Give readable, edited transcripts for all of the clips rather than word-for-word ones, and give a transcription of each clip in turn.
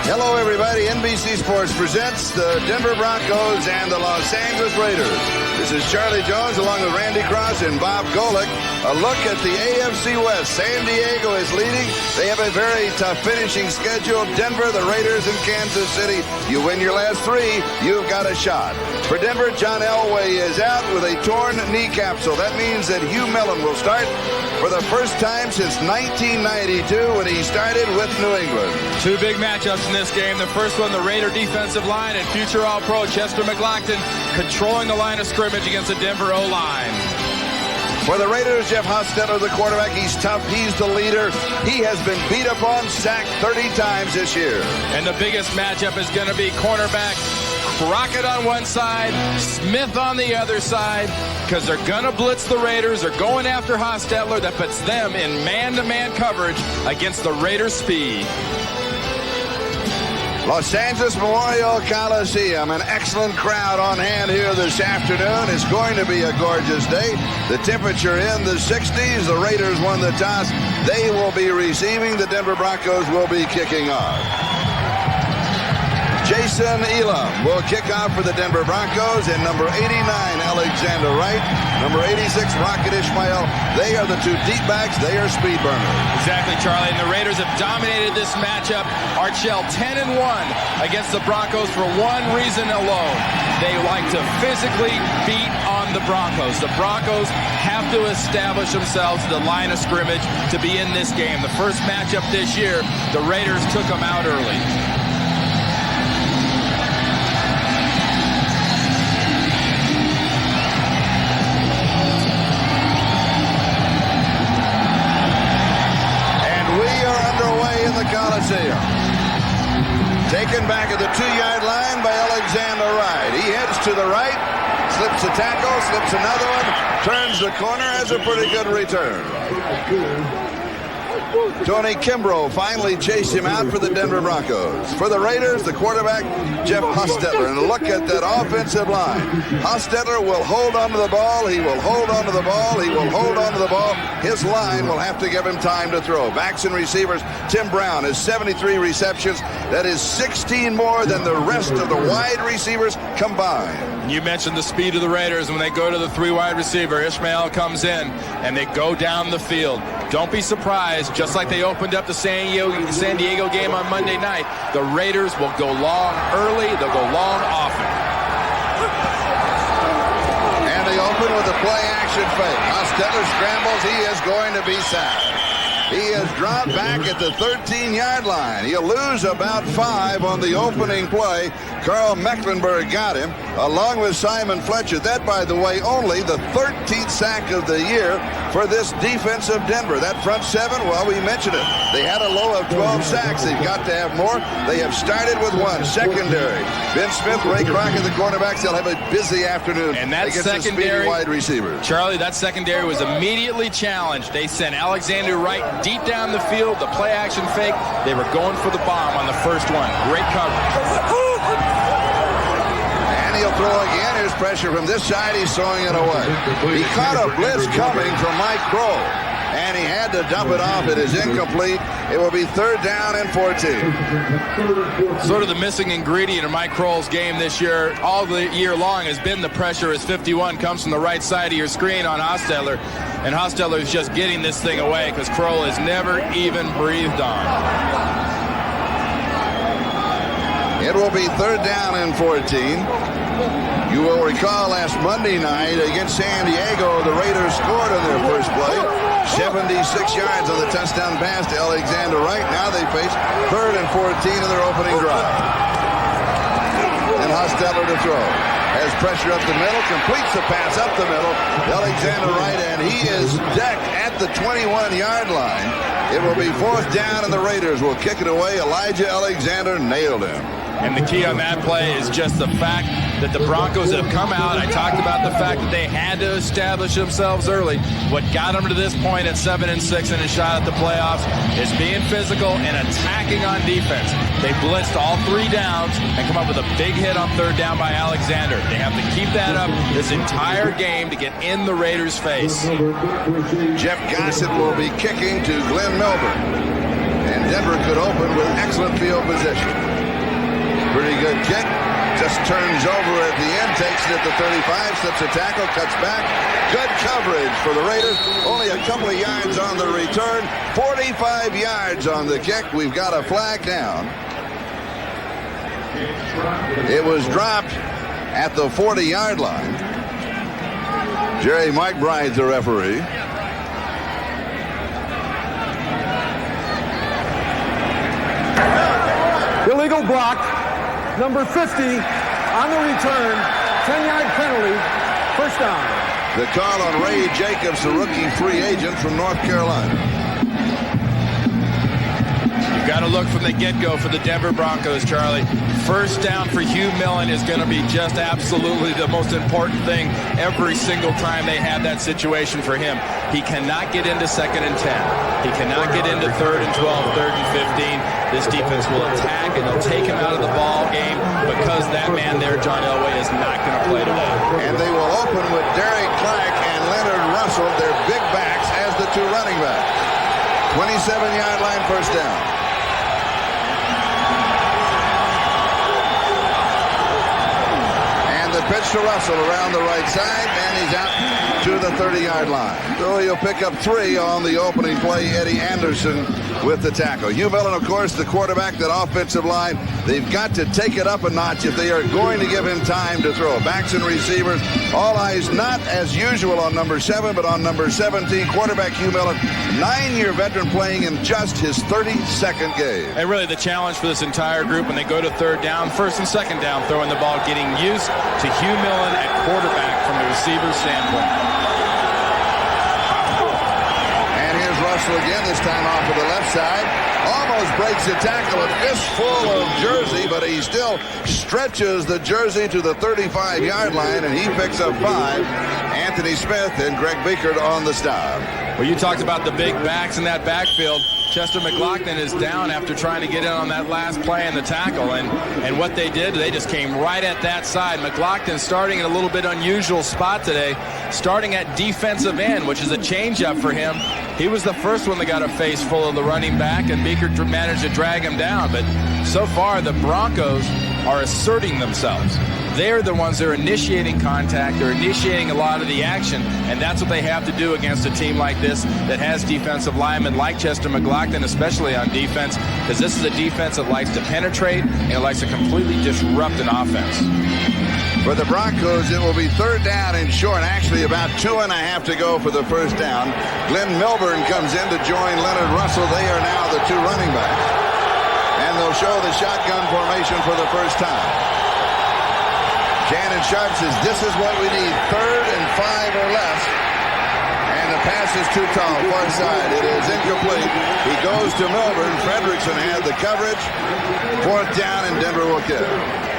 Hello, everybody. NBC Sports presents the Denver Broncos and the Los Angeles Raiders. This is Charlie Jones along with Randy Cross and Bob Golick. A look at the AFC West. San Diego is leading. They have a very tough finishing schedule. Denver, the Raiders, and Kansas City. You win your last three, you've got a shot. For Denver, John Elway is out with a torn knee capsule. That means that Hugh Mellon will start for the first time since 1992 when he started with New England. Two big matchups in this game. The first one, the Raider defensive line and future All-Pro Chester McLaughlin controlling the line of scrimmage against the Denver O-line. For the Raiders, Jeff Hostetler, the quarterback. He's tough. He's the leader. He has been beat upon, sacked 30 times this year. And the biggest matchup is going to be cornerback Crockett on one side, Smith on the other side, because they're going to blitz the Raiders. They're going after Hostetler. That puts them in man-to-man coverage against the Raiders' speed. Los Angeles Memorial Coliseum, an excellent crowd on hand here this afternoon. It's going to be a gorgeous day. The temperature in the 60s. The Raiders won the toss. They will be receiving. The Denver Broncos will be kicking off. Jason Elam will kick off for the Denver Broncos, and number 89, Alexander Wright, number 86, Rocket Ishmael. They are the two deep backs. They are speed burners. Exactly, Charlie. And the Raiders have dominated this matchup. Archell 10-1 against the Broncos for one reason alone. They like to physically beat on the Broncos. The Broncos have to establish themselves at the line of scrimmage to be in this game. The first matchup this year, the Raiders took them out early. The Coliseum. Taken back at the 2-yard line by Alexander Wright. He heads to the right, slips a tackle, slips another one, turns the corner, has a pretty good return. Tony Kimbrough finally chased him out for the Denver Broncos. For the Raiders, the quarterback, Jeff Hostetler. And look at that offensive line. Hostetler will hold on to the ball. He will hold on to the ball. He will hold on to the ball. His line will have to give him time to throw. Backs and receivers, Tim Brown has 73 receptions. That is 16 more than the rest of the wide receivers combined. You mentioned the speed of the Raiders. When they go to the 3-wide receiver, Ishmael comes in, and they go down the field. Don't be surprised, just like they opened up the San Diego game on Monday night, the Raiders will go long early, they'll go long often. And they open with a play-action fake. Hostetler scrambles, he is going to be sacked. He is dropped back at the 13-yard line. He'll lose about 5 on the opening play. Carl Mecklenburg got him, along with Simon Fletcher. That, by the way, only the 13th sack of the year for this defense of Denver. That front seven, well, we mentioned it. They had a low of 12 sacks. They've got to have more. They have started with one. Secondary. Ben Smith, Ray Crockett, the cornerbacks. They'll have a busy afternoon and that against secondary, the speedy wide receivers. Charlie, that secondary was immediately challenged. They sent Alexander Wright deep down the field, the play-action fake. They were going for the bomb on the first one. Great coverage. And he'll throw again. Here's pressure from this side. He's throwing it away. He caught a blitz coming from Mike Crow, and he had to dump it off. It is incomplete. It will be 3rd down and 14. Sort of the missing ingredient in Mike Kroll's game this year, all the year long, has been the pressure as 51 comes from the right side of your screen on Hostetler. And Hostetler is just getting this thing away because Kroll has never even breathed on. It will be 3rd down and 14. You will recall last Monday night against San Diego, the Raiders scored on their first play. 76 yards on the touchdown pass to Alexander Wright. Now they face 3rd and 14 in their opening drive. And Hostetler to throw. Has pressure up the middle, completes the pass up the middle. Alexander Wright, and he is decked at the 21-yard line. It will be 4th down, and the Raiders will kick it away. Elijah Alexander nailed him. And the key on that play is just the fact that the Broncos have come out. I talked about the fact that they had to establish themselves early. What got them to this point at 7-6 and a shot at the playoffs is being physical and attacking on defense. They blitzed all 3 downs and come up with a big hit on 3rd down by Alexander. They have to keep that up this entire game to get in the Raiders' face. Jeff Gossett will be kicking to Glenn Milburn. And Denver could open with excellent field position. good kick. Just turns over at the end, takes it at the 35, slips a tackle, cuts back. Good coverage for the Raiders. Only a couple of yards on the return. 45 yards on the kick. We've got a flag down. It was dropped at the 40-yard line. Jerry McBride's the referee. Illegal block, number 50 on the return, 10-yard penalty, first down. The call on Ray Jacobs, the rookie free agent from North Carolina. You've got to look from the get-go for the Denver Broncos, Charlie. First down for Hugh Millen is going to be just absolutely the most important thing every single time they have that situation for him. He cannot get into 2nd and 10. He cannot get into 3rd and 12, 3rd and 15. This defense will attack, and they'll take him out of the ball game because that man there, John Elway, is not going to play today. And they will open with Derek Clark and Leonard Russell, their big backs, as the two running backs. 27-yard line, first down. Pitch to Russell around the right side, and he's out to the 30-yard line. So he'll pick up 3 on the opening play. Eddie Anderson with the tackle. Hugh Millen, of course, the quarterback, that offensive line. They've got to take it up a notch if they are going to give him time to throw. Backs and receivers, all eyes not as usual on number 7, but on number 17, quarterback Hugh Millen, 9-year veteran playing in just his 32nd game. And really the challenge for this entire group when they go to 3rd down, 1st and 2nd down, throwing the ball, getting used to Hugh Millen at quarterback from the receiver's standpoint. And here's Russell again, this time off of the left side. Almost breaks a tackle, a fistful of jersey, but he still stretches the jersey to the 35-yard line, and he picks up 5. Anthony Smith and Greg Biekert on the stop. Well, you talked about the big backs in that backfield. Chester McLaughlin is down after trying to get in on that last play in the tackle, and what they did, they just came right at that side. McLaughlin starting in a little bit unusual spot today, starting at defensive end, which is a change-up for him. He was the first one that got a face full of the running back, and Biekert managed to drag him down. But so far, the Broncos are asserting themselves. They're the ones that are initiating contact. They're initiating a lot of the action, and that's what they have to do against a team like this that has defensive linemen like Chester McLaughlin, especially on defense, because this is a defense that likes to penetrate and it likes to completely disrupt an offense. For the Broncos, it will be 3rd down and short. Actually, about 2.5 to go for the first down. Glenn Milburn comes in to join Leonard Russell. They are now the 2 running backs. And they'll show the shotgun formation for the first time. Shannon Sharp says this is what we need, 3rd and 5 or less. And the pass is too tall, far side. It is incomplete. He goes to Milburn. Fredrickson had the coverage. 4th down, and Denver will kick.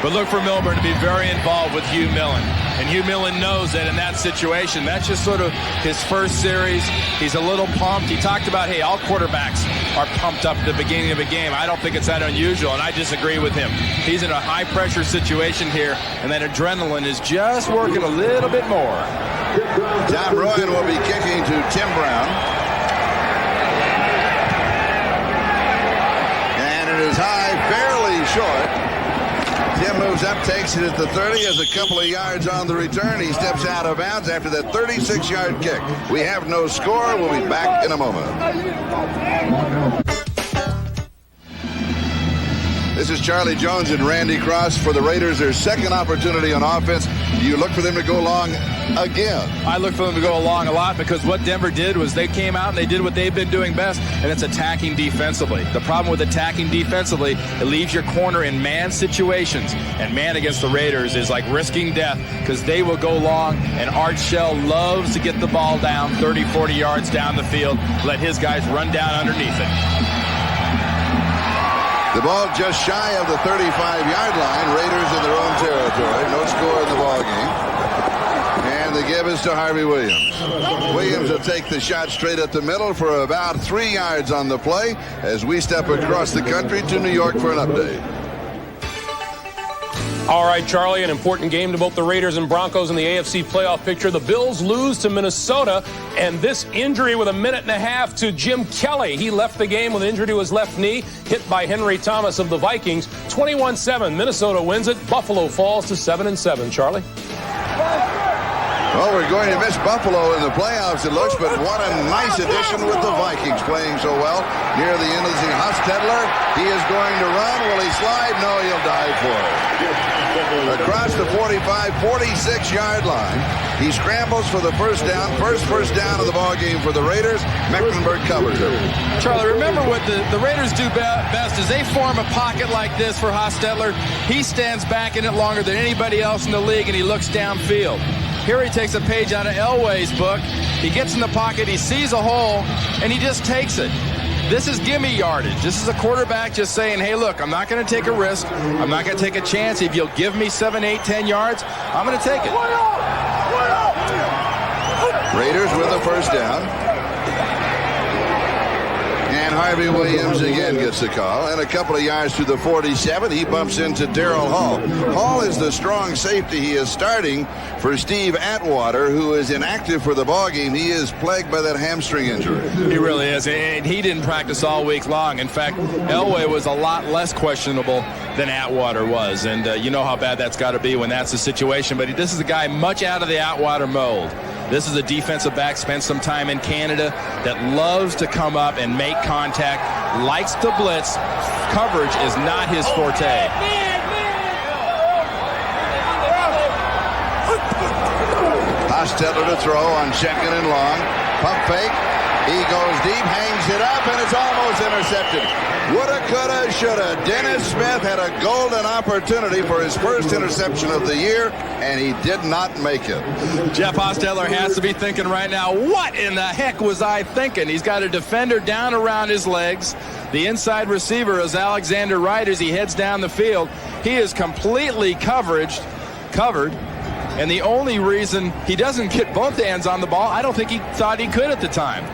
But look for Milburn to be very involved with Hugh Millen. And Hugh Millen knows that in that situation, that's just sort of his first series. He's a little pumped. He talked about, hey, all quarterbacks are pumped up at the beginning of a game. I don't think it's that unusual, and I disagree with him. He's in a high-pressure situation here, and that adrenaline is just working a little bit more. Tom Royan will be kicking to Tim Brown. And it is high, fairly short. Tim moves up, takes it at the 30, has a couple of yards on the return. He steps out of bounds after that 36-yard kick. We have no score. We'll be back in a moment. This is Charlie Jones and Randy Cross for the Raiders. Their second opportunity on offense. Do you look for them to go long again? I look for them to go along a lot because what Denver did was they came out and they did what they've been doing best, and it's attacking defensively. The problem with attacking defensively, it leaves your corner in man situations, and man against the Raiders is like risking death because they will go long, and Art Shell loves to get the ball down 30, 40 yards down the field, let his guys run down underneath it. The ball just shy of the 35-yard line. Raiders in their own territory. No score in the ball game. And the give is to Harvey Williams. Williams will take the shot straight at the middle for about 3 yards on the play as we step across the country to New York for an update. All right, Charlie, an important game to both the Raiders and Broncos in the AFC playoff picture. The Bills lose to Minnesota, and this injury with a minute and a half to Jim Kelly. He left the game with an injury to his left knee, hit by Henry Thomas of the Vikings. 21-7, Minnesota wins it. Buffalo falls to 7-7. Charlie? Well, we're going to miss Buffalo in the playoffs, it looks, but what a nice addition with the Vikings playing so well near the end of the season. Hostetler, he is going to run. Will he slide? No, he'll dive for it. Across the 45, 46-yard line. He scrambles for the first down. First down of the ball game for the Raiders. Mecklenburg covers it. Charlie, remember what the Raiders do best is they form a pocket like this for Hostetler. He stands back in it longer than anybody else in the league, and he looks downfield. Here he takes a page out of Elway's book. He gets in the pocket, he sees a hole, and he just takes it. This is gimme yardage. This is a quarterback just saying, hey, look, I'm not going to take a risk. I'm not going to take a chance. If you'll give me 7, 8, 10 yards, I'm going to take it. Raiders with a first down. And Harvey Williams again gets the call. And a couple of yards to the 47, he bumps into Darrell Hall. Hall is the strong safety. He is starting for Steve Atwater, who is inactive for the ballgame. He is plagued by that hamstring injury. He really is. And he didn't practice all week long. In fact, Elway was a lot less questionable than Atwater was. And you know how bad that's got to be when that's the situation. But this is a guy much out of the Atwater mold. This is a defensive back, spent some time in Canada, that loves to come up and make contact, likes to blitz. Coverage is not his forte. Hostetler to throw on second and long. Pump fake. He goes deep, hangs it up, and it's almost intercepted. Woulda, coulda, shoulda. Dennis Smith had a golden opportunity for his first interception of the year, and he did not make it. Jeff Hostetler has to be thinking right now, what in the heck was I thinking? He's got a defender down around his legs. The inside receiver is Alexander Wright as he heads down the field. He is completely covered. And the only reason he doesn't get both hands on the ball, I don't think he thought he could at the time.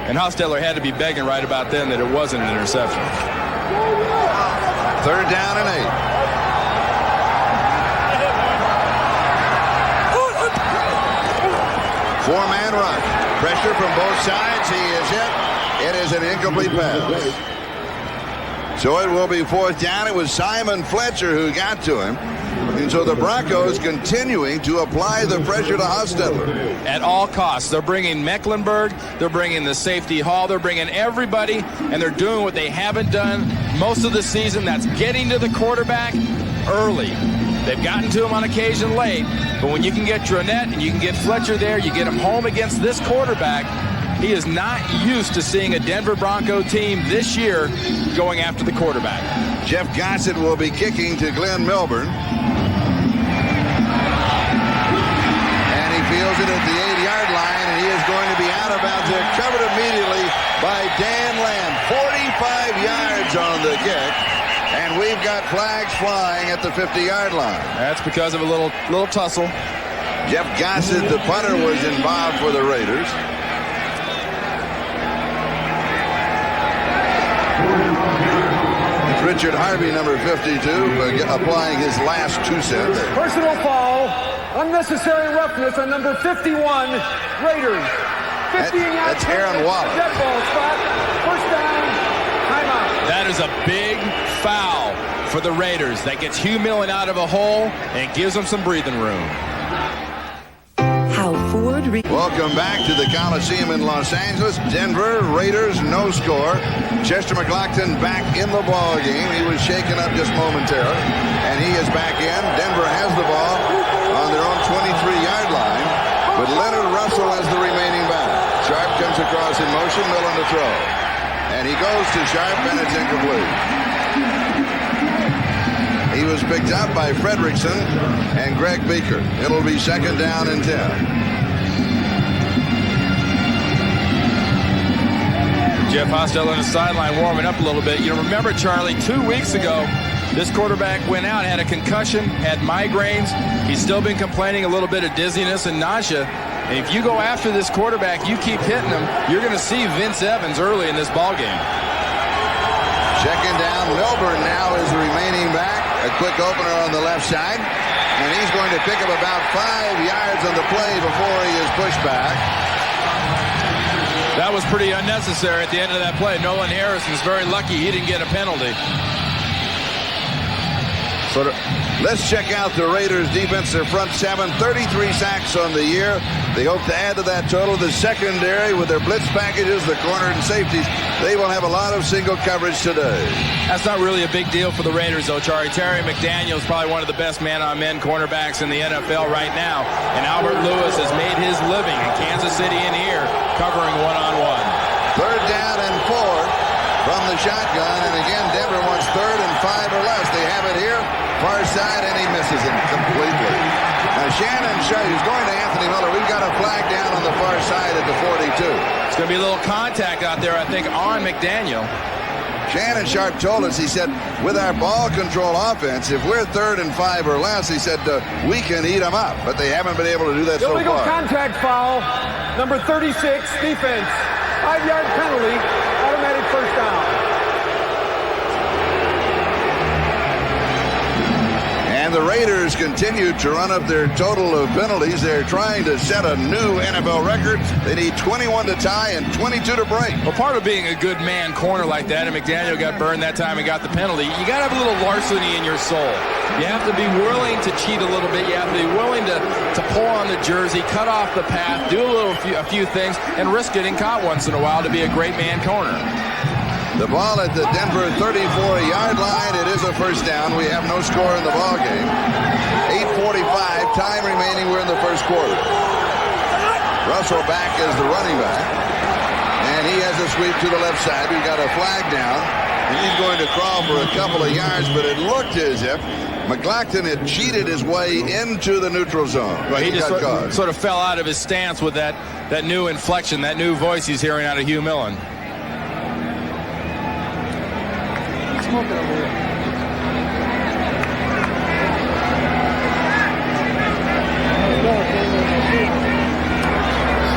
And Hostetler had to be begging right about then that it wasn't an interception. Third down and 8. Four-man rush. Pressure from both sides. He is hit. It is an incomplete pass. So it will be fourth down. It was Simon Fletcher who got to him. And so the Broncos continuing to apply the pressure to Hostetler. At all costs. They're bringing Mecklenburg. They're bringing the safety Hall. They're bringing everybody. And they're doing what they haven't done most of the season. That's getting to the quarterback early. They've gotten to him on occasion late. But when you can get Dronette and you can get Fletcher there, you get him home against this quarterback. He is not used to seeing a Denver Bronco team this year going after the quarterback. Jeff Gossett will be kicking to Glenn Milburn. And he fields it at the 8-yard line, and he is going to be out of bounds there, covered immediately by Dan Lamb. 45 yards on the kick, and we've got flags flying at the 50-yard line. That's because of a little tussle. Jeff Gossett, the punter, was involved for the Raiders. Richard Harvey, number 52, applying his last 2 cents. Personal foul, unnecessary roughness on number 51, Raiders. 15 yards. That's Aaron Wallace. Dead ball spot. First down, timeout. That is a big foul for the Raiders. That gets Hugh Millen out of a hole and gives them some breathing room. Welcome back to the Coliseum in Los Angeles. Denver Raiders, no score. Chester McLaughlin back in the ball game. He was shaken up just momentarily, and he is back in. Denver has the ball on their own 23-yard line, but Leonard Russell has the remaining back. Sharp comes across in motion, Millen to throw, and he goes to Sharp, and it's incomplete. He was picked up by Fredrickson and Greg Beaker. It'll be second down and 10. Jeff Hostetler on the sideline warming up a little bit. You remember, Charlie, 2 weeks ago, this quarterback went out, had a concussion, had migraines. He's still been complaining a little bit of dizziness and nausea. And if you go after this quarterback, you keep hitting him, you're going to see Vince Evans early in this ballgame. Second down, Milburn now is the remaining back. A quick opener on the left side. And he's going to pick up about 5 yards on the play before he is pushed back. That was pretty unnecessary at the end of that play. Nolan Harrison's very lucky he didn't get a penalty. Let's check out the Raiders defense. Their front seven, 33 sacks on the year. They hope to add to that total. The secondary with their blitz packages, the corner and safeties, they will have a lot of single coverage today. That's not really a big deal for the Raiders, though, Charlie. Terry McDaniel is probably one of the best man-on-men cornerbacks in the NFL right now. And Albert Lewis has made his living in Kansas City and here covering one-on-one. 3rd down and 4 from the shotgun. And again, Denver wants 3rd and 5 or less. They have it here. Far side, and he misses it completely. Now, Shannon Sharp, who's going to Anthony Miller. We've got a flag down on the far side at the 42. It's going to be a little contact out there, I think, on McDaniel. Shannon Sharp told us, he said, with our ball control offense, if we're 3rd and 5 or less, he said, we can eat them up. But they haven't been able to do that so Illegal far. contact foul, number 36, defense. 5-yard penalty, automatic first down. And the Raiders continue to run up their total of penalties. They're trying to set a new NFL record. They need 21 to tie and 22 to break. Well, part of being a good man corner like that, and McDaniel got burned that time and got the penalty, you got to have a little larceny in your soul. You have to be willing to cheat a little bit. You have to be willing to pull on the jersey, cut off the path, do a few things, and risk getting caught once in a while to be a great man corner. The ball at the Denver 34-yard line. It is a first down. We have no score in the ball game. 8:45, time remaining. We're in the first quarter. Russell back as the running back. And he has a sweep to the left side. We've got a flag down. And he's going to crawl for a couple of yards, but it looked as if McLaughlin had cheated his way into the neutral zone. Well, he just sort of fell out of his stance with that new inflection, that new voice he's hearing out of Hugh Millen.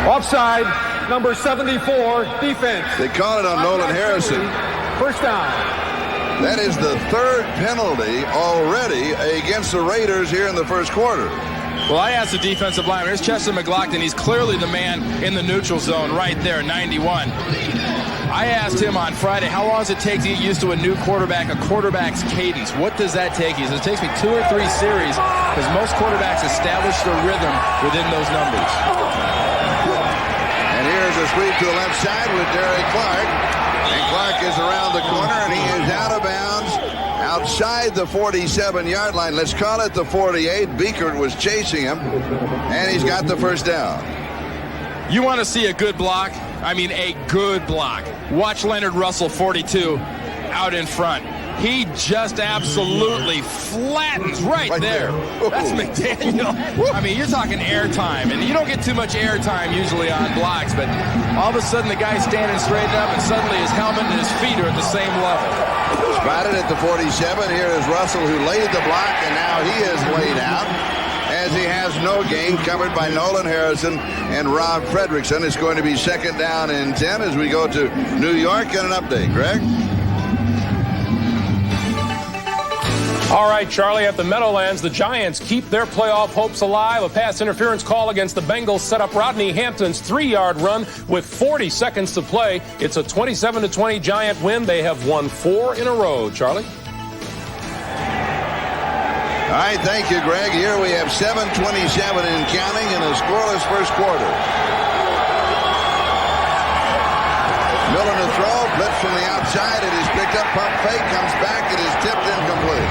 Offside, number 74, defense. They call it on Nolan Harrison. First down. That is the 3rd penalty already against the Raiders here in the first quarter. Well, I asked the defensive lineman. Here's Chester McLaughlin. He's clearly the man in the neutral zone right there, 91. I asked him on Friday, how long does it take to get used to a new quarterback, a quarterback's cadence? What does that take? He says, it takes me 2 or 3 series because most quarterbacks establish their rhythm within those numbers. And here's a sweep to the left side with Derek Clark. And Clark is around the corner, and he is out of bounds outside the 47-yard line. Let's call it the 48. Beekert was chasing him, and he's got the first down. You want to see a good block? I mean, a good block. Watch Leonard Russell, 42, out in front. He just absolutely flattens right there. That's McDaniel. I mean, you're talking airtime, and you don't get too much airtime usually on blocks, but all of a sudden the guy's standing straight up, and suddenly his helmet and his feet are at the same level. Spotted at the 47. Here is Russell, who laid the block, and now he is laid out as he has no gain, covered by Nolan Harrison and Rob Fredrickson. It's going to be 2nd down and 10 as we go to New York. And an update, Greg. All right, Charlie, at the Meadowlands, the Giants keep their playoff hopes alive. A pass interference call against the Bengals set up Rodney Hampton's 3-yard run with 40 seconds to play. It's a 27-20 Giant win. They have won 4 in a row, Charlie. All right, thank you, Greg. Here we have 7:27 and counting in a scoreless first quarter. Miller to throw, blitz from the outside. It is picked up, pump fake, comes back. It is tipped incomplete.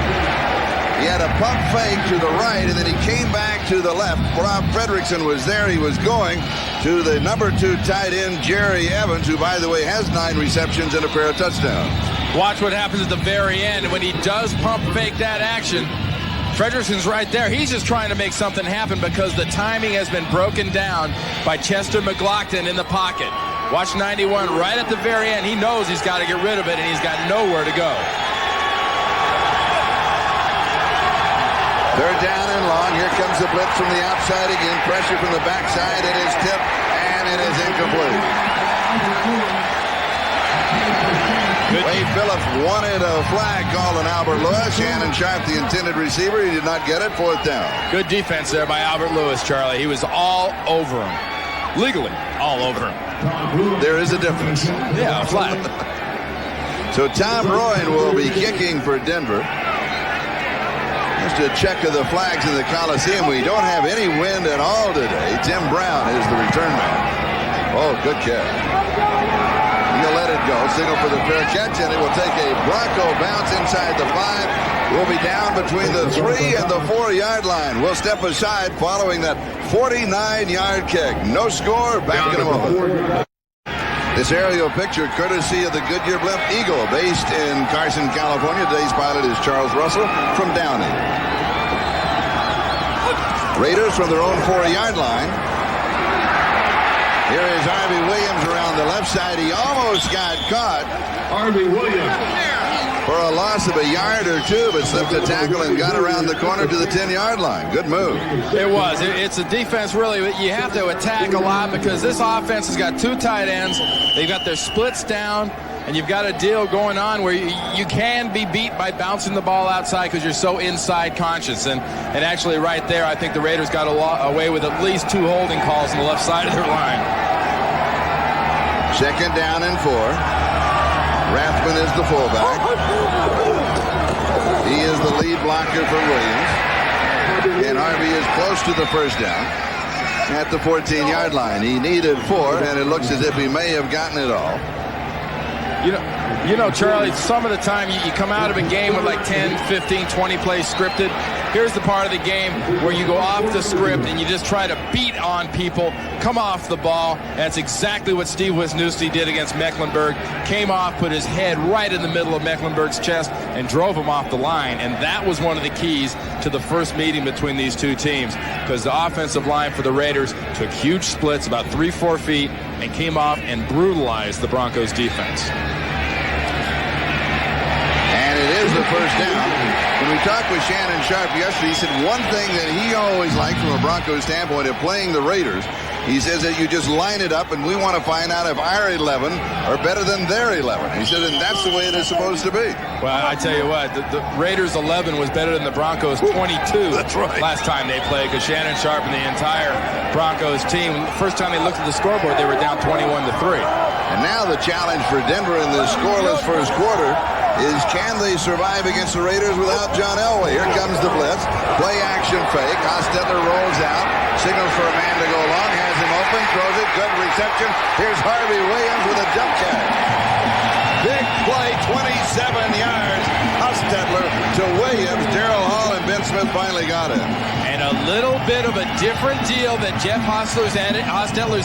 He had a pump fake to the right, and then he came back to the left. Rob Fredrickson was there. He was going to the number 2 tight end, Jerry Evans, who, by the way, has 9 receptions and a pair of touchdowns. Watch what happens at the very end. When he does pump fake that action, Fredrickson's right there. He's just trying to make something happen because the timing has been broken down by Chester McLaughlin in the pocket. Watch 91 right at the very end. He knows he's got to get rid of it, and he's got nowhere to go. 3rd down and long. Here comes the blitz from the outside again. Pressure from the backside. It is tipped, and it is incomplete. Wade Phillips wanted a flag called on Albert Lewis. Shannon Sharp, the intended receiver, he did not get it. 4th down. Good defense there by Albert Lewis, Charlie. He was all over him. Legally, all over him. There is a difference. Yeah, a flag. So Tom Royan will be kicking for Denver. Just a check of the flags in the Coliseum. We don't have any wind at all today. Tim Brown is the return man. Oh, good catch. He'll let it go. Signal for the fair catch, and it will take a Bronco bounce inside the 5. We'll be down between the 3 and the 4-yard line. We'll step aside following that 49-yard kick. No score. Back in a moment. This aerial picture courtesy of the Goodyear Blimp Eagle, based in Carson, California. Today's pilot is Charles Russell from Downey. Raiders from their own 4-yard line. Here is Harvey Williams around the left side. He almost got caught. Harvey Williams. For a loss of a yard or 2, but slipped a tackle and got around the corner to the 10-yard line. Good move. It was. It's a defense, really. You have to attack a lot because this offense has got 2 tight ends. They've got their splits down, and you've got a deal going on where you can be beat by bouncing the ball outside because you're so inside conscious. And actually right there, I think the Raiders got away with at least 2 holding calls on the left side of their line. 2nd down and 4. Rathman is the fullback. He is the lead blocker for Williams. And Harvey is close to the 1st down at the 14-yard line. He needed 4, and it looks as if he may have gotten it all. You know, Charlie, some of the time you come out of a game with like 10, 15, 20 plays scripted. Here's the part of the game where you go off the script and you just try to beat on people, come off the ball. That's exactly what Steve Wisniewski did against Mecklenburg. Came off, put his head right in the middle of Mecklenburg's chest, and drove him off the line. And that was one of the keys to the first meeting between these 2 teams, because the offensive line for the Raiders took huge splits, about 3-4 feet, and came off and brutalized the Broncos defense. And it is the 1st down. When we talked with Shannon Sharp yesterday, he said one thing that he always liked from a Broncos standpoint of playing the Raiders, he says that you just line it up, and we want to find out if our 11 are better than their 11. He said, and that's the way it is supposed to be. Well, I tell you what, the Raiders 11 was better than the Broncos 22 That's right. last time they played, because Shannon Sharp and the entire Broncos team, the first time they looked at the scoreboard, they were down 21-3. And now the challenge for Denver in the scoreless first quarter is, can they survive against the Raiders without John Elway? Here comes the blitz. Play action fake. Hostetler rolls out. Signals for a man to go long. Has him open. Throws it. Good reception. Here's Harvey Williams with a jump catch. Big play. 27 yards. Hostetler to Williams. Darrell Hall and Ben Smith finally got it. And a little bit of a different deal that Jeff Hostetler's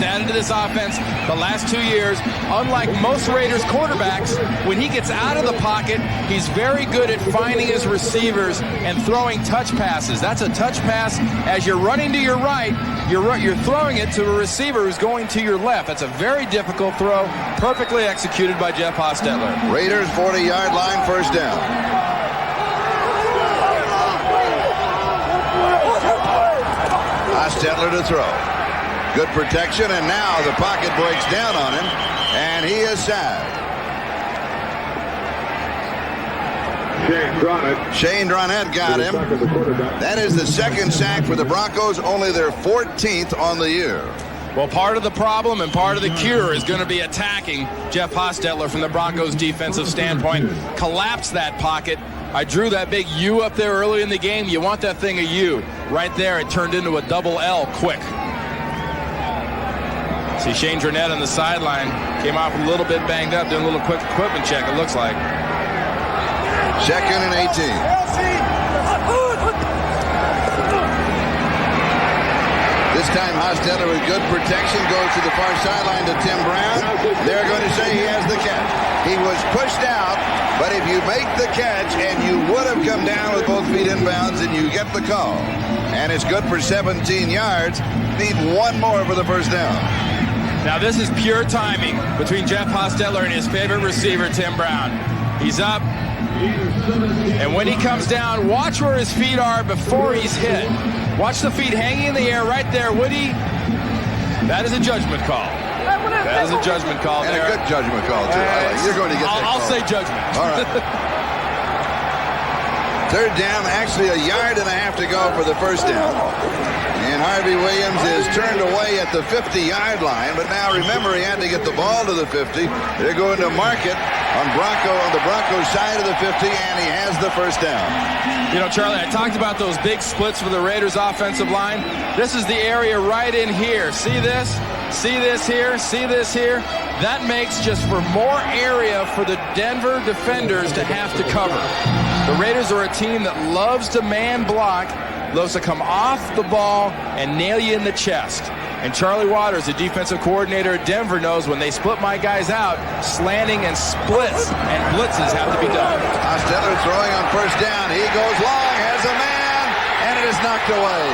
added to this offense the last 2 years. Unlike most Raiders quarterbacks, when he gets out of the pocket, he's very good at finding his receivers and throwing touch passes. That's a touch pass. As you're running to your right, you're throwing it to a receiver who's going to your left. That's a very difficult throw, perfectly executed by Jeff Hostetler. Raiders 40-yard line, 1st down. Hostetler to throw. Good protection, and now the pocket breaks down on him, and he is sacked. Shane Dronette got him. That is the 2nd sack for the Broncos, only their 14th on the year. Well, part of the problem and part of the cure is going to be attacking Jeff Hostetler from the Broncos' defensive standpoint. Collapse that pocket. I drew that big U up there early in the game. You want that thing a U. Right there, it turned into a double L quick. See Shane Dronette on the sideline. Came off a little bit banged up, doing a little quick equipment check, it looks like. 2nd and 18. This time Hostetler with good protection goes to the far sideline to Tim Brown. They're going to say he has the catch. He was pushed out, but if you make the catch, and you would have come down with both feet inbounds, and you get the call. And it's good for 17 yards. Need 1 more for the 1st down. Now this is pure timing between Jeff Hostetler and his favorite receiver, Tim Brown. He's up. And when he comes down, watch where his feet are before he's hit. Watch the feet hanging in the air right there, Woody. That is a judgment call. That is a judgment call and there. a good judgment call, too. You're going to get that I'll call. say judgment. All right. Third down, actually 1.5 yards to go for the first down. And Harvey Williams is turned away at the 50-yard line. But now remember, he had to get the ball to the 50. They're going to mark it on the Broncos side of the 50, and he has the first down. You know, Charlie, I talked about those big splits for the Raiders offensive line. This is the area right in here. See this? See this here? See this here? That makes just for more area for the Denver defenders to have to cover. The Raiders are a team that loves to man block, loves to come off the ball and nail you in the chest. And Charlie Waters, the defensive coordinator at Denver, knows when they split my guys out, slanting and splits and blitzes have to be done. Hostetler throwing on first down. He goes long, has a man, and it is knocked away.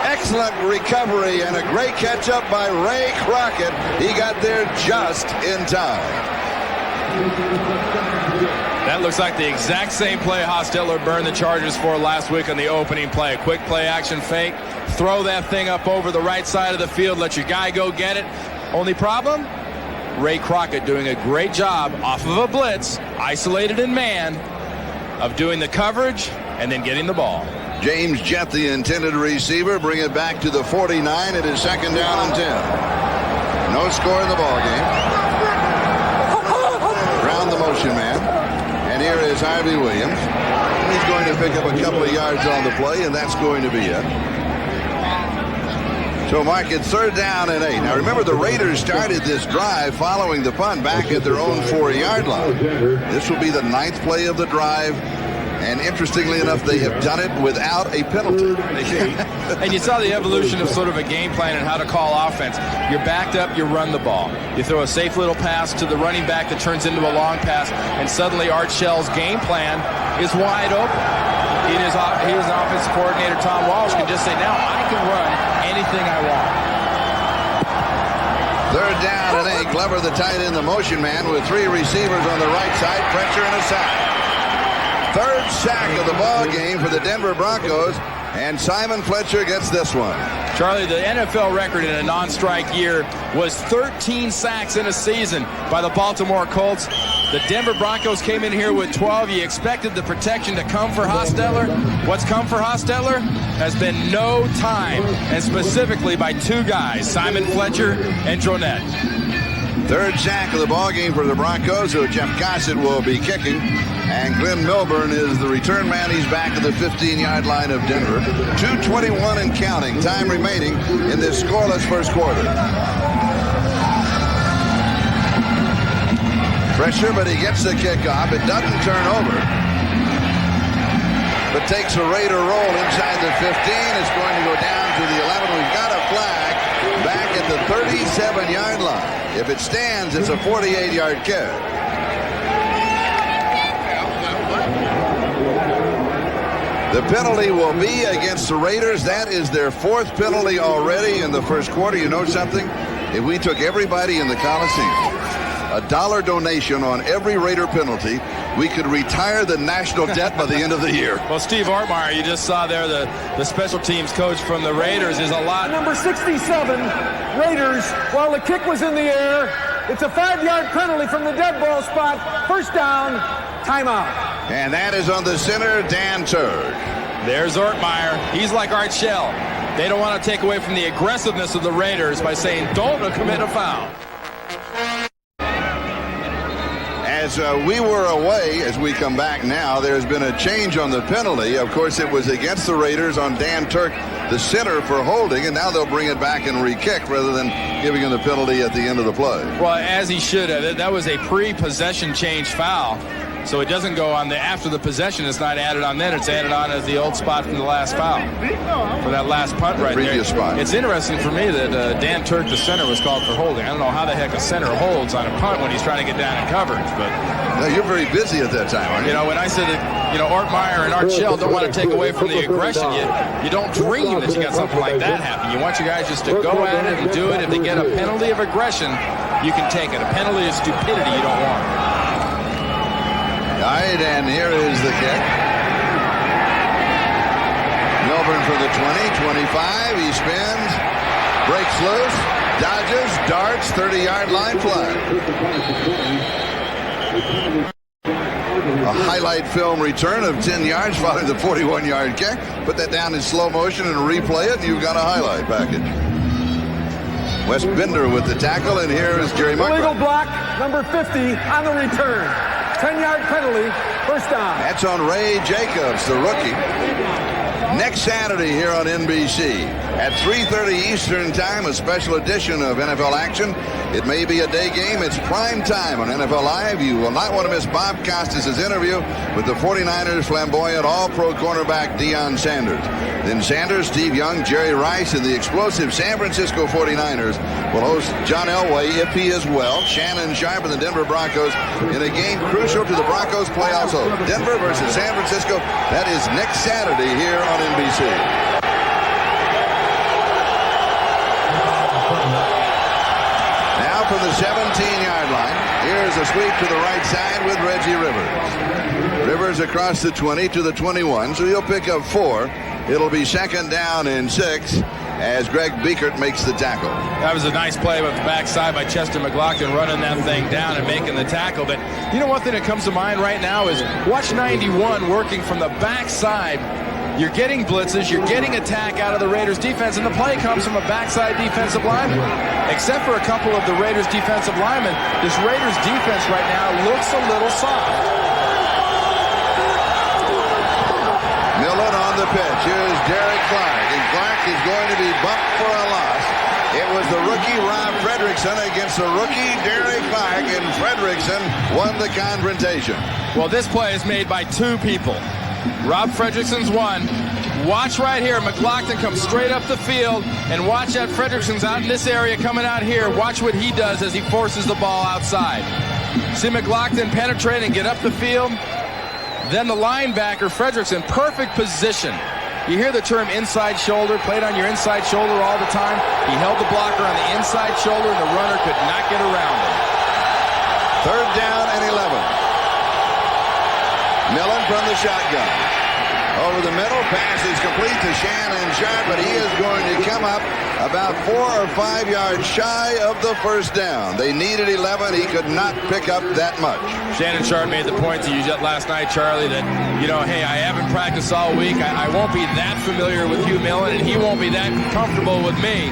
Excellent recovery and a great catch up by Ray Crockett. He got there just in time. That looks like the exact same play Hostetler burned the Chargers for last week on the opening play. A quick play action fake. Throw that thing up over the right side of the field. Let your guy go get it. Only problem? Ray Crockett doing a great job off of a blitz, isolated in man, of doing the coverage and then getting the ball. James Jett, the intended receiver, bring it back to the 49. It is second down and 10. No score in the ball game. Round the motion man. And here is Harvey Williams. He's going to pick up a couple of yards on the play, and that's going to be it. So mark it third down and 8. Now remember, the Raiders started this drive following the punt back at their own 4-yard line. This will be the 9th play of the drive. And interestingly enough, they have done it without a penalty. And you saw the evolution of sort of a game plan and how to call offense. You're backed up, you run the ball. You throw a safe little pass to the running back that turns into a long pass, and suddenly Art Shell's game plan is wide open. He is an offensive coordinator, Tom Walsh, can just say, now I can run anything I want. Third down and 8. Glover, the tight end, the motion man, with 3 receivers on the right side, pressure and a sack. Third sack of the ball game for the Denver Broncos, and Simon Fletcher gets this one. Charlie, the NFL record in a non-strike year was 13 sacks in a season by the Baltimore Colts. The Denver Broncos came in here with 12. You expected the protection to come for Hostetler. What's come for Hostetler has been no time, and specifically by 2 guys, Simon Fletcher and Dronette. Third sack of the ball game for the Broncos, so Jeff Gossett will be kicking. And Glenn Milburn is the return man. He's back at the 15-yard line of Denver. 2:21 and counting. Time remaining in this scoreless first quarter. Pressure, but he gets the kickoff. It doesn't turn over, but takes a Raider roll inside the 15. It's going to go down to the 11. We've got a flag back at the 37-yard line. If it stands, it's a 48-yard kick. The penalty will be against the Raiders. That is their 4th penalty already in the first quarter. You know something? If we took everybody in the Coliseum, a $1 donation on every Raider penalty, we could retire the national debt by the end of the year. Well, Steve Ortmeyer, you just saw there, the special teams coach from the Raiders, is a lot. Number 67, Raiders, while the kick was in the air, it's a 5-yard penalty from the dead ball spot. First down, timeout. And that is on the center, Dan Turk. There's Ortmeyer. He's like Art Shell. They don't want to take away from the aggressiveness of the Raiders by saying, don't commit a foul. As we were away, as we come back now, there's been a change on the penalty. Of course, it was against the Raiders on Dan Turk, the center, for holding, and now they'll bring it back and re-kick rather than giving him the penalty at the end of the play. Well, as he should have. That was a pre-possession change foul. So it doesn't go on after the possession. It's not added on then. It's added on as the old spot from the last foul. For that last punt right there. Previous spot. It's interesting for me that Dan Turk, the center, was called for holding. I don't know how the heck a center holds on a punt when he's trying to get down in coverage. But no, you're very busy at that time, aren't you? You know, when I said that, Ortmeyer and Art Shell don't want to take away from the aggression, you don't dream that you got something like that happen. You want your guys just to go at it and do it. If they get a penalty of aggression, you can take it. A penalty of stupidity you don't want. All right, and here is the kick. Milburn for the 20, 25. He spins, breaks loose, Dodges, darts, 30-yard line flag. A highlight film return of 10 yards following the 41-yard kick. Put that down in slow motion and replay it, and you've got a highlight package. Wes Bender with the tackle, and here is Jerry Muckrow. Illegal block, number 50 on the return. 10-yard penalty, first down. That's on Ray Jacobs, the rookie. Next Saturday here on NBC at 3:30 Eastern Time, a special edition of NFL Action. It may be a day game. It's prime time on NFL Live. You will not want to miss Bob Costas' interview with the 49ers flamboyant all-pro cornerback Deion Sanders. Then Sanders, Steve Young, Jerry Rice, and the explosive San Francisco 49ers will host John Elway, if he is well, Shannon Sharpe, and the Denver Broncos in a game crucial to the Broncos' playoffs hope. Denver versus San Francisco. That is next Saturday here on NBC. Now from the 17-yard line, here's a sweep to the right side with Reggie Rivers. Rivers across the 20 to the 21, so he'll pick up 4. It'll be second down and 6 as Greg Biekert makes the tackle. That was a nice play with the backside by Chester McLaughlin, running that thing down and making the tackle. But you know, one thing that comes to mind right now is watch 91 working from the backside. You're getting blitzes, you're getting attack out of the Raiders defense, and the play comes from a backside defensive lineman. Except for a couple of the Raiders defensive linemen, this Raiders defense right now looks a little soft. Millen on the pitch. Here's Derek Clark, and Clark is going to be bumped for a loss. It was the rookie Rob Fredrickson against the rookie Derek Clark, and Fredrickson won the confrontation. Well, this play is made by 2 people. Rob Fredrickson's one. Watch right here. McLaughlin comes straight up the field, and watch that Fredrickson's out in this area coming out here. Watch what he does as he forces the ball outside. See McLaughlin penetrate and get up the field. Then the linebacker, Fredrickson, perfect position. You hear the term inside shoulder, played on your inside shoulder all the time. He held the blocker on the inside shoulder, and the runner could not get around him. Third down and 11. Millen from the shotgun. Over the middle, pass is complete to Shannon Sharpe, but he is going to come up about 4 or 5 yards shy of the first down. They needed 11. He could not pick up that much. Shannon Sharpe made the point to you last night, Charlie, that, you know, hey, I haven't practiced all week. I won't be that familiar with Hugh Millen, and he won't be that comfortable with me.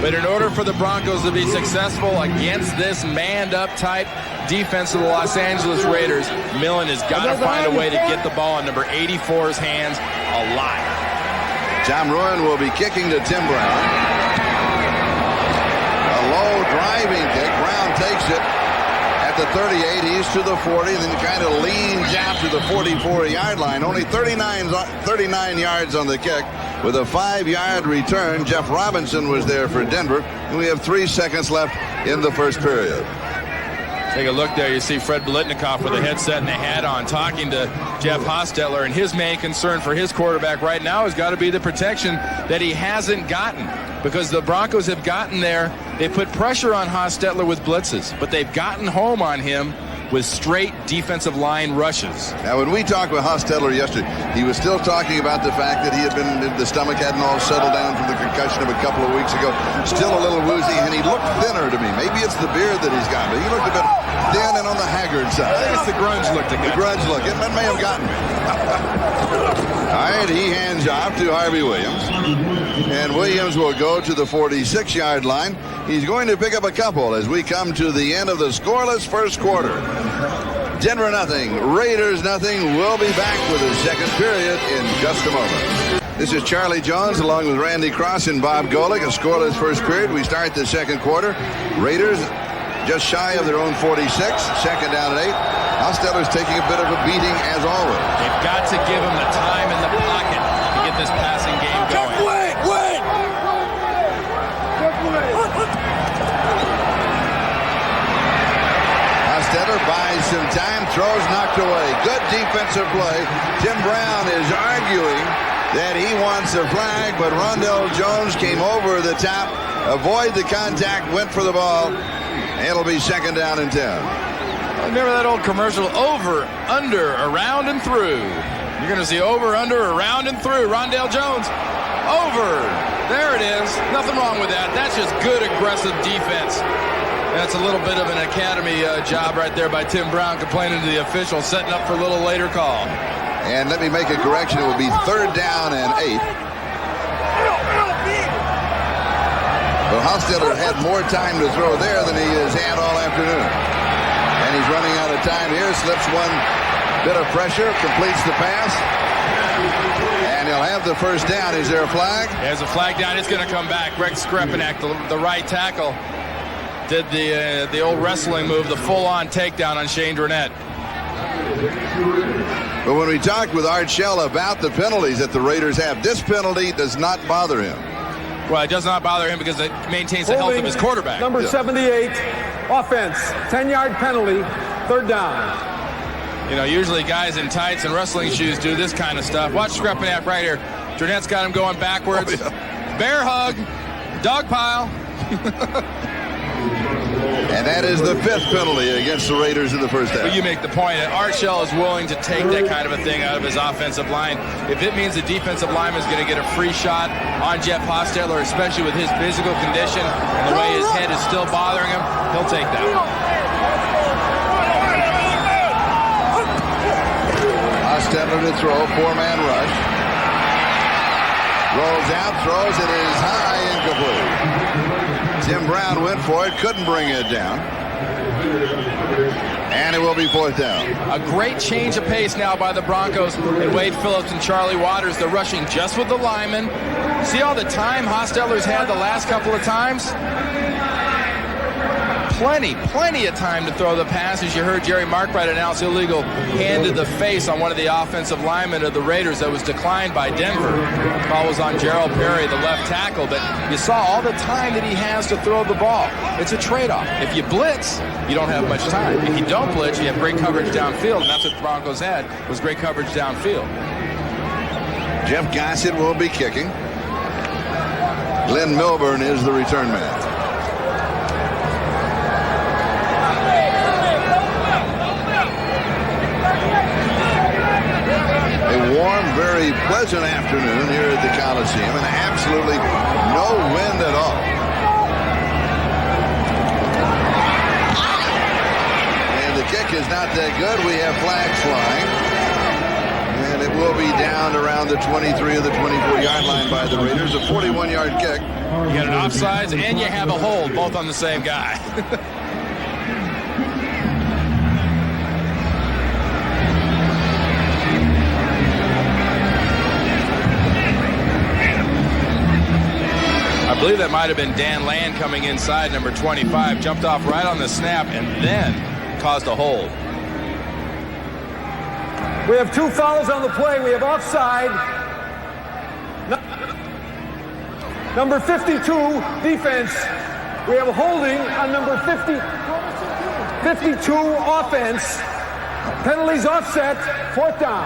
But in order for the Broncos to be successful against this manned-up type defense of the Los Angeles Raiders, Millen has got to find a way to get the ball in number 84's hands a lot. Tom Ruin will be kicking to Tim Brown. A low driving kick. Brown takes it at the 38. He's to the 40, and then kind of leans out to the 44-yard line. Only 39 yards on the kick. With a 5-yard return, Jeff Robinson was there for Denver, and we have 3 seconds left in the first period. Take a look there. You see Fred Biletnikoff with a headset and a hat on talking to Jeff Hostetler, and his main concern for his quarterback right now has got to be the protection that he hasn't gotten, because the Broncos have gotten there. They put pressure on Hostetler with blitzes, but they've gotten home on him with straight defensive line rushes. Now, when we talked with Hostetler yesterday, he was still talking about the fact that he had been, the stomach hadn't all settled down from the concussion of a couple of weeks ago. Still a little woozy, and he looked thinner to me. Maybe it's the beard that he's got, but he looked a bit thin and on the haggard side. I think it's the grunge look. The grunge look. It may have gotten me. All right, he hands off to Harvey Williams. And Williams will go to the 46-yard line. He's going to pick up a couple as we come to the end of the scoreless first quarter. Denver nothing, Raiders nothing. We'll be back with the second period in just a moment. This is Charlie Jones along with Randy Cross and Bob Golick. A scoreless first period. We start the second quarter. Raiders just shy of their own 46. Second down and 8. Hostetler's taking a bit of a beating as always. They've got to give him the time in the pocket to get this passing game going. Wait! Hostetler buys some time, throws knocked away. Good defensive play. Tim Brown is arguing that he wants a flag, but Rondell Jones came over the top, avoid the contact, went for the ball. It'll be second down and 10. Remember that old commercial, over, under, around, and through. You're going to see over, under, around, and through. Rondell Jones. over. There it is. Nothing wrong with that. That's just good, aggressive defense. That's a little bit of an academy job right there by Tim Brown, complaining to the official, setting up for a little later call. And let me make a correction. It will be 3rd down and 8. Well, Hostetler had more time to throw there than he has had all afternoon. And he's running out of time here. Slips one bit of pressure, completes the pass. And he'll have the first down. Is there a flag? There's a flag down. It's going to come back. Greg Skrepenak, the right tackle, did the old wrestling move, the full-on takedown on Shane Dronette. But when we talked with Art Shell about the penalties that the Raiders have, this penalty does not bother him. Well, it does not bother him because it maintains the health of his quarterback. Number 78, offense, 10-yard penalty, 3rd down. You know, usually guys in tights and wrestling shoes do this kind of stuff. Watch Skrepenak right here. Dronette's got him going backwards. Oh, yeah. Bear hug, dog pile. And that is the 5th penalty against the Raiders in the first half. But you make the point that Art Shell is willing to take that kind of a thing out of his offensive line. If it means the defensive lineman is going to get a free shot on Jeff Hostetler, especially with his physical condition and the way his head is still bothering him, he'll take that. Hostetler to throw, 4-man rush. Rolls out, throws, it is high, incomplete. Tim Brown went for it, couldn't bring it down. And it will be 4th down. A great change of pace now by the Broncos. And Wade Phillips and Charlie Waters, they're rushing just with the linemen. See all the time Hostetler's had the last couple of times? Plenty of time to throw the pass. As you heard Jerry Markwright announce, illegal hand to the face on one of the offensive linemen of the Raiders that was declined by Denver. The ball was on Gerald Perry, the left tackle, but you saw all the time that he has to throw the ball. It's a trade-off. If you blitz, you don't have much time. If you don't blitz, you have great coverage downfield, and that's what the Broncos had, was great coverage downfield. Jeff Gossett will be kicking. Glenn Milburn is the return man. Warm, very pleasant afternoon here at the Coliseum, and absolutely no wind at all. And the kick is not that good. We have flags flying. And it will be down around the 23 or the 24-yard line by the Raiders. A 41-yard kick. You got an offsides and you have a hold, both on the same guy. I believe that might have been Dan Land coming inside, number 25, jumped off right on the snap and then caused a hold. We have 2 fouls on the play. We have offside. Number 52, defense. We have holding on number 52, offense. Penalties offset, 4th down.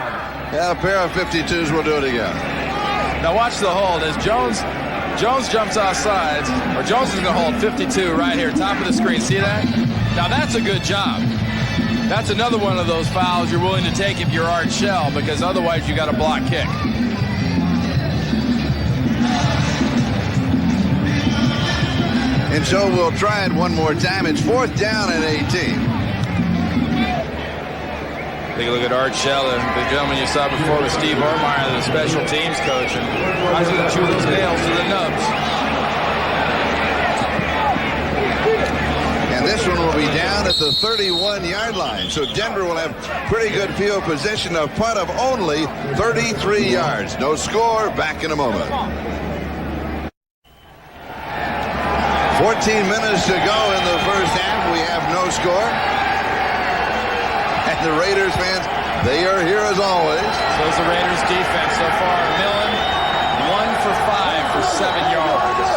Yeah, a pair of 52s will do it again. Now watch the hold as Jones jumps off sides, or Jones is going to hold 52 right here, top of the screen. See that? Now that's a good job. That's another one of those fouls you're willing to take if you're Art Shell, because otherwise you got a block kick. And so we'll try it one more time. It's 4th down and 18. Take a look at Art Shell, the gentleman you saw before with Steve Ormeyer, the special teams coach, and I was going to chew those nails to the nubs. And this one will be down at the 31-yard line. So Denver will have pretty good field position, a punt of only 33 yards. No score, back in a moment. 14 minutes to go in the first half. We have no score. And the Raiders fans, they are here as always. So is the Raiders defense so far. Millen, 1 for 5 for 7 yards.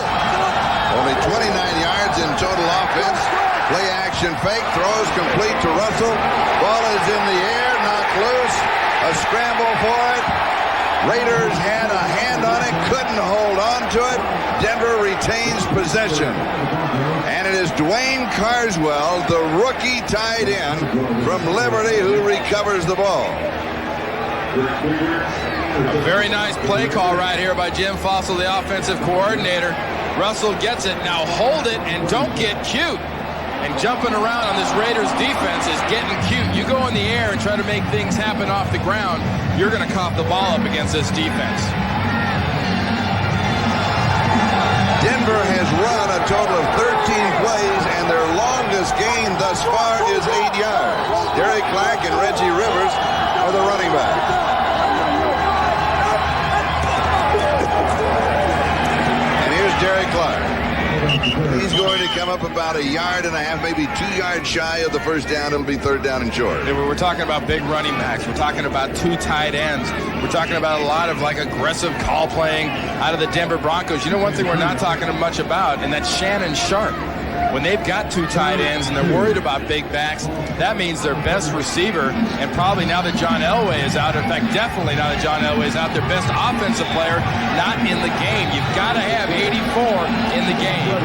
Only 29 yards in total offense. Play action fake, throws complete to Russell. Ball is in the air, knocked loose. A scramble for it. Raiders had a hand on it, couldn't hold on to it. Denver retains possession. And it is Dwayne Carswell, the rookie tight end from Liberty, who recovers the ball. A very nice play call right here by Jim Fossil, the offensive coordinator. Russell gets it. Now hold it and don't get cute. And jumping around on this Raiders defense is getting cute. You go in the air and try to make things happen off the ground, you're going to cough the ball up against this defense. Denver has run a total of 13 plays, and their longest gain thus far is 8 yards. Derek Clark and Reggie Rivers are the running backs. And here's Derek Clark. He's going to come up about 1.5 yards, maybe 2 yards shy of the first down. It'll be third down and short. We're talking about big running backs. We're talking about 2 tight ends. We're talking about a lot of aggressive call playing out of the Denver Broncos. You know, one thing we're not talking much about, and that's Shannon Sharp. When they've got 2 tight ends and they're worried about big backs, that means their best receiver, and probably now that John Elway is out, in fact, definitely now that John Elway is out, their best offensive player not in the game. You've got to have 84 in the game.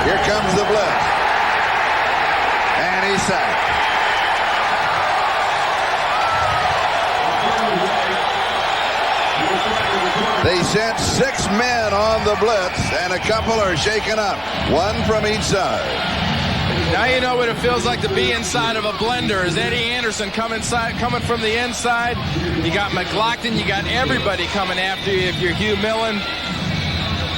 Here comes the blitz. And he's sacked. They sent 6 men on the blitz, and a couple are shaken up. 1 from each side. Now you know what it feels like to be inside of a blender. As Eddie Anderson coming from the inside. You got McLaughlin. You got everybody coming after you. If you're Hugh Millen,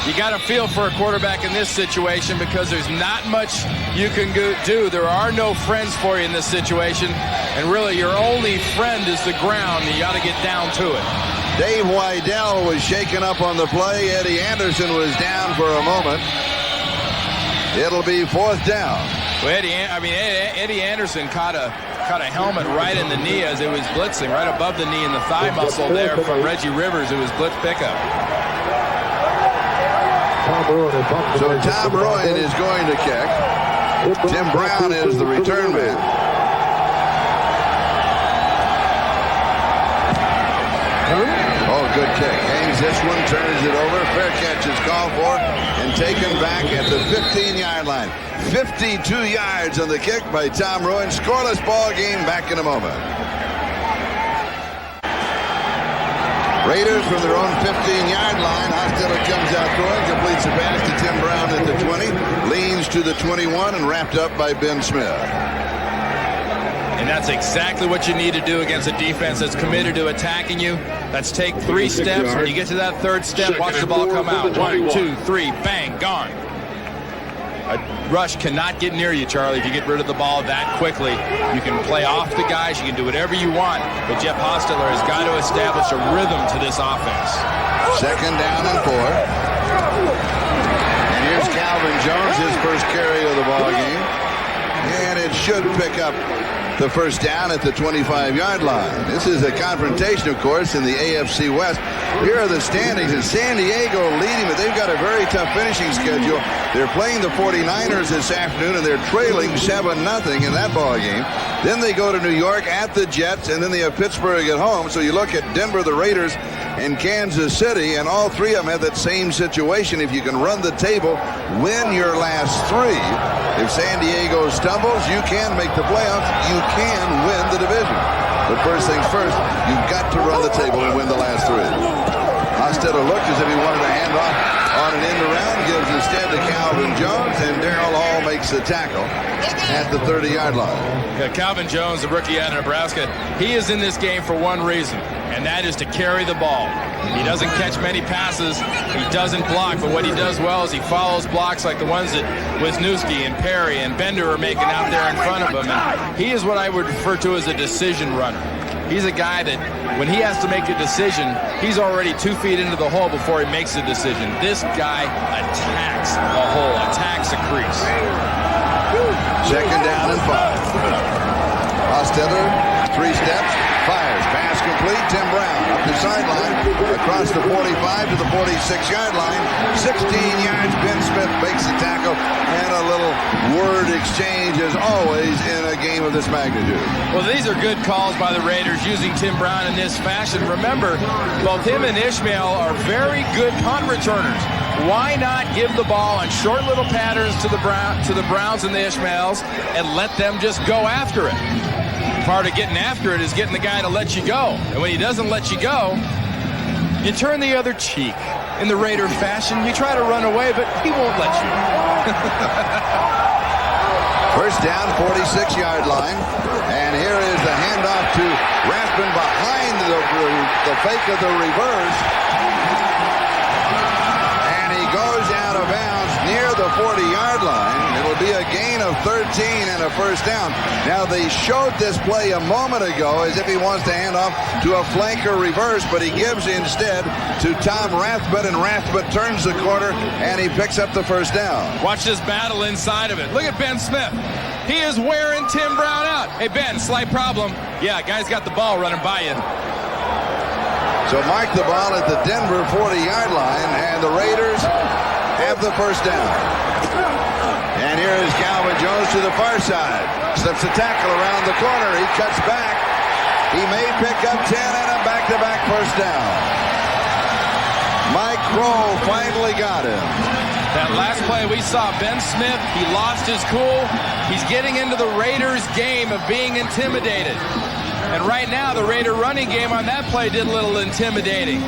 you got a feel for a quarterback in this situation because there's not much you can do. There are no friends for you in this situation. And really, your only friend is the ground. You got to get down to it. Dave Wydell was shaken up on the play. Eddie Anderson was down for a moment. It'll be fourth down. Well, Eddie Anderson caught a helmet right in the knee as it was blitzing, right above the knee and the thigh muscle there from Reggie Rivers. It was blitz pickup. So Tom Rowan is going to kick. Tim Brown is the return man. Oh, good kick. Hangs this one, turns it over. Fair catch is called for and taken back at the 15-yard line. 52 yards on the kick by Tom Rowan. Scoreless ball game. Back in a moment. Raiders from their own 15-yard line. Hostetler comes out throwing, completes the pass to Tim Brown at the 20, leans to the 21, and wrapped up by Ben Smith. And that's exactly what you need to do against a defense that's committed to attacking you. Let's take 3 steps. When you get to that 3rd step, watch the ball come out. 1, 2, 3, bang, gone. A rush cannot get near you, Charlie. If you get rid of the ball that quickly, you can play off the guys. You can do whatever you want. But Jeff Hostetler has got to establish a rhythm to this offense. 2nd down and 4. And here's Calvin Jones, his first carry of the ball game. And it should pick up the first down at the 25-yard line. This is a confrontation, of course, in the AFC West. Here are the standings, and San Diego leading, but they've got a very tough finishing schedule. They're playing the 49ers this afternoon, and they're trailing 7-0 in that ball game. Then they go to New York at the Jets, and then they have Pittsburgh at home. So you look at Denver, the Raiders, and Kansas City, and all 3 of them have that same situation. If you can run the table, win your last 3. If San Diego stumbles, you can make the playoffs. You can win the division. But first things first, you've got to run the table and win the last 3. Hostetler looked as if he wanted to hand off on an end around, gives instead to Calvin Jones, and Darrell Hall makes the tackle at the 30-yard line. Yeah, Calvin Jones, the rookie out of Nebraska, he is in this game for one reason, and that is to carry the ball. He doesn't catch many passes. He doesn't block, but what he does well is he follows blocks like the ones that Wisniewski and Perry and Bender are making out there in front of him. And he is what I would refer to as a decision runner. He's a guy that when he has to make a decision, he's already 2 feet into the hole before he makes a decision. This guy attacks a hole, attacks a crease. 2nd down and 5. Hostetler, 3 steps, fires, pass complete. Tim Brown up the sideline, across the 45 to the 46-yard line. 16 yards, Ben Smith makes the tackle, and a little word exchange as always in a game of this magnitude. Well, these are good calls by the Raiders using Tim Brown in this fashion. Remember, both him and Ishmael are very good punt returners. Why not give the ball on short little patterns to the Browns and the Ishmaels and let them just go after it? Part of getting after it is getting the guy to let you go. And when he doesn't let you go, you turn the other cheek. In the Raider fashion, you try to run away, but he won't let you. First down, 46-yard line. And here is the handoff to Rathman behind the fake of the reverse. And he goes out of bounds near the 40-yard line. It'll be a gain of 13 and a first down. Now, they showed this play a moment ago as if he wants to hand off to a flanker reverse, but he gives instead to Tom Rathman, and Rathman turns the corner, and he picks up the first down. Watch this battle inside of it. Look at Ben Smith. He is wearing Tim Brown out. Hey, Ben, slight problem. Yeah, guy's got the ball running by you. So mark the ball at the Denver 40-yard line, and the Raiders have the first down. And here is Calvin Jones to the far side. Slips a tackle around the corner. He cuts back. He may pick up 10 and a back-to-back first down. Mike Rowe finally got him. That last play we saw Ben Smith, he lost his cool. He's getting into the Raiders' game of being intimidated. And right now, the Raider running game on that play did a little intimidating.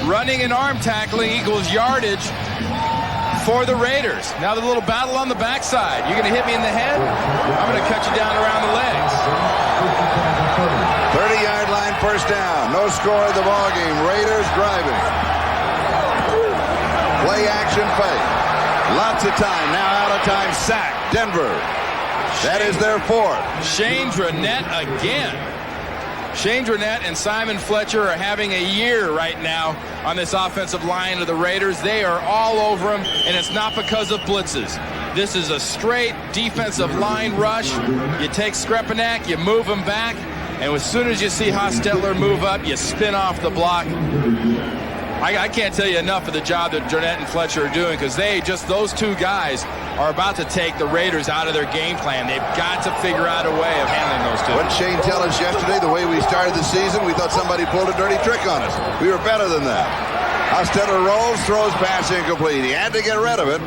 Running and arm tackling equals yardage for the Raiders. Now the little battle on the backside. You're going to hit me in the head? I'm going to cut you down around the legs. 30-yard line, first down. No score in the ballgame. Raiders driving. Play action fake. Lots of time. Now out of time. Sack. Denver. That is their fourth. Shane Dronette again. Shane Dronette and Simon Fletcher are having a year right now on this offensive line of the Raiders. They are all over him, and it's not because of blitzes. This is a straight defensive line rush. You take Skrepenak, you move him back, and as soon as you see Hostetler move up, you spin off the block. I can't tell you enough of the job that Dronette and Fletcher are doing, because those two guys are about to take the Raiders out of their game plan. They've got to figure out a way of handling those two. What did Shane tell us yesterday? The way we started the season, we thought somebody pulled a dirty trick on us. We were better than that. Hostetler rolls, throws pass incomplete. He had to get rid of it.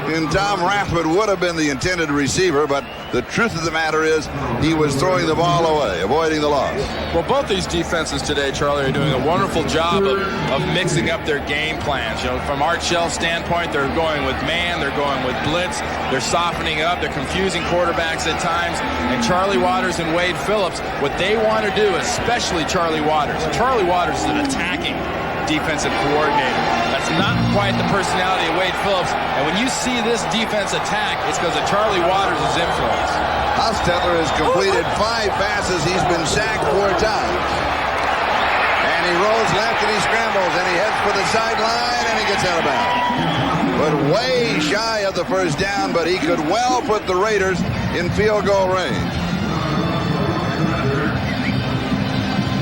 And Tom Rathman would have been the intended receiver, but the truth of the matter is he was throwing the ball away, avoiding the loss. Well, both these defenses today, Charlie, are doing a wonderful job of mixing up their game plans. You know, from Art Shell's standpoint, they're going with man, they're going with blitz, they're softening up, they're confusing quarterbacks at times. And Charlie Waters and Wade Phillips, what they want to do, especially Charlie Waters. Charlie Waters is an attacking defensive coordinator. That's not quite the personality of Wade Phillips. And when you see this defense attack, it's because of Charlie Waters' influence. Hostetler has completed 5 passes. He's been sacked 4 times. And he rolls left and he scrambles and he heads for the sideline and he gets out of bounds. But way shy of the first down, but he could well put the Raiders in field goal range.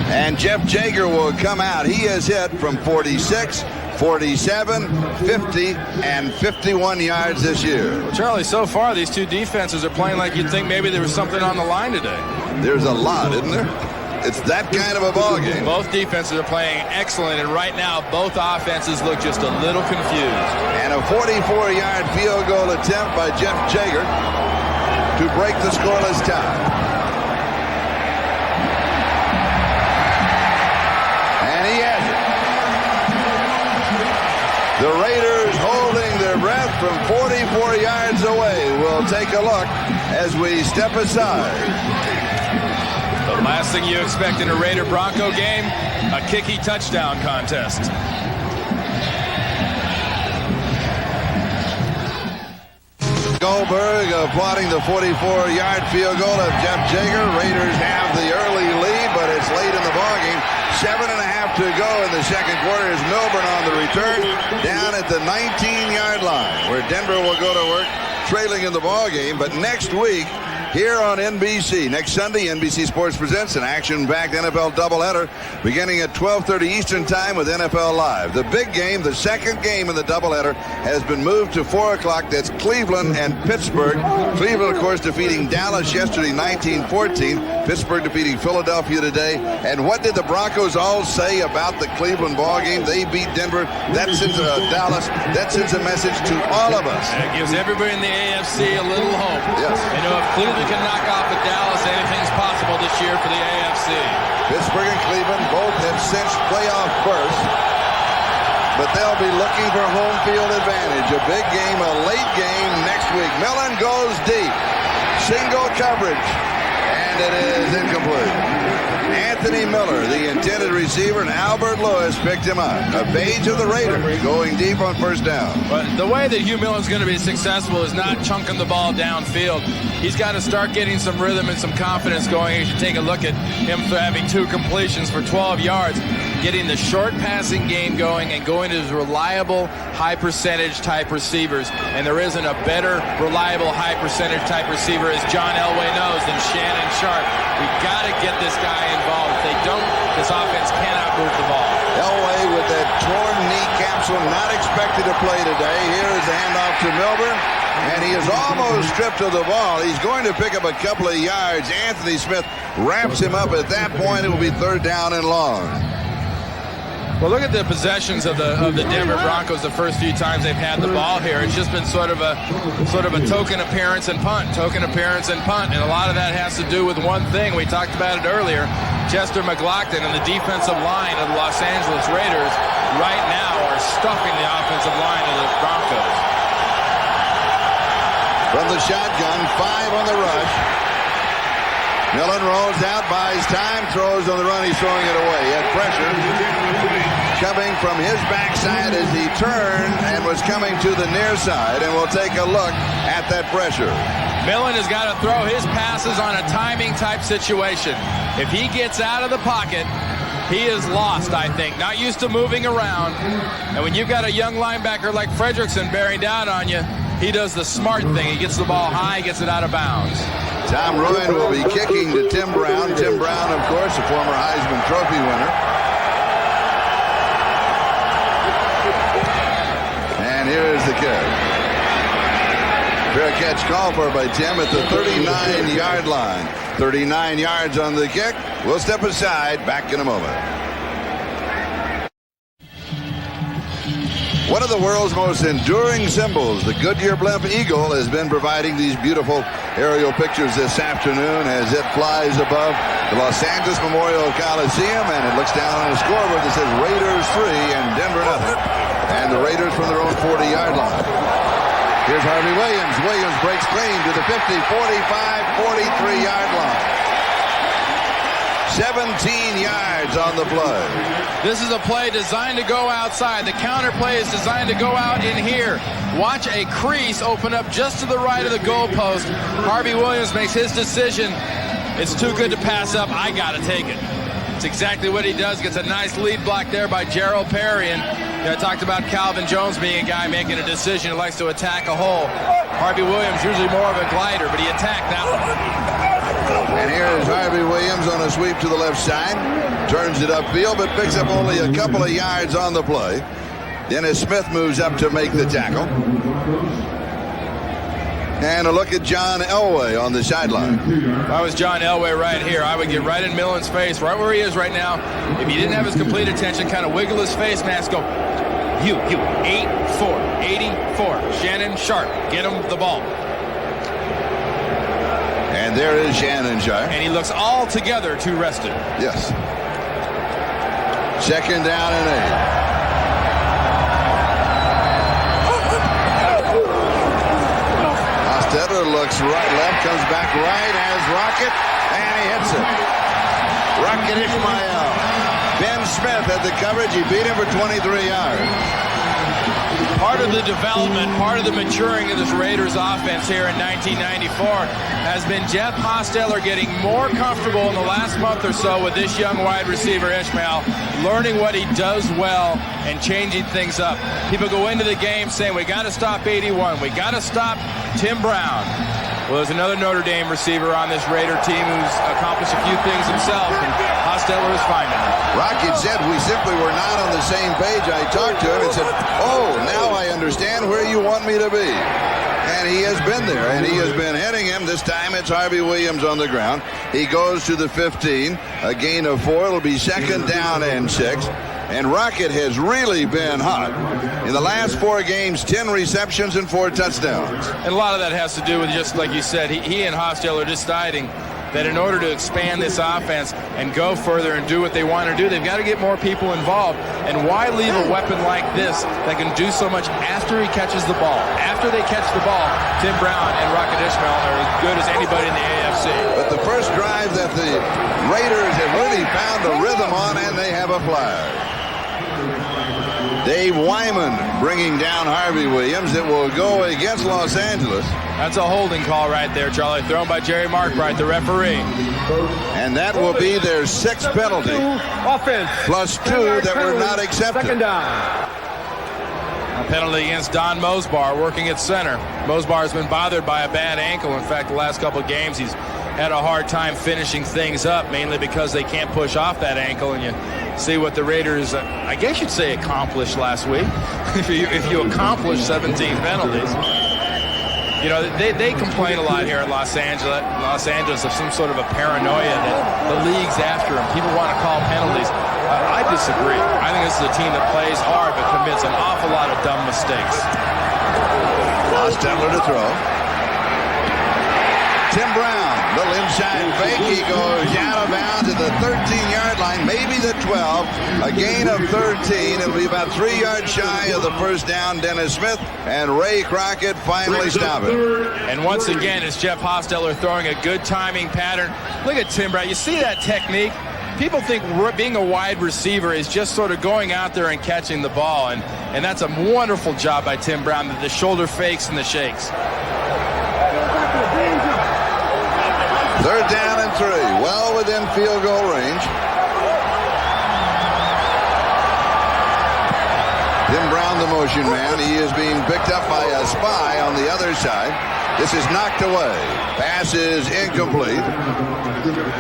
And Jeff Jager will come out. He has hit from 46, 47, 50, and 51 yards this year. Well, Charlie, so far these two defenses are playing like you'd think maybe there was something on the line today. There's a lot, isn't there? It's that kind of a ball game. Both defenses are playing excellent, and right now both offenses look just a little confused. And a 44-yard field goal attempt by Jeff Jager to break the scoreless tie. The Raiders holding their breath from 44 yards away. We'll take a look as we step aside. The last thing you expect in a Raider-Bronco game, a kicky touchdown contest. Goldberg applauding the 44-yard field goal of Jeff Jager. Raiders have the early lead, but it's late in the ballgame. 7.5 to go in the second quarter. Is Milburn on the return down at the 19-yard line, where Denver will go to work trailing in the ballgame. But next week, here on NBC, next Sunday, NBC Sports presents an action-packed NFL doubleheader beginning at 12:30 Eastern Time with NFL Live. The big game, the second game in the doubleheader, has been moved to 4 o'clock. That's Cleveland and Pittsburgh. Cleveland, of course, defeating Dallas yesterday 19-14. Pittsburgh defeating Philadelphia today. And what did the Broncos all say about the Cleveland ball game? They beat Denver. That sends Dallas. That sends a message to all of us. And it gives everybody in the AFC a little hope. Yes. You know, if Cleveland can knock off at Dallas, anything's possible this year for the AFC. Pittsburgh and Cleveland both have cinched playoff berths, but they'll be looking for home field advantage. A big game, a late game next week. Millen goes deep. Single coverage. And it is incomplete. Anthony Miller, the intended receiver, and Albert Lewis picked him up. A page of the Raiders going deep on first down. But the way that Hugh Millen's going to be successful is not chunking the ball downfield. He's got to start getting some rhythm and some confidence going. You should take a look at him having 2 completions for 12 yards, getting the short passing game going and going to his reliable, high percentage type receivers. And there isn't a better, reliable, high percentage type receiver, as John Elway knows, than Shannon Sharp. We've got to get this guy involved. If they don't, this offense cannot move the ball. Elway with that torn knee capsule, not expected to play today. Here is the handoff to Milburn, and he is almost stripped of the ball. He's going to pick up a couple of yards. Anthony Smith wraps him up. At that point, it will be 3rd down and long. Well, look at the possessions of the Denver Broncos the first few times they've had the ball here. It's just been sort of a token appearance and punt, and a lot of that has to do with one thing. We talked about it earlier. Chester McLaughlin and the defensive line of the Los Angeles Raiders right now are stuffing the offensive line of the Broncos. From the shotgun, 5 on the rush. Millen rolls out, buys time, throws on the run. He's throwing it away. He had pressure coming from his backside as he turned and was coming to the near side. And we'll take a look at that pressure. Millen has got to throw his passes on a timing type situation. If he gets out of the pocket, he is lost, I think. Not used to moving around. And when you've got a young linebacker like Fredrickson bearing down on you, he does the smart thing. He gets the ball high, gets it out of bounds. Tom Ruin will be kicking to Tim Brown. Tim Brown, of course, a former Heisman Trophy winner. And here is the kick. Fair catch call for by Tim at the 39-yard line. 39 yards on the kick. We'll step aside. Back in a moment. One of the world's most enduring symbols, the Goodyear Blimp Eagle, has been providing these beautiful aerial pictures this afternoon as it flies above the Los Angeles Memorial Coliseum, and it looks down on a scoreboard that says Raiders 3 and Denver nothing. And the Raiders from their own 40-yard line. Here's Harvey Williams. Williams breaks clean to the 50, 45, 43-yard line. 17 yards on the play. This is a play designed to go outside. The counter play is designed to go out in here. Watch a crease open up just to the right of the goalpost. Harvey Williams makes his decision. It's too good to pass up. I got to take it. It's exactly what he does. Gets a nice lead block there by Gerald Perry. And I talked about Calvin Jones being a guy making a decision who likes to attack a hole. Harvey Williams usually more of a glider, but he attacked that one. And here is Harvey Williams on a sweep to the left side. Turns it upfield, but picks up only a couple of yards on the play. Dennis Smith moves up to make the tackle. And a look at John Elway on the sideline. If I was John Elway right here, I would get right in Millen's face, right where he is right now. If he didn't have his complete attention, kind of wiggle his face mask, go, you, 8-4, 84. Shannon Sharp, get him the ball. And there is Shannon Sharp. And he looks altogether too rested. Yes. 2nd down and 8. Hostetter looks right, left, comes back right as Rocket, and he hits it. Rocket Ishmael. Ben Smith had the coverage. He beat him for 23 yards. Part of the development, part of the maturing of this Raiders offense here in 1994 has been Jeff Hostetler getting more comfortable in the last month or so with this young wide receiver Ishmael, learning what he does well and changing things up. People go into the game saying, we got to stop 81, we got to stop Tim Brown. Well, there's another Notre Dame receiver on this Raider team who's accomplished a few things himself, and Hostetler is finding them. Rocket said we simply were not on the same page. I talked to him and said, oh, now I understand where you want me to be. And he has been there, and he has been hitting him. This time it's Harvey Williams on the ground. He goes to the 15, a gain of 4. It'll be second down and 6. And Rocket has really been hot. In the last 4 games, 10 receptions and 4 touchdowns. And a lot of that has to do with, just like you said, he and Hostetler are deciding that in order to expand this offense and go further and do what they want to do, they've got to get more people involved. And why leave a weapon like this that can do so much after he catches the ball? After they catch the ball, Tim Brown and Rocket Ismail are as good as anybody in the AFC. But the first drive that the Raiders have really found a rhythm on, and they have a flag. Dave Wyman bringing down Harvey Williams. It will go against Los Angeles. That's a holding call right there, Charlie. Thrown by Jerry Markbright, the referee. And that will be their 6th penalty. Offense. Plus 2 that were not accepted. Second down. A penalty against Don Mosbar working at center. Mosbar has been bothered by a bad ankle. In fact, the last couple of games he's had a hard time finishing things up, mainly because they can't push off that ankle. And you see what the Raiders, I guess you'd say, accomplished last week. if you accomplish 17 penalties. You know, they complain a lot here in Los Angeles of some sort of a paranoia that the league's after them. People want to call penalties. I disagree. I think this is a team that plays hard but commits an awful lot of dumb mistakes. Hostetler to throw. Tim Brown, little inside fake. He goes out of bounds at the 13-yard line, maybe the 12. A gain of 13. It'll be about 3 yards shy of the first down. Dennis Smith and Ray Crockett finally stop it. And once again, it's Jeff Hostetler throwing a good timing pattern. Look at Tim Brown. You see that technique? People think being a wide receiver is just sort of going out there and catching the ball. And that's a wonderful job by Tim Brown, the shoulder fakes and the shakes. 3rd down and 3, well within field goal range. Tim Brown, the motion man. He is being picked up by a spy on the other side. This is knocked away. Pass is incomplete.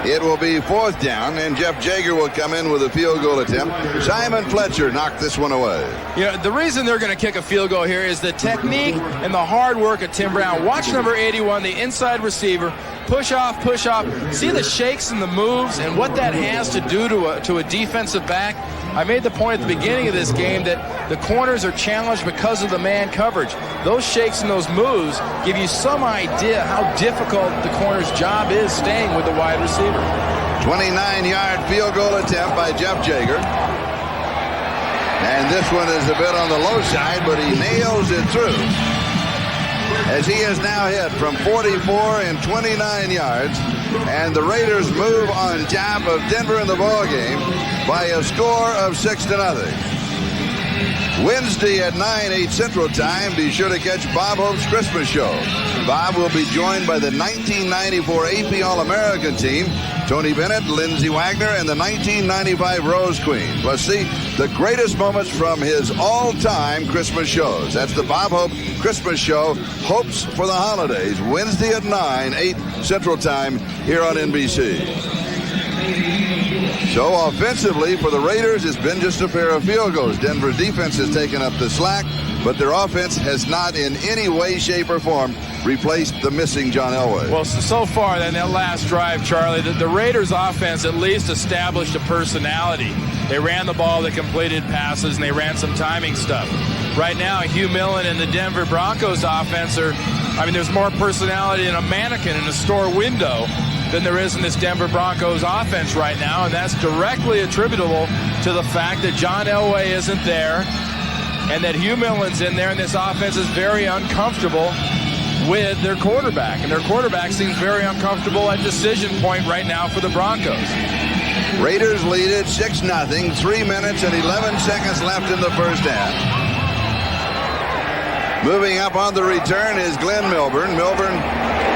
It will be 4th down, and Jeff Jager will come in with a field goal attempt. Simon Fletcher knocked this one away. You know, the reason they're going to kick a field goal here is the technique and the hard work of Tim Brown. Watch number 81, the inside receiver. Push off, push off. See the shakes and the moves and what that has to do to a defensive back. I made the point at the beginning of this game that the corners are challenged because of the man coverage. Those shakes and those moves give you some idea how difficult the corner's job is staying with the wide receiver. 29-yard field goal attempt by Jeff Jager. And this one is a bit on the low side, but he nails it through, as he has now hit from 44 and 29 yards, and the Raiders move on top of Denver in the ballgame by a score of 6-0. Wednesday at 9/8 Central Time, be sure to catch Bob Hope's Christmas show. Bob will be joined by the 1994 AP All-American team, Tony Bennett, Lindsey Wagner, and the 1995 Rose Queen. Plus, see the greatest moments from his all-time Christmas shows. That's the Bob Hope Christmas show, Hopes for the Holidays, Wednesday at 9/8 Central Time here on NBC. So offensively for the Raiders, it's been just a pair of field goals. Denver's defense has taken up the slack, but their offense has not in any way, shape, or form replaced the missing John Elway. Well, so far in that last drive, Charlie, the Raiders offense at least established a personality. They ran the ball, they completed passes, and they ran some timing stuff. Right now, Hugh Millen and the Denver Broncos offense there's more personality in a mannequin in a store window than there is in this Denver Broncos offense right now, and that's directly attributable to the fact that John Elway isn't there and that Hugh Millen's in there, and this offense is very uncomfortable with their quarterback, and their quarterback seems very uncomfortable at decision point right now for the Broncos. Raiders lead it 6-0, 3 minutes and 11 seconds left in the first half. Moving up on the return is Glenn Milburn. Milburn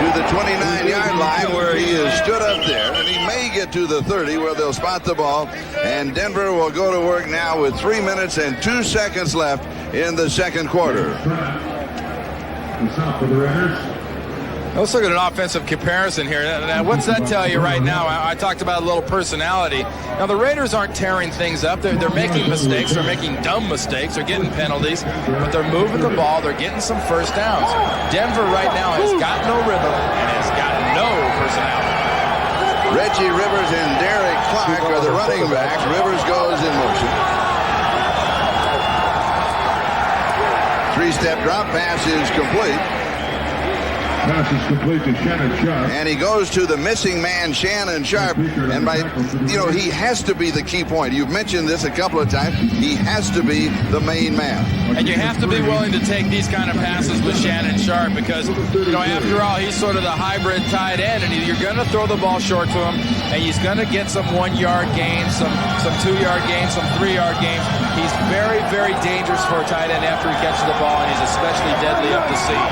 to the 29-yard line where he has stood up there, and he may get to the 30 where they'll spot the ball, and Denver will go to work now with 3 minutes and 2 seconds left in the second quarter. Let's look at an offensive comparison here. Now, what's that tell you right now? I talked about a little personality. Now, the Raiders aren't tearing things up. They're making mistakes. They're making dumb mistakes. They're getting penalties. But they're moving the ball. They're getting some first downs. Denver right now has got no rhythm and has got no personality. Reggie Rivers and Derek Clark are the running backs. Rivers goes in motion. Three-step drop pass is complete. Pass is complete to Shannon Sharp. And he goes to the missing man, Shannon Sharp. And he has to be the key point. You've mentioned this a couple of times. He has to be the main man. And you have to be willing to take these kind of passes with Shannon Sharp because, after all, he's sort of the hybrid tight end, and you're going to throw the ball short to him, and he's going to get some 1-yard gains, some 2-yard gains, some 3-yard gains. He's very, very dangerous for a tight end after he catches the ball, and he's especially deadly up the seam.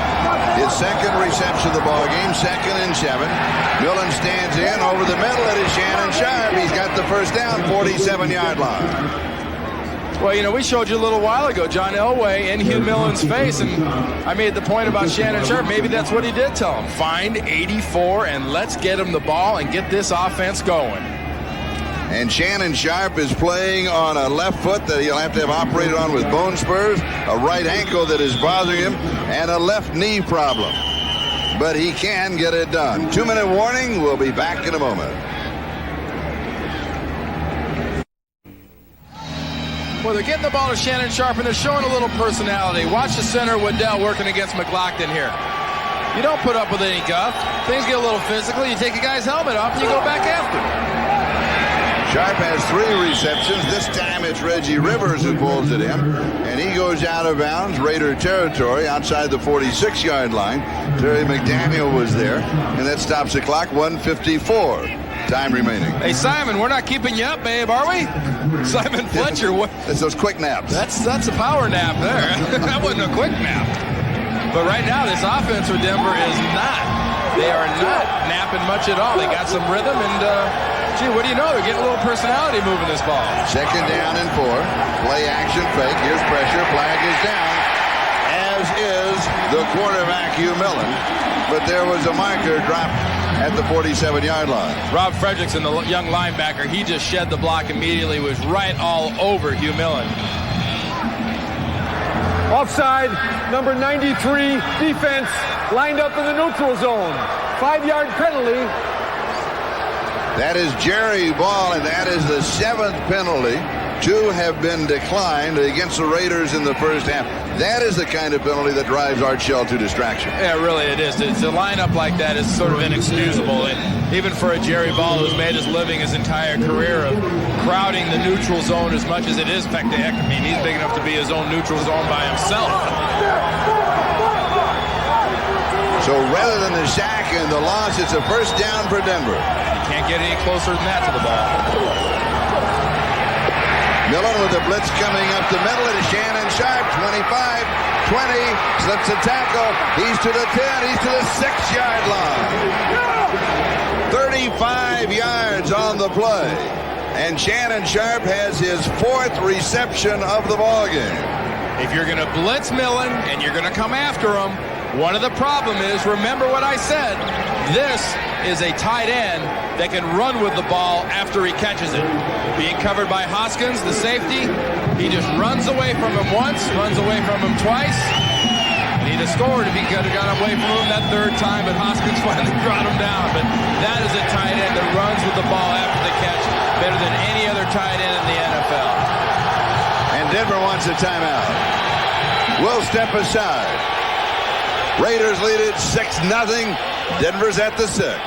His second reception of the ball game, 2nd and 7. Millen stands in over the middle. It is Shannon Sharp. He's got the first down, 47-yard line. Well, we showed you a little while ago, John Elway in Hugh Millen's face, and I made the point about Shannon Sharp. Maybe that's what he did tell him. Find 84, and let's get him the ball and get this offense going. And Shannon Sharp is playing on a left foot that he'll have to have operated on with bone spurs, a right ankle that is bothering him, and a left knee problem. But he can get it done. 2-minute warning. We'll be back in a moment. Well, they're getting the ball to Shannon Sharp, and they're showing a little personality. Watch the center, Waddell, working against McLaughlin here. You don't put up with any guff. Things get a little physical. You take a guy's helmet off, and you go back after him. Sharp has 3 receptions. This time it's Reggie Rivers who pulls it in, and he goes out of bounds, Raider territory, outside the 46-yard line. Terry McDaniel was there, and that stops the clock. 1:54 time remaining. Hey, Simon, we're not keeping you up, babe, are we? Simon Fletcher. It's those quick naps. That's a power nap there. That wasn't a quick nap. But right now, this offense for Denver is not. They are not napping much at all. They got some rhythm, and what do you know? They're getting a little personality moving this ball. 2nd down and 4. Play action fake. Here's pressure. Flag is down, as is the quarterback, Hugh Millen. But there was a marker dropped at the 47-yard line. Rob Fredrickson, the young linebacker, he just shed the block immediately, was right all over Hugh Millen. Offside, number 93, defense, lined up in the neutral zone. 5-yard penalty. That is Jerry Ball, and that is the 7th penalty. 2 have been declined against the Raiders in the first half. That is the kind of penalty that drives Art Shell to distraction. Yeah, really it is. To line up like that is sort of inexcusable. And even for a Jerry Ball who's made his living his entire career of crowding the neutral zone as much as it is. In fact, he's big enough to be his own neutral zone by himself. So rather than the sack and the loss, it's a first down for Denver. You can't get any closer than that to the ball. Millen with the blitz coming up the middle. It is Shannon Sharp, 25, 20, slips a tackle. He's to the 10, he's to the 6-yard line. 35 yards on the play. And Shannon Sharp has his 4th reception of the ballgame. If you're going to blitz Millen and you're going to come after him, one of the problem is, remember what I said, this is a tight end that can run with the ball after he catches it. Being covered by Hoskins, the safety, he just runs away from him once, runs away from him twice. He'd have scored if he could have got away from him that 3rd time, but Hoskins finally brought him down. But that is a tight end that runs with the ball after the catch better than any other tight end in the NFL. And Denver wants a timeout. We'll step aside. Raiders lead it 6-0. Denver's at the 6.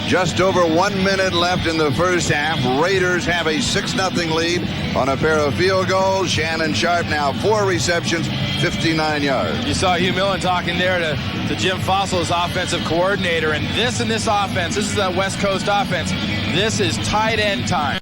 Just over 1 minute left in the first half. Raiders have a 6-0 lead on a pair of field goals. Shannon Sharp now 4 receptions, 59 yards. You saw Hugh Millen talking there to Jim Fossil, his offensive coordinator. And this offense, this is that West Coast offense. This is tight end time.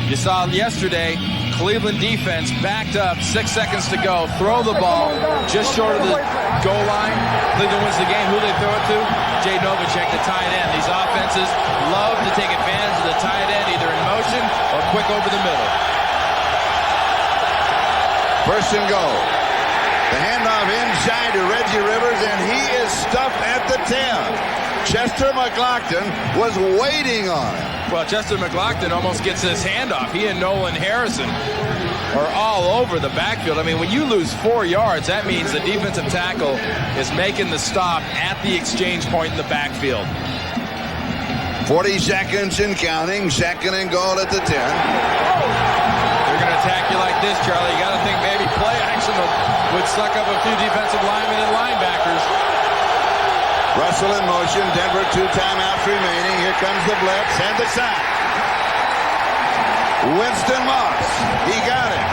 You saw yesterday, Cleveland defense backed up, 6 seconds to go, throw the ball just short of the goal line. Cleveland wins the game. Who they throw it to? Jay Novacek, the tight end. These offenses love to take advantage of the tight end, either in motion or quick over the middle. First and goal. The handoff inside to Reggie Rivers, and he is stuffed at the 10. Chester McLaughlin was waiting on him. Well, Chester McLaughlin almost gets his handoff. He and Nolan Harrison are all over the backfield. I mean, when you lose 4 yards, that means the defensive tackle is making the stop at the exchange point in the backfield. 40 seconds and counting. Second and goal at the 10. They're going to attack you like this, Charlie. You got to think maybe play action would suck up a few defensive linemen and linebackers. Russell in motion. Denver 2 timeouts remaining. Here comes the blitz and the sack. Winston Moss. He got it.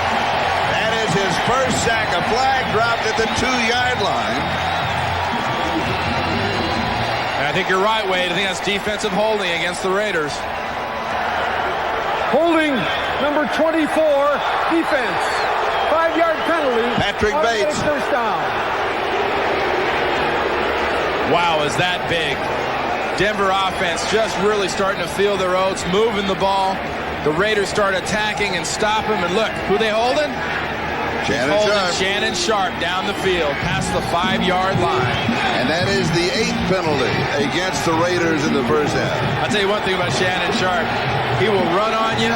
That is his first sack. A flag dropped at the 2-yard line. And I think you're right, Wade. I think that's defensive holding against the Raiders. Holding number 24, defense. 5-yard penalty. Patrick Bates. First down. Wow, is that big. Denver offense just really starting to feel their oats, moving the ball. The Raiders start attacking and stop him. And look, who they holding? Shannon Sharp down the field, past the 5-yard line. And that is the 8th penalty against the Raiders in the first half. I'll tell you one thing about Shannon Sharp. He will run on you.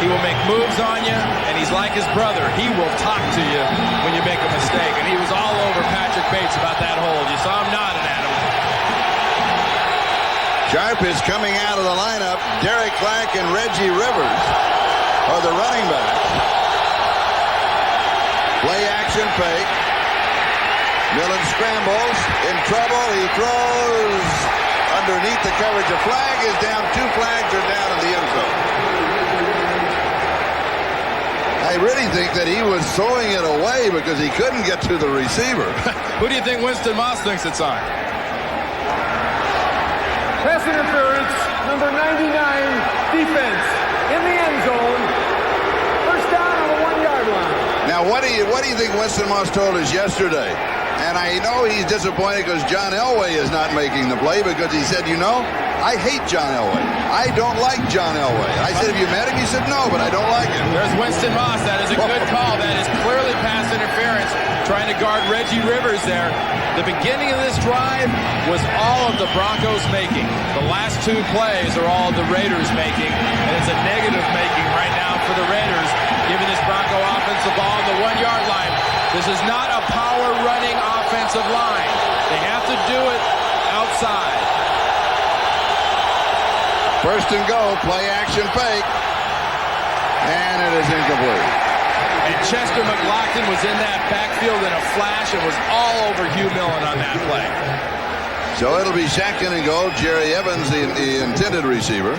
He will make moves on you. And he's like his brother. He will talk to you when you make a mistake. And he was all over Patrick Bates about that hold. You saw him nodding at him. Sharp is coming out of the lineup. Derek Clark and Reggie Rivers are the running backs. Play action fake. Millen scrambles. In trouble. He throws underneath the coverage. A flag is down. 2 flags are down in the end zone. I really think that he was throwing it away because he couldn't get to the receiver. Who do you think Winston Moss thinks it's on? Pass interference, number 99, defense, in the end zone. First down on the 1-yard line. Now, what do you think Winston Moss told us yesterday? And I know he's disappointed because John Elway is not making the play because he said, you know, I hate John Elway. I don't like John Elway. I said, have you met him? He said, no, but I don't like him. There's Winston Moss. That is a good call. That is clearly pass interference, trying to guard Reggie Rivers there. The beginning of this drive was all of the Broncos making. The last 2 plays are all of the Raiders making, and it's a negative making right now for the Raiders, giving this Bronco offense the ball on the 1-yard line. This is not a power-running offensive line. They have to do it outside. First and goal, play action fake. And it is incomplete. And Chester McLaughlin was in that backfield in a flash and was all over Hugh Millen on that play. So it'll be second and goal. Jerry Evans, the intended receiver.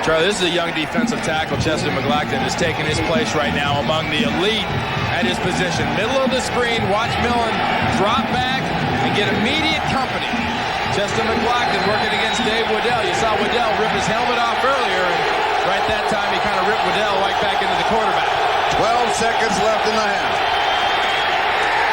Charlie, this is a young defensive tackle. Chester McLaughlin is taking his place right now among the elite at his position. Middle of the screen, watch Millen drop back and get immediate company. Chester McLaughlin working against Dave Waddell. You saw Waddell rip his helmet off earlier, and right that time he kind of ripped Waddell right back into the quarterback. 12 seconds left in the half.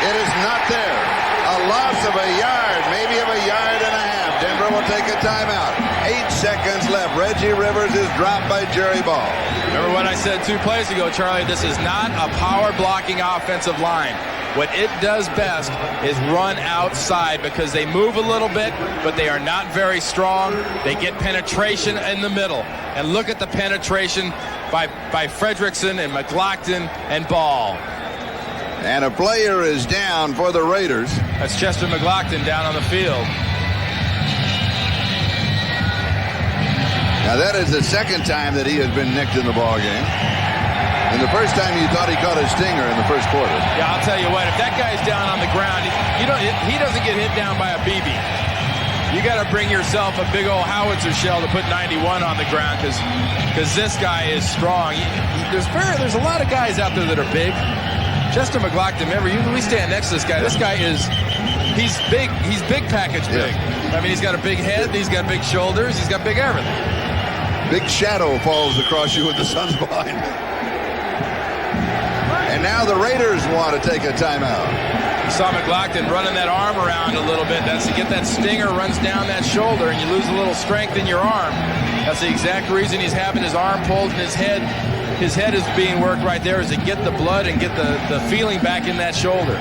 It is not there. A loss of a yard, maybe of a yard and a half. Denver will take a timeout. 8 seconds left. Reggie Rivers is dropped by Jerry Ball. Remember what I said 2 plays ago, Charlie? This is not a power-blocking offensive line. What it does best is run outside because they move a little bit, but they are not very strong. They get penetration in the middle. And look at the penetration by Fredrickson and McLaughlin and Ball. And a player is down for the Raiders. That's Chester McLaughlin down on the field. Now that is the second time that he has been nicked in the ball game. And the first time you thought he caught a stinger in the first quarter. Yeah, I'll tell you what, if that guy's down on the ground, he doesn't get hit down by a BB. You got to bring yourself a big old howitzer shell to put 91 on the ground because this guy is strong. There's a lot of guys out there that are big. Chester McLaughlin, remember, we stand next to this guy. This guy he's big. He's big package big. Yeah. I mean, he's got a big head. He's got big shoulders. He's got big everything. Big shadow falls across you with the sun's behind. And now the Raiders want to take a timeout. You saw McLaughlin running that arm around a little bit. That's to get that stinger runs down that shoulder and you lose a little strength in your arm. That's the exact reason he's having his arm pulled and his head his head is being worked right there is to get the blood and get the feeling back in that shoulder.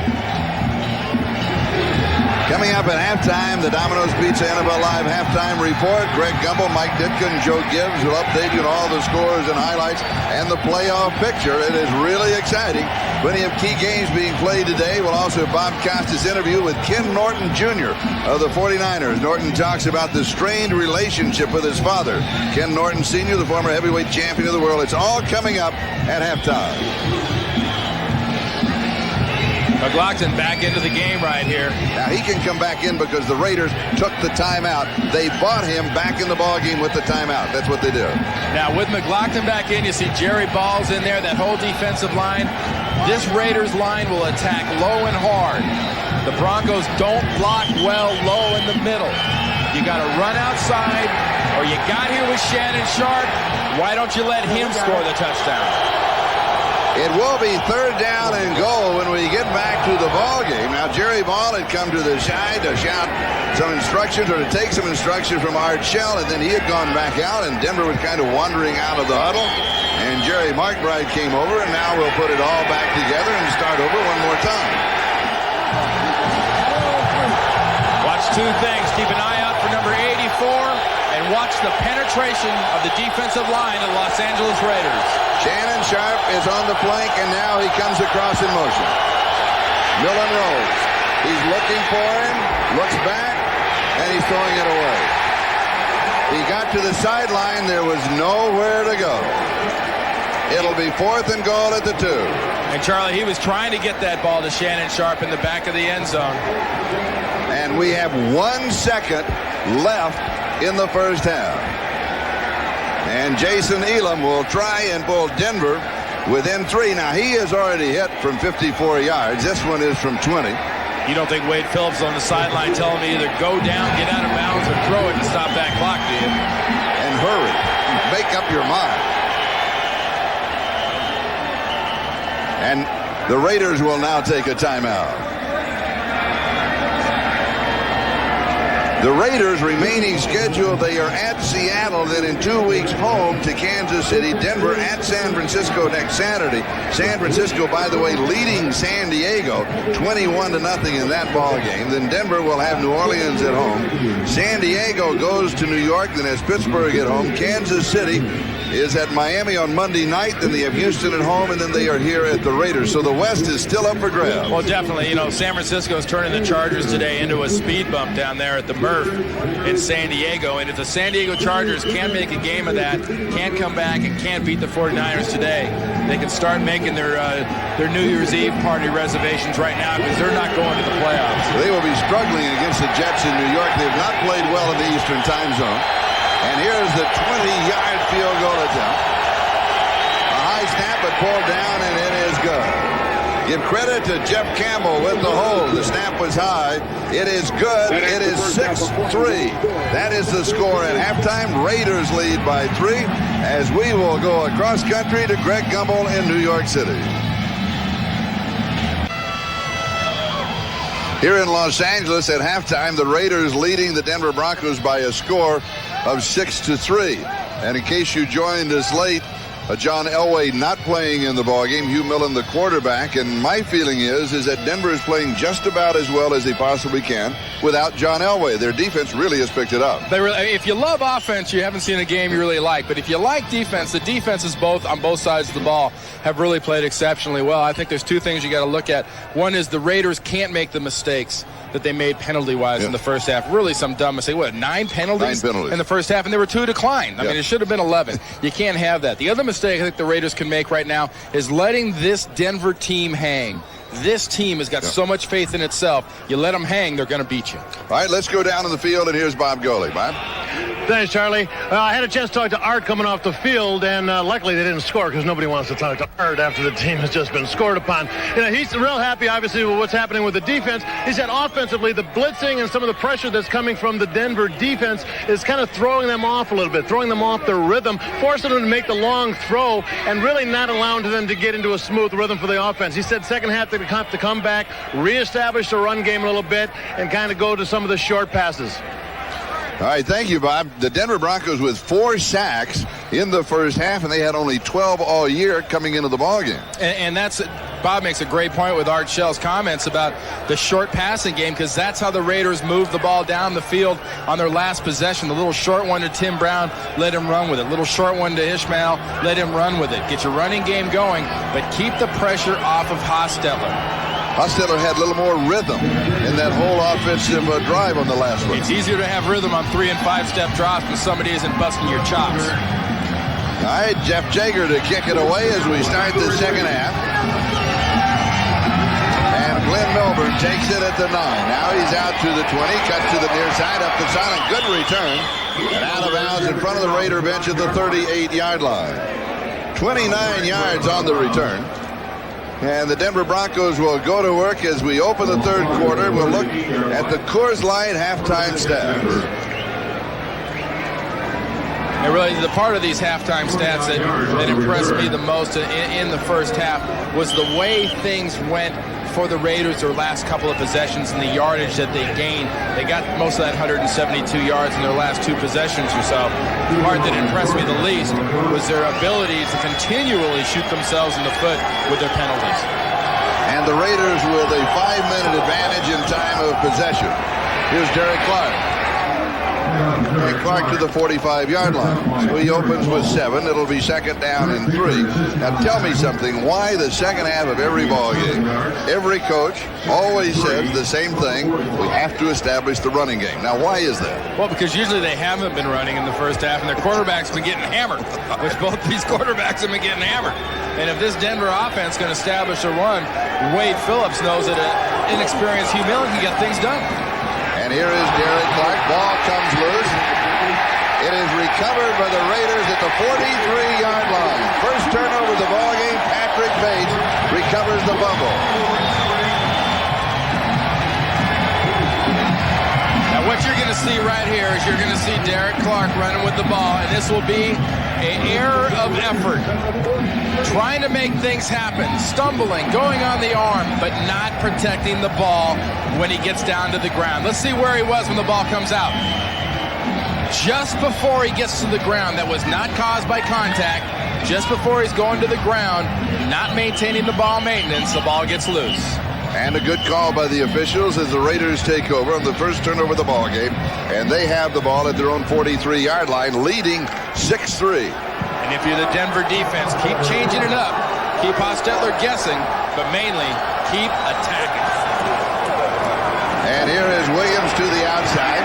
Coming up at halftime, the Domino's Pizza NFL Live halftime report. Greg Gumbel, Mike Ditka, and Joe Gibbs will update you on all the scores and highlights and the playoff picture. It is really exciting. Plenty of key games being played today. We'll also have Bob Costas' interview with Ken Norton Jr. of the 49ers. Norton talks about the strained relationship with his father, Ken Norton Sr., the former heavyweight champion of the world. It's all coming up at halftime. McLaughlin back into the game right here. Now he can come back in because the Raiders took the timeout. They bought him back in the ballgame with the timeout. That's what they did. Now with McLaughlin back in, you see Jerry Ball's in there, that whole defensive line. This Raiders line will attack low and hard. The Broncos don't block well low in the middle. You got to run outside, or you got here with Shannon Sharp. Why don't you let him score the touchdown? It will be third down and goal when we get back to the ball game. Now, Jerry Ball had come to the side to shout some instructions or to take some instruction from Art Shell, and then he had gone back out, and Denver was kind of wandering out of the huddle. And Jerry Markbride came over, and now we'll put it all back together and start over one more time. Watch two things. Keep an eye out for number 84, and watch the penetration of the defensive line of the Los Angeles Raiders. Shannon Sharp is on the flank, and now he comes across in motion. Millen rolls. He's looking for him, looks back, and he's throwing it away. He got to the sideline. There was nowhere to go. It'll be fourth and goal at the 2. And, Charlie, he was trying to get that ball to Shannon Sharp in the back of the end zone. And we have 1 second left in the first half. And Jason Elam will try and pull Denver within 3. Now, he has already hit from 54 yards. This one is from 20. You don't think Wade Phillips on the sideline telling me either go down, get out of bounds, or throw it and stop that clock, do you? And hurry. Make up your mind. And the Raiders will now take a timeout. The Raiders remaining schedule, they are at Seattle, then in 2 weeks home to Kansas City, Denver at San Francisco next Saturday. San Francisco, by the way, leading San Diego 21-0 in that ball game. Then Denver will have New Orleans at home. San Diego goes to New York, then has Pittsburgh at home. Kansas City is at Miami on Monday night, then they have Houston at home, and then they are here at the Raiders. So the West is still up for grabs. Well, definitely. You know, San Francisco is turning the Chargers today into a speed bump down there at the Murph in San Diego. And if the San Diego Chargers can't make a game of that, can't come back and can't beat the 49ers today, they can start making their New Year's Eve party reservations right now because they're not going to the playoffs. They will be struggling against the Jets in New York. They've not played well in the Eastern time zone. And here's the 20-yard field goal attempt. A high snap, but pulled down, and it is good. Give credit to Jeff Campbell with the hold. The snap was high. It is good. It is 6-3. That is the score at halftime. Raiders lead by 3 as we will go across country to Greg Gumbel in New York City. Here in Los Angeles at halftime, the Raiders leading the Denver Broncos by a score of 6-3. And in case you joined us late, John Elway not playing in the ballgame, Hugh Millen the quarterback, and my feeling is that Denver is playing just about as well as they possibly can without John Elway. Their defense really has picked it up. If you love offense, you haven't seen a game you really like, but if you like defense, the defenses on both sides of the ball have really played exceptionally well. I think there's two things you got to look at. One is the Raiders can't make the mistakes that they made penalty-wise in the first half. Really some dumb mistake. What, 9 penalties? 9 penalties in the first half, and there were 2 declined. I mean, it should have been 11. You can't have that. The other mistake I think the Raiders can make right now is letting this Denver team hang. This team has got so much faith in itself. You let them hang, they're going to beat you. All right, let's go down to the field, and here's Bob Goley. Bob? Thanks, Charlie. I had a chance to talk to Art coming off the field, and luckily they didn't score because nobody wants to talk to Art after the team has just been scored upon. You know, he's real happy, obviously, with what's happening with the defense. He said offensively, the blitzing and some of the pressure that's coming from the Denver defense is kind of throwing them off a little bit, throwing them off their rhythm, forcing them to make the long throw, and really not allowing them to get into a smooth rhythm for the offense. He said second half they have to come back, reestablish the run game a little bit, and kind of go to some of the short passes. All right, thank you, Bob. The Denver Broncos with 4 sacks in the first half, and they had only 12 all year coming into the ballgame. And that's Bob makes a great point with Art Shell's comments about the short passing game, because that's how the Raiders moved the ball down the field on their last possession. The little short one to Tim Brown, let him run with it. Little short one to Ishmael, let him run with it. Get your running game going, but keep the pressure off of Hostetler. Hostetler had a little more rhythm in that whole offensive drive on the last one. It's easier to have rhythm on 3- and 5-step drops when somebody isn't busting your chops. All right, Jeff Jager to kick it away as we start the second half. And Glenn Milburn takes it at the 9. Now he's out to the 20, cuts to the near side, up the silent. Good return. And out of bounds in front of the Raider bench at the 38-yard line. 29 yards on the return. And the Denver Broncos will go to work as we open the third quarter. We'll look at the Coors Light halftime stats. And really, the part of these halftime stats that impressed me the most in the first half was the way things went for the Raiders their last couple of possessions and the yardage that they gained. They got most of that 172 yards in their last 2 possessions or so. The part that impressed me the least was their ability to continually shoot themselves in the foot with their penalties. And the Raiders with a 5-minute advantage in time of possession. Here's Derek Clark. And Clark to the 45-yard line. So he opens with 7. It'll be second down and 3. Now tell me something. Why the second half of every ball game, every coach always says the same thing. We have to establish the running game. Now why is that? Well, because usually they haven't been running in the first half, and their quarterbacks have been getting hammered. Which both these quarterbacks have been getting hammered. And if this Denver offense can establish a run, Wade Phillips knows that an inexperienced human can get things done. And here is Derek Clark. Ball comes loose. It is recovered by the Raiders at the 43-yard line. First turnover of the ball game. Patrick Bates recovers the fumble. Now what you're going to see right here is you're going to see Derek Clark running with the ball, and this will be an error of effort. Trying to make things happen, stumbling, going on the arm, but not protecting the ball when he gets down to the ground. Let's see where he was when the ball comes out. Just before he gets to the ground, that was not caused by contact. Just before he's going to the ground, not maintaining the ball maintenance, the ball gets loose. And a good call by the officials as the Raiders take over on the first turnover of the ball game. And they have the ball at their own 43-yard line, leading 6-3. And if you're the Denver defense, keep changing it up. Keep Hostetler guessing, but mainly keep attacking. And here is Williams to the outside.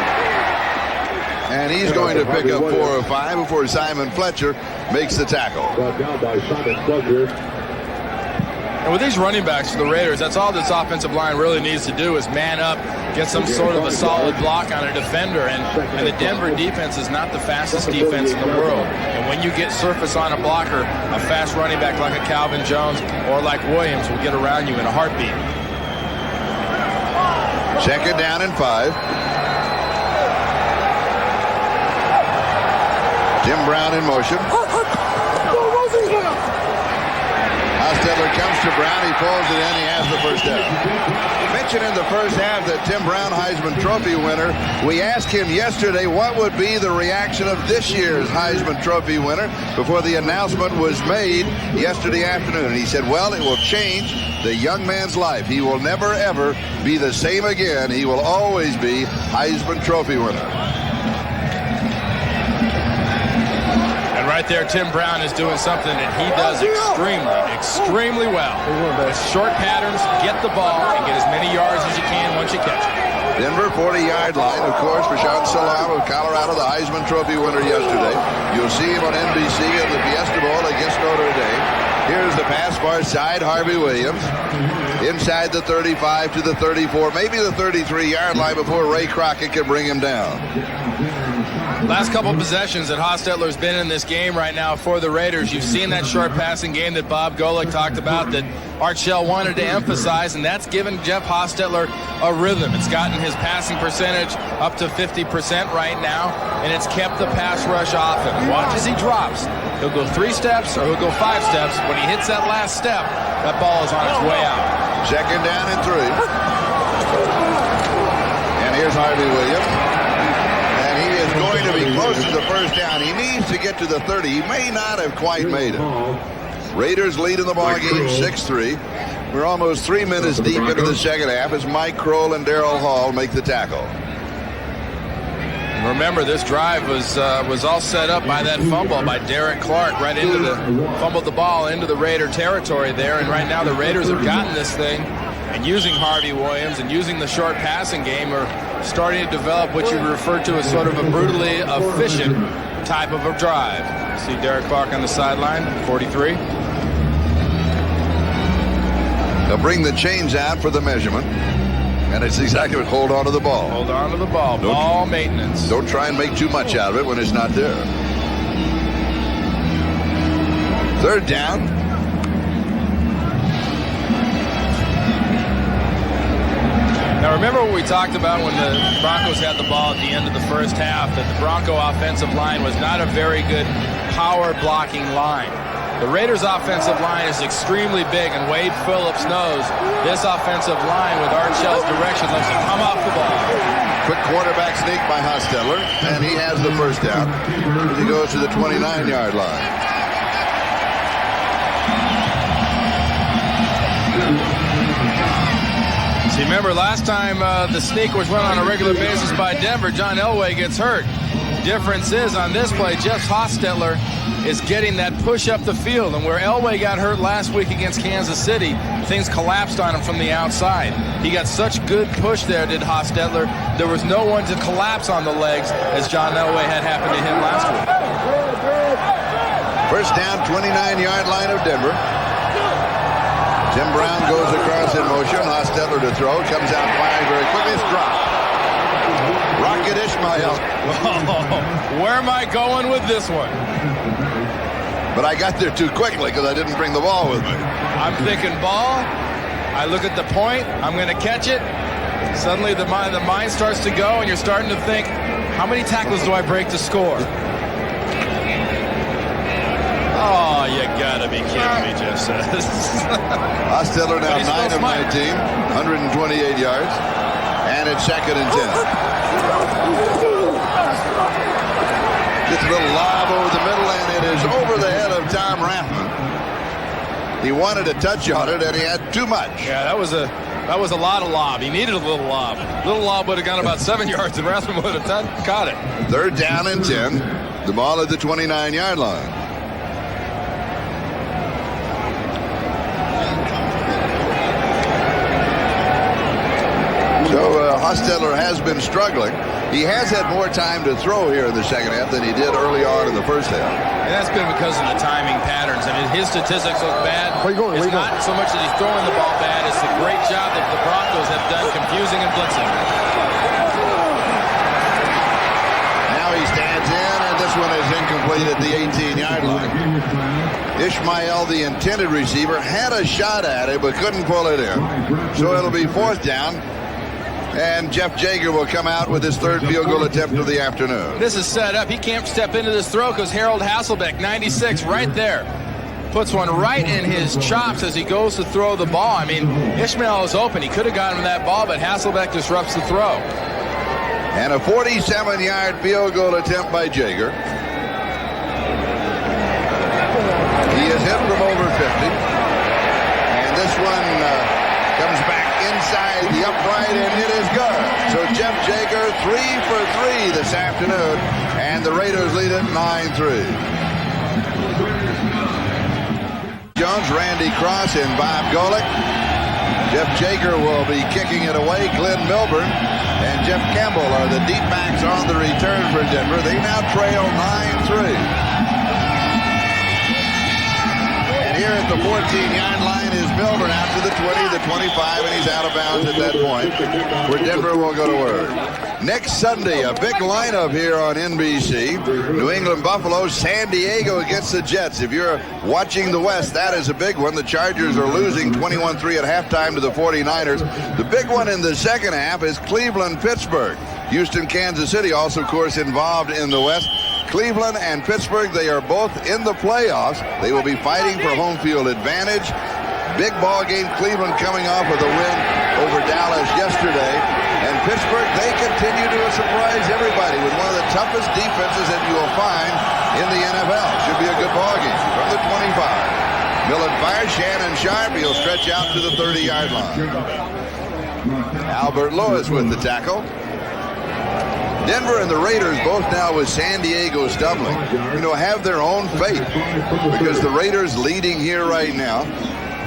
And he's going to pick up 4 or 5 before Simon Fletcher makes the tackle. Brought down by Simon Fletcher. And with these running backs for the Raiders, that's all this offensive line really needs to do is man up, get some sort of a solid block on a defender. And the Denver defense is not the fastest defense in the world. And when you get surface on a blocker, a fast running back like a Calvin Jones or like Williams will get around you in a heartbeat. Second down and 5. Tim Brown in motion. Hostetler comes to Brown. He pulls it in. He has the first down. Mentioned in the first half that Tim Brown, Heisman Trophy winner, we asked him yesterday what would be the reaction of this year's Heisman Trophy winner before the announcement was made yesterday afternoon. And he said, well, it will change the young man's life. He will never, ever be the same again. He will always be Heisman Trophy winner. Right there, Tim Brown is doing something that he does extremely well. With short patterns, get the ball, and get as many yards as you can once you catch it. Denver 40-yard line, of course, Rashawn Salam of Colorado, the Heisman Trophy winner yesterday. You'll see him on NBC in the Fiesta Bowl against Notre Dame. Here's the pass far side, Harvey Williams. Inside the 35 to the 34, maybe the 33-yard line before Ray Crockett can bring him down. Last couple possessions that Hostetler's been in this game right now for the Raiders. You've seen that short passing game that Bob Golick talked about that Art Shell wanted to emphasize, and that's given Jeff Hostetler a rhythm. It's gotten his passing percentage up to 50% right now, and it's kept the pass rush off him. Watch as he drops. He'll go 3 steps or he'll go 5 steps. When he hits that last step, that ball is on its way out. Second down and 3. And here's Harvey Williams. And he is going to be close to the first down. He needs to get to the 30. He may not have quite made it. Raiders lead in the ball game 6-3. We're almost 3 minutes deep into the second half as Mike Kroll and Darrell Hall make the tackle. Remember, this drive was all set up by that fumble by Derek Clark right into fumbled the ball into the Raider territory there. And right now the Raiders have gotten this thing, and using Harvey Williams and using the short passing game are starting to develop what you refer to as sort of a brutally efficient type of a drive. See Derek Clark on the sideline, 43. They'll bring the chains out for the measurement. And it's exactly what, hold on to the ball. Hold on to the ball. Ball maintenance. Don't try and make too much out of it when it's not there. Third down. Now remember what we talked about when the Broncos had the ball at the end of the first half, that the Bronco offensive line was not a very good power blocking line. The Raiders' offensive line is extremely big, and Wade Phillips knows this offensive line with Art Shell's direction lets him come off the ball. Quick quarterback sneak by Hostetler, and he has the first down as he goes to the 29-yard line. See, remember last time the sneak was run on a regular basis by Denver, John Elway gets hurt. Difference is on this play, Jeff Hostetler is getting that push up the field, and where Elway got hurt last week against Kansas City, things collapsed on him from the outside. He got such good push there, did Hostetler. There was no one to collapse on the legs as John Elway had happened to him last week. First down, 29-yard line of Denver. Tim Brown goes across in motion. Hostetler to throw, comes out firing very quickly. It's dropped. Rocket Ishmael. Oh, where am I going with this one? But I got there too quickly because I didn't bring the ball with me. I'm thinking ball. I look at the point. I'm going to catch it. Suddenly the mind starts to go, and you're starting to think, how many tackles do I break to score? Oh, you got to be kidding me, Jeff says. Hostetler now 9 of 19, 128 yards. And it's 2nd and 10. Gets a little lob over the middle, and it is over the head of Tom Rathman. He wanted a touch on it, and he had too much. Yeah, that was a lot of lob. He needed a little lob. Little lob would have gone about 7 yards, and Rathman would have caught it. 3rd down and 10. The ball at the 29-yard line. So Hostetler has been struggling. He has had more time to throw here in the second half than he did early on in the first half. And that's been because of the timing patterns. I mean, his statistics look bad. It's not so much that he's throwing the ball bad. It's the great job that the Broncos have done confusing and blitzing. Now he stands in, and this one is incomplete at the 18-yard line. Ishmael, the intended receiver, had a shot at it but couldn't pull it in. So it'll be 4th down. And Jeff Jager will come out with his 3rd field goal attempt of the afternoon. This is set up. He can't step into this throw because Harold Hasselbeck, 96, right there, puts one right in his chops as he goes to throw the ball. I mean, Ishmael is open. He could have gotten that ball, but Hasselbeck disrupts the throw. And a 47-yard field goal attempt by Jager. He is hit from over 50. And this one comes back inside the upright, and it is good. So Jeff Jager 3 for 3 this afternoon, and the Raiders lead it 9-3. Jones, Randy Cross, and Bob Golick. Jeff Jager will be kicking it away. Glenn Milburn and Jeff Campbell are the deep backs on the return for Denver. They now trail 9-3. Here at the 14-yard line is Milburn out to the 20, the 25, and he's out of bounds at that point, where Denver will go to work. Next Sunday, a big lineup here on NBC. New England Buffalo, San Diego against the Jets. If you're watching the West, that is a big one. The Chargers are losing 21-3 at halftime to the 49ers. The big one in the second half is Cleveland-Pittsburgh. Houston, Kansas City also, of course, involved in the West. Cleveland and Pittsburgh, they are both in the playoffs. They will be fighting for home field advantage. Big ball game. Cleveland coming off with a win over Dallas yesterday. And Pittsburgh, they continue to surprise everybody with one of the toughest defenses that you will find in the NFL. Should be a good ball game from the 25. Millen fires. Shannon Sharpe. He'll stretch out to the 30-yard line. Albert Lewis with the tackle. Denver and the Raiders both now with San Diego stumbling, have their own fate, because the Raiders leading here right now.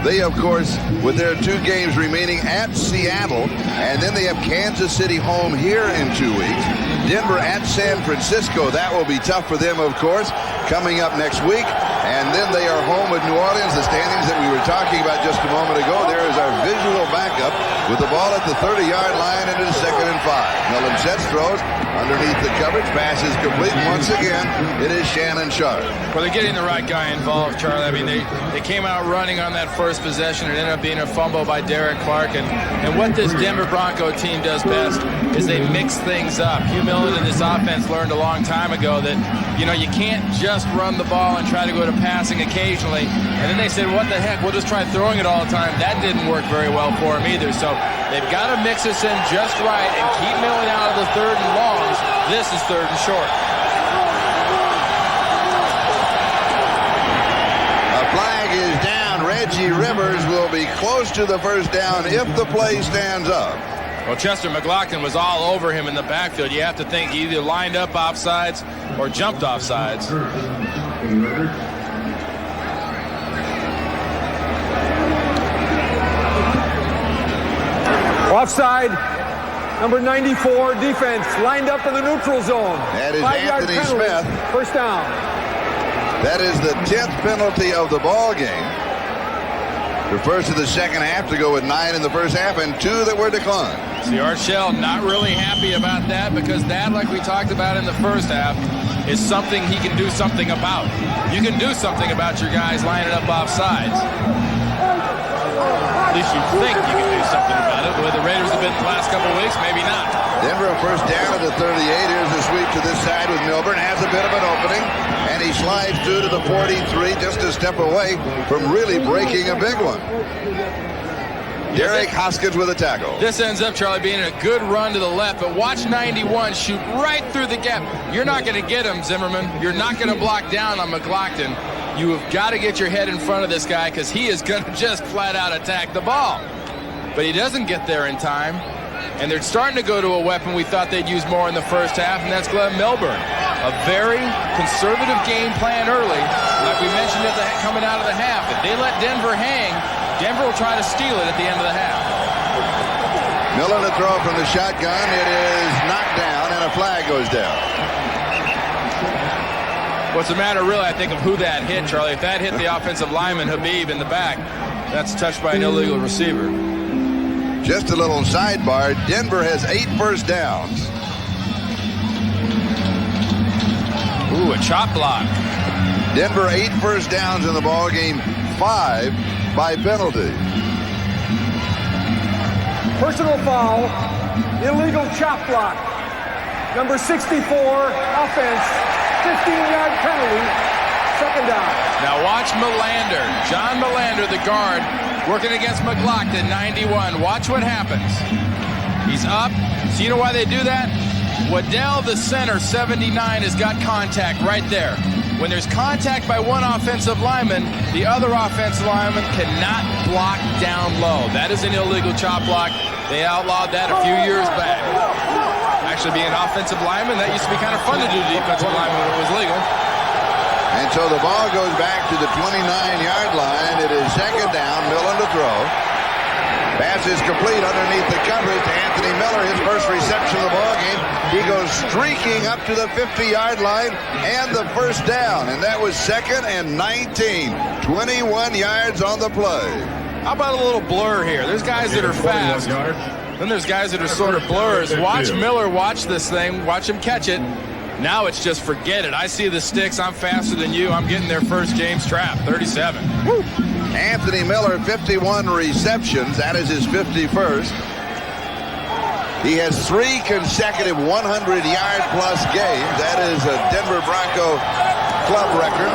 They, of course, with their 2 games remaining at Seattle, and then they have Kansas City home here in 2 weeks. Denver at San Francisco. That will be tough for them, of course, coming up next week. And then they are home with New Orleans. The standings that we were talking about just a moment ago. There is our visual backup with the ball at the 30-yard line into the 2nd and 5. Millen sets, throws underneath the coverage. Pass is complete. Once again, it is Shannon Sharpe. Well, they're getting the right guy involved, Charlie. I mean, they came out running on that first possession. It ended up being a fumble by Derek Clark. And what this Denver Bronco team does best is they mix things up. Hugh Millen and this offense learned a long time ago that, you can't just run the ball and try to go to passing occasionally. And then they said, what the heck, we'll just try throwing it all the time. That didn't work very well for them either. So they've got to mix this in just right and keep Millen out of the 3rd and longs. This is 3rd and short. A flag is down. Reggie Rivers will be close to the first down if the play stands up. Well, Chester McLaughlin was all over him in the backfield. You have to think he either lined up offsides or jumped offsides. Offside. Number 94, defense, lined up in the neutral zone. That is 5-yard Anthony penalty. Smith. First down. That is the 10th penalty of the ball game. The first of the second half to go with 9 in the first half and 2 that were declined. See, Art Shell not really happy about that, because that, like we talked about in the first half, is something he can do something about. You can do something about your guys lining up offsides. At least you think you can do something about it. Where the Raiders have been the last couple of weeks, maybe not. Denver first down at the 38. Here's the sweep to this side with Milburn. Has a bit of an opening, and he slides through to the 43, just a step away from really breaking a big one. Derek Hoskins with a tackle. This ends up, Charlie, being a good run to the left, but watch 91 shoot right through the gap. You're not going to get him, Zimmerman. You're not going to block down on McLaughlin. You have got to get your head in front of this guy, because he is going to just flat out attack the ball. But he doesn't get there in time, and they're starting to go to a weapon we thought they'd use more in the first half, and that's Glenn Milburn. A very conservative game plan early, like we mentioned coming out of the half. If they let Denver hang, Denver will try to steal it at the end of the half. Millen to throw from the shotgun. It is knocked down, and a flag goes down. What's the matter, really, I think, of who that hit, Charlie. If that hit the offensive lineman, Habib, in the back, that's touched by an illegal receiver. Just a little sidebar. Denver has 8 first downs. Ooh, a chop block. Denver 8 first downs in the ball game, 5 by penalty. Personal foul. Illegal chop block. Number 64, offense. 15-yard penalty. Second down. Now watch Melander. John Melander, the guard, working against McLaughlin, 91. Watch what happens. He's up. So you know why they do that? Waddell, the center, 79, has got contact right there. When there's contact by one offensive lineman, the other offensive lineman cannot block down low. That is an illegal chop block. They outlawed that a few years back. Actually, being an offensive lineman, that used to be kind of fun to do to defensive lineman when it was legal. And so the ball goes back to the 29-yard line. It is second down. Millen to throw. Pass is complete underneath the coverage to Anthony Miller, his first reception of the ball game. He goes streaking up to the 50-yard line and the first down. And that was 2nd and 19. 21 yards on the play. How about a little blur here? There's guys that are fast. Then there's guys that are sort of blurs. Watch Miller watch this thing. Watch him catch it. Now it's just forget it. I see the sticks. I'm faster than you. I'm getting there first. James Trapp, 37. Woo. Anthony Miller, 51 receptions. That is his 51st. He has 3 consecutive 100-yard-plus games. That is a Denver Bronco club record.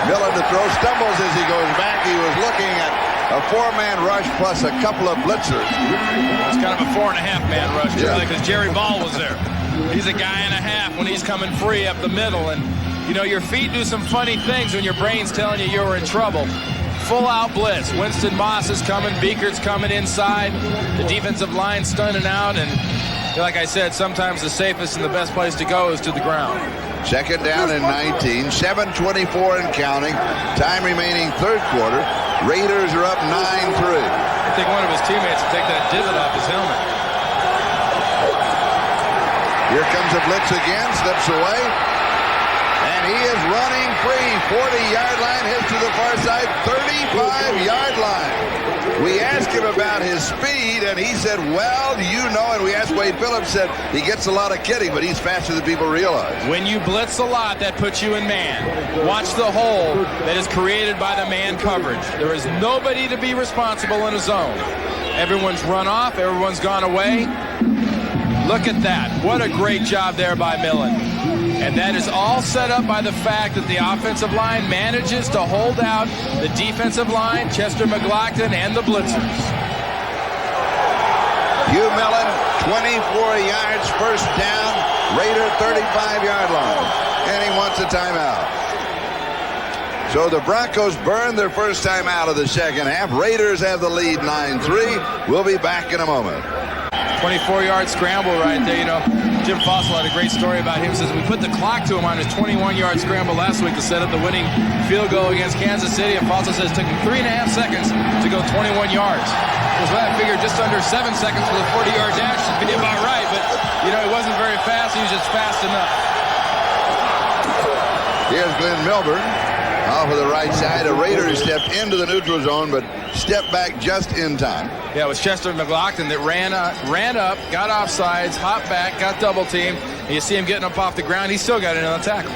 Miller to throw, stumbles as he goes back. He was looking at a 4-man rush plus a couple of blitzers. It's kind of a 4.5-man rush, Yeah. because Jerry Ball was there. He's He's a guy and a half when he's coming free up the middle. And, you know, your feet do some funny things when your brain's telling you you're in trouble. Full out blitz. Winston Moss is coming. Beaker's coming inside. The defensive line stunning out. And like I said, sometimes the safest and the best place to go is to the ground. Second down and 19. 7:24 and counting. Time remaining third quarter. Raiders are up 9-3. I think one of his teammates will take that divot off his helmet. Here comes a blitz again. Slips away. And he is running free. 40-yard line, hits to the far side. 35-yard line. We asked him about his speed, and he said, well, you know, and we asked Wade Phillips, said he gets a lot of kidding, but he's faster than people realize. When you blitz a lot, that puts you in man. Watch the hole that is created by the man coverage. There is nobody to be responsible in a zone. Everyone's run off. Everyone's gone away. Look at that. What a great job there by Millen. And that is all set up by the fact that the offensive line manages to hold out the defensive line, Chester McLaughlin, and the blitzers. Hugh Millen, 24 yards, first down, Raider 35-yard line. And he wants a timeout. So the Broncos burn their first time out of the second half. Raiders have the lead 9-3. We'll be back in a moment. 24-yard scramble right there. You know, Jim Fossil had a great story about him. Says we put the clock to him on his 21-yard scramble last week to set up the winning field goal against Kansas City. And Fossil says it took him 3.5 seconds to go 21 yards. So I figured just under 7 seconds for the 40-yard dash should be about right. But, you know, he wasn't very fast. He was just fast enough. Here's Glenn Milburn off of the right side. A Raider stepped into the neutral zone, but stepped back just in time. Yeah, it was Chester McLaughlin that ran up, got offsides, hopped back, got double teamed. And you see him getting up off the ground. He still got another tackle.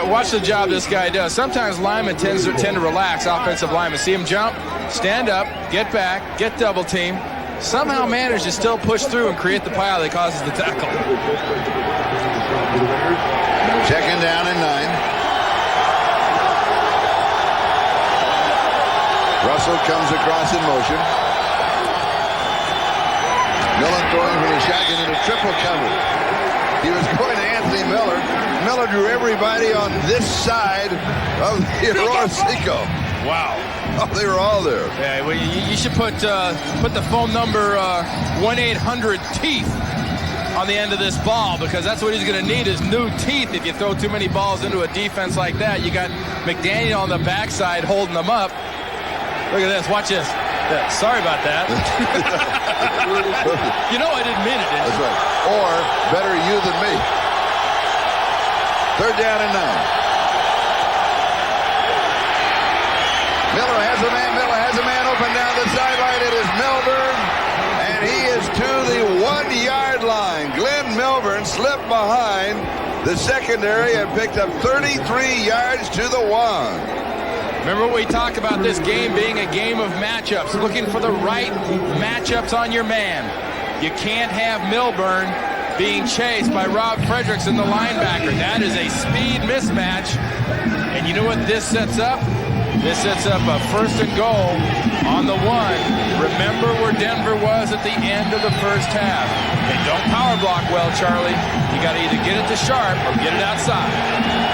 Watch the job this guy does. Sometimes linemen tend to relax, offensive linemen. See him jump, stand up, get back, get double teamed. Somehow manage to still push through and create the pile that causes the tackle. Second down and 9. Russell comes across in motion. Millen throwing from the shotgun into triple cover. He was going to Anthony Miller. Miller drew everybody on this side of the Rosico. Wow. Oh, they were all there. Yeah, well, you should put the phone number 1-800-TEETH on the end of this ball, because that's what he's going to need is new teeth if you throw too many balls into a defense like that. You got McDaniel on the backside holding them up. Look at this. Watch this. Yeah, sorry about that. You know I didn't mean it, did you? That's right. Or better you than me. Third down and 9. Miller has a man. Miller has a man open down the sideline. It is Milburn. And he is to the 1-yard line. Glenn Milburn slipped behind the secondary and picked up 33 yards to the 1. Remember we talked about this game being a game of matchups, looking for the right matchups on your man. You can't have Milburn being chased by Rob Frederickson, the linebacker. That is a speed mismatch. And you know what this sets up? This sets up a first and goal on the 1. Remember where Denver was at the end of the first half. They don't power block well, Charlie. You got to either get it to Sharp or get it outside.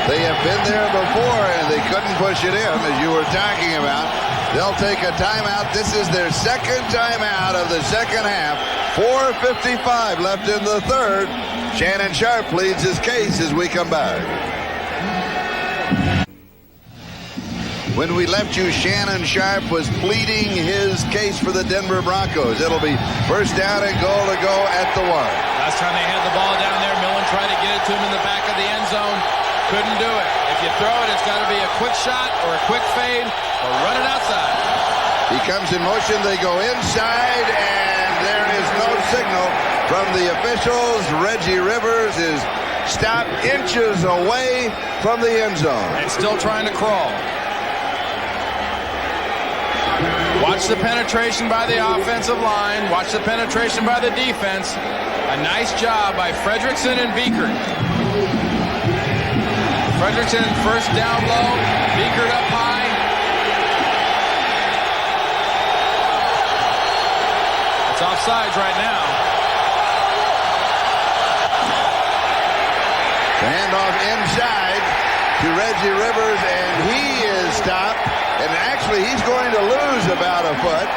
They have been there before, and they couldn't push it in, as you were talking about. They'll take a timeout. This is their second timeout of the second half. 4:55 left in the third. Shannon Sharp pleads his case as we come back. When we left you, Shannon Sharp was pleading his case for the Denver Broncos. It'll be first down and goal to go at the 1. Last time they had the ball down there, Millen tried to get it to him in the back of the end zone. Couldn't do it. If you throw it, it's got to be a quick shot or a quick fade or run it outside. He comes in motion. They go inside, and there is no signal from the officials. Reggie Rivers is stopped inches away from the end zone. And still trying to crawl. Watch the penetration by the offensive line. Watch the penetration by the defense. A nice job by Frederickson and Beaker. Frederickson first down low. Beaker up high. It's offsides right now. handoff inside to Reggie Rivers, and he is stopped. And actually, he's going to lose about a foot.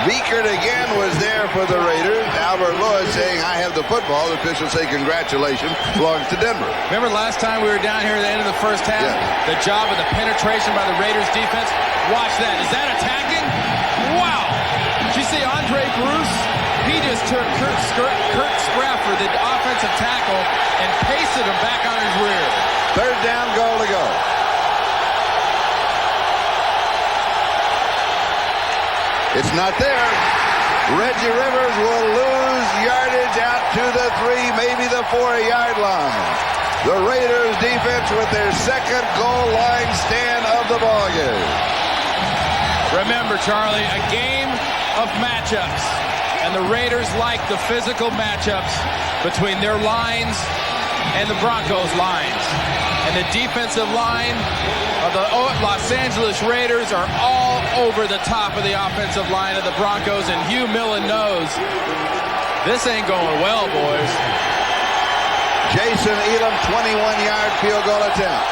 Beekert again was there for the Raiders. Albert Lewis saying, I have the football. The officials say, congratulations, belongs to Denver. Remember last time we were down here at the end of the first half? Yeah. The job of the penetration by the Raiders defense. Watch that. Is that attacking? Wow. Did you see Andre Bruce? He just took Kurt Sprafford, the offensive tackle, and pasted him back on his rear. Third down, goal to go. It's not there. Reggie Rivers will lose yardage out to the 3, maybe the 4-yard line. The Raiders defense with their second goal line stand of the ballgame. Remember, Charlie, a game of matchups. And the Raiders like the physical matchups between their lines and the Broncos lines. And the defensive line of the Los Angeles Raiders are all over the top of the offensive line of the Broncos, and Hugh Millen knows this ain't going well, boys. Jason Elam, 21-yard field goal attempt.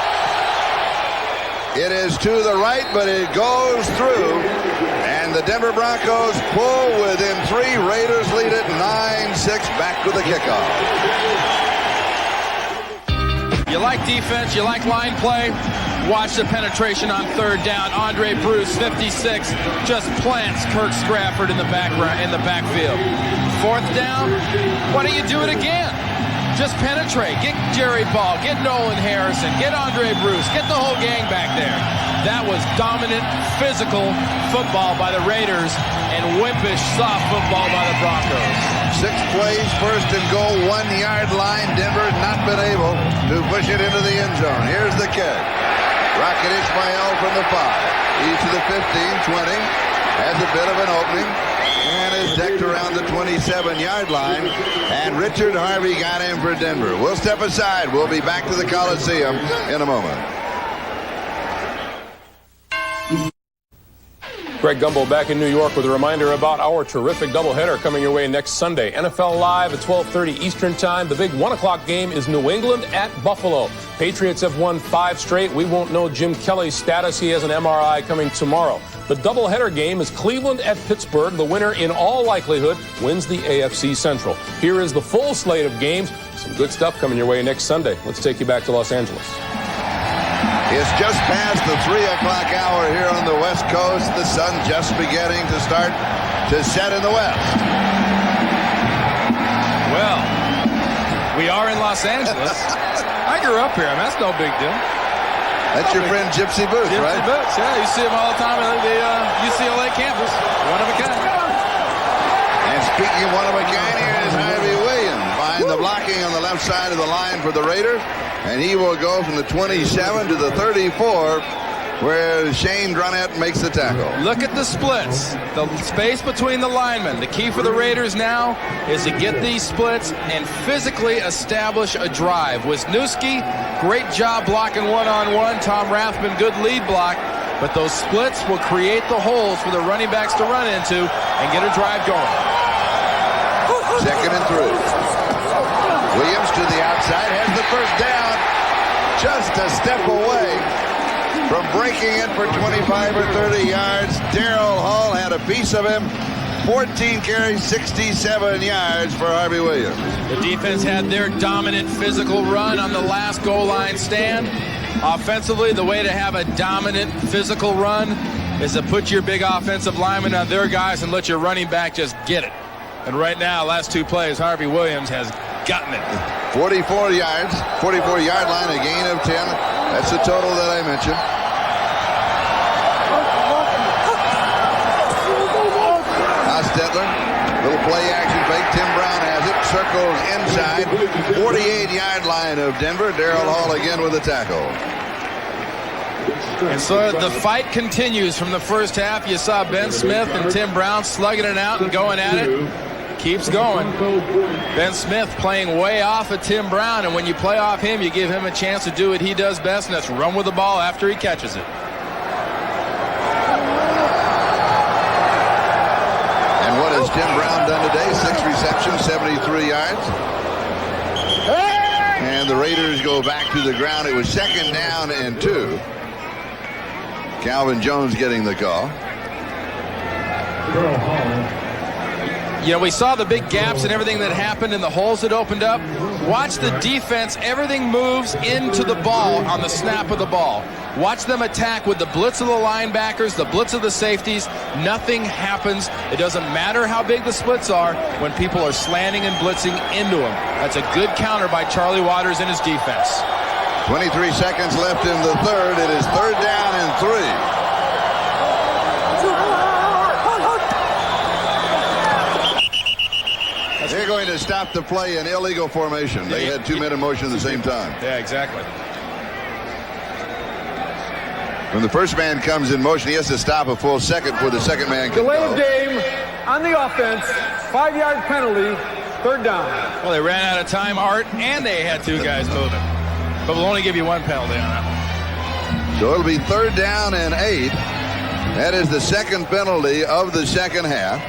It is to the right, but it goes through, and the Denver Broncos pull within 3. Raiders lead it 9-6 back to the kickoff. You like defense, you like line play, watch the penetration on third down. Andre Bruce, 56, just plants Kirk Sprafford in the backfield. Fourth down, why don't you do it again? Just penetrate. Get Jerry Ball, get Nolan Harrison, get Andre Bruce, get the whole gang back there. That was dominant, physical football by the Raiders and wimpish, soft football by the Broncos. 6 plays, first and goal, 1-yard line. Denver not been able to push it into the end zone. Here's the kick. Rocket Ismail from the 5. He's to the 15, 20. Has a bit of an opening and is decked around the 27-yard line. And Richard Harvey got in for Denver. We'll step aside. We'll be back to the Coliseum in a moment. Greg Gumbel back in New York with a reminder about our terrific doubleheader coming your way next Sunday. NFL Live at 12:30 Eastern Time. The big 1 o'clock game is New England at Buffalo. Patriots have won 5 straight. We won't know Jim Kelly's status. He has an MRI coming tomorrow. The doubleheader game is Cleveland at Pittsburgh. The winner, in all likelihood, wins the AFC Central. Here is the full slate of games. Some good stuff coming your way next Sunday. Let's take you back to Los Angeles. It's just past the 3 o'clock hour here on the West Coast. The sun just beginning to start to set in the west. Well, we are in Los Angeles. I grew up here. I mean, that's no big deal. That's your friend Gypsy Booth, right? Gypsy Booth, yeah. You see him all the time at the UCLA campus. One of a kind. And speaking of one of a kind, here is Harvey Williams behind the blocking on the left side of the line for the Raiders. And he will go from the 27 to the 34, where Shane Drunett makes the tackle. Look at the splits. The space between the linemen. The key for the Raiders now is to get these splits and physically establish a drive. Wisniewski, great job blocking one-on-one. Tom Rathman, good lead block. But those splits will create the holes for the running backs to run into and get a drive going. 2nd and 3. Williams to the outside, has the first down, just a step away from breaking it for 25 or 30 yards. Darrell Hall had a piece of him. 14 carries, 67 yards for Harvey Williams. The defense had their dominant physical run on the last goal line stand. Offensively, the way to have a dominant physical run is to put your big offensive linemen on their guys and let your running back just get it. And right now, last 2 plays, Harvey Williams has gotten it. 44 yards, 44-yard line, a gain of 10. That's the total that I mentioned. Hostetler, little play action fake. Tim Brown has it, circles inside. 48-yard line of Denver. Darrell Hall again with a tackle. And so the fight continues from the first half. You saw Ben Smith and Tim Brown slugging it out and going at it. Keeps going. Ben Smith playing way off of Tim Brown, and when you play off him, you give him a chance to do what he does best, and that's run with the ball after he catches it. And what has Tim Brown done today? 6 receptions, 73 yards. And and the Raiders go back to the ground. It was 2nd down and 2. Calvin Jones getting the call. You know, we saw the big gaps and everything that happened and the holes that opened up. Watch the defense. Everything moves into the ball on the snap of the ball. Watch them attack with the blitz of the linebackers, the blitz of the safeties. Nothing happens. It doesn't matter how big the splits are when people are slanting and blitzing into them. That's a good counter by Charlie Waters and his defense. 23 seconds left in the third. It is 3rd down and 3. They're going to stop the play in illegal formation. They had 2 men in motion at the same time. Yeah, exactly. When the first man comes in motion, he has to stop a full second before the second man can Delay go. of game on the offense. 5-yard penalty. 3rd down. Well, they ran out of time, Art, and they had 2 guys moving. But we'll only give you 1 penalty on that. So it'll be 3rd down and 8. That is the 2nd penalty of the second half.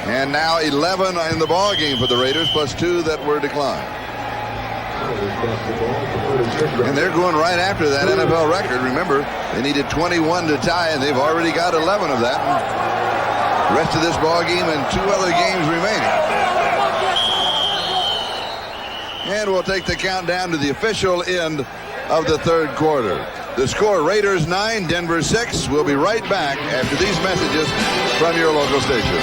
And now 11 in the ball game for the Raiders, plus 2 that were declined. And they're going right after that NFL record. Remember, they needed 21 to tie, and they've already got 11 of that. The rest of this ball game and 2 other games remaining. And we'll take the countdown to the official end of the 3rd quarter. The score, Raiders 9, Denver 6. We'll be right back after these messages from your local station.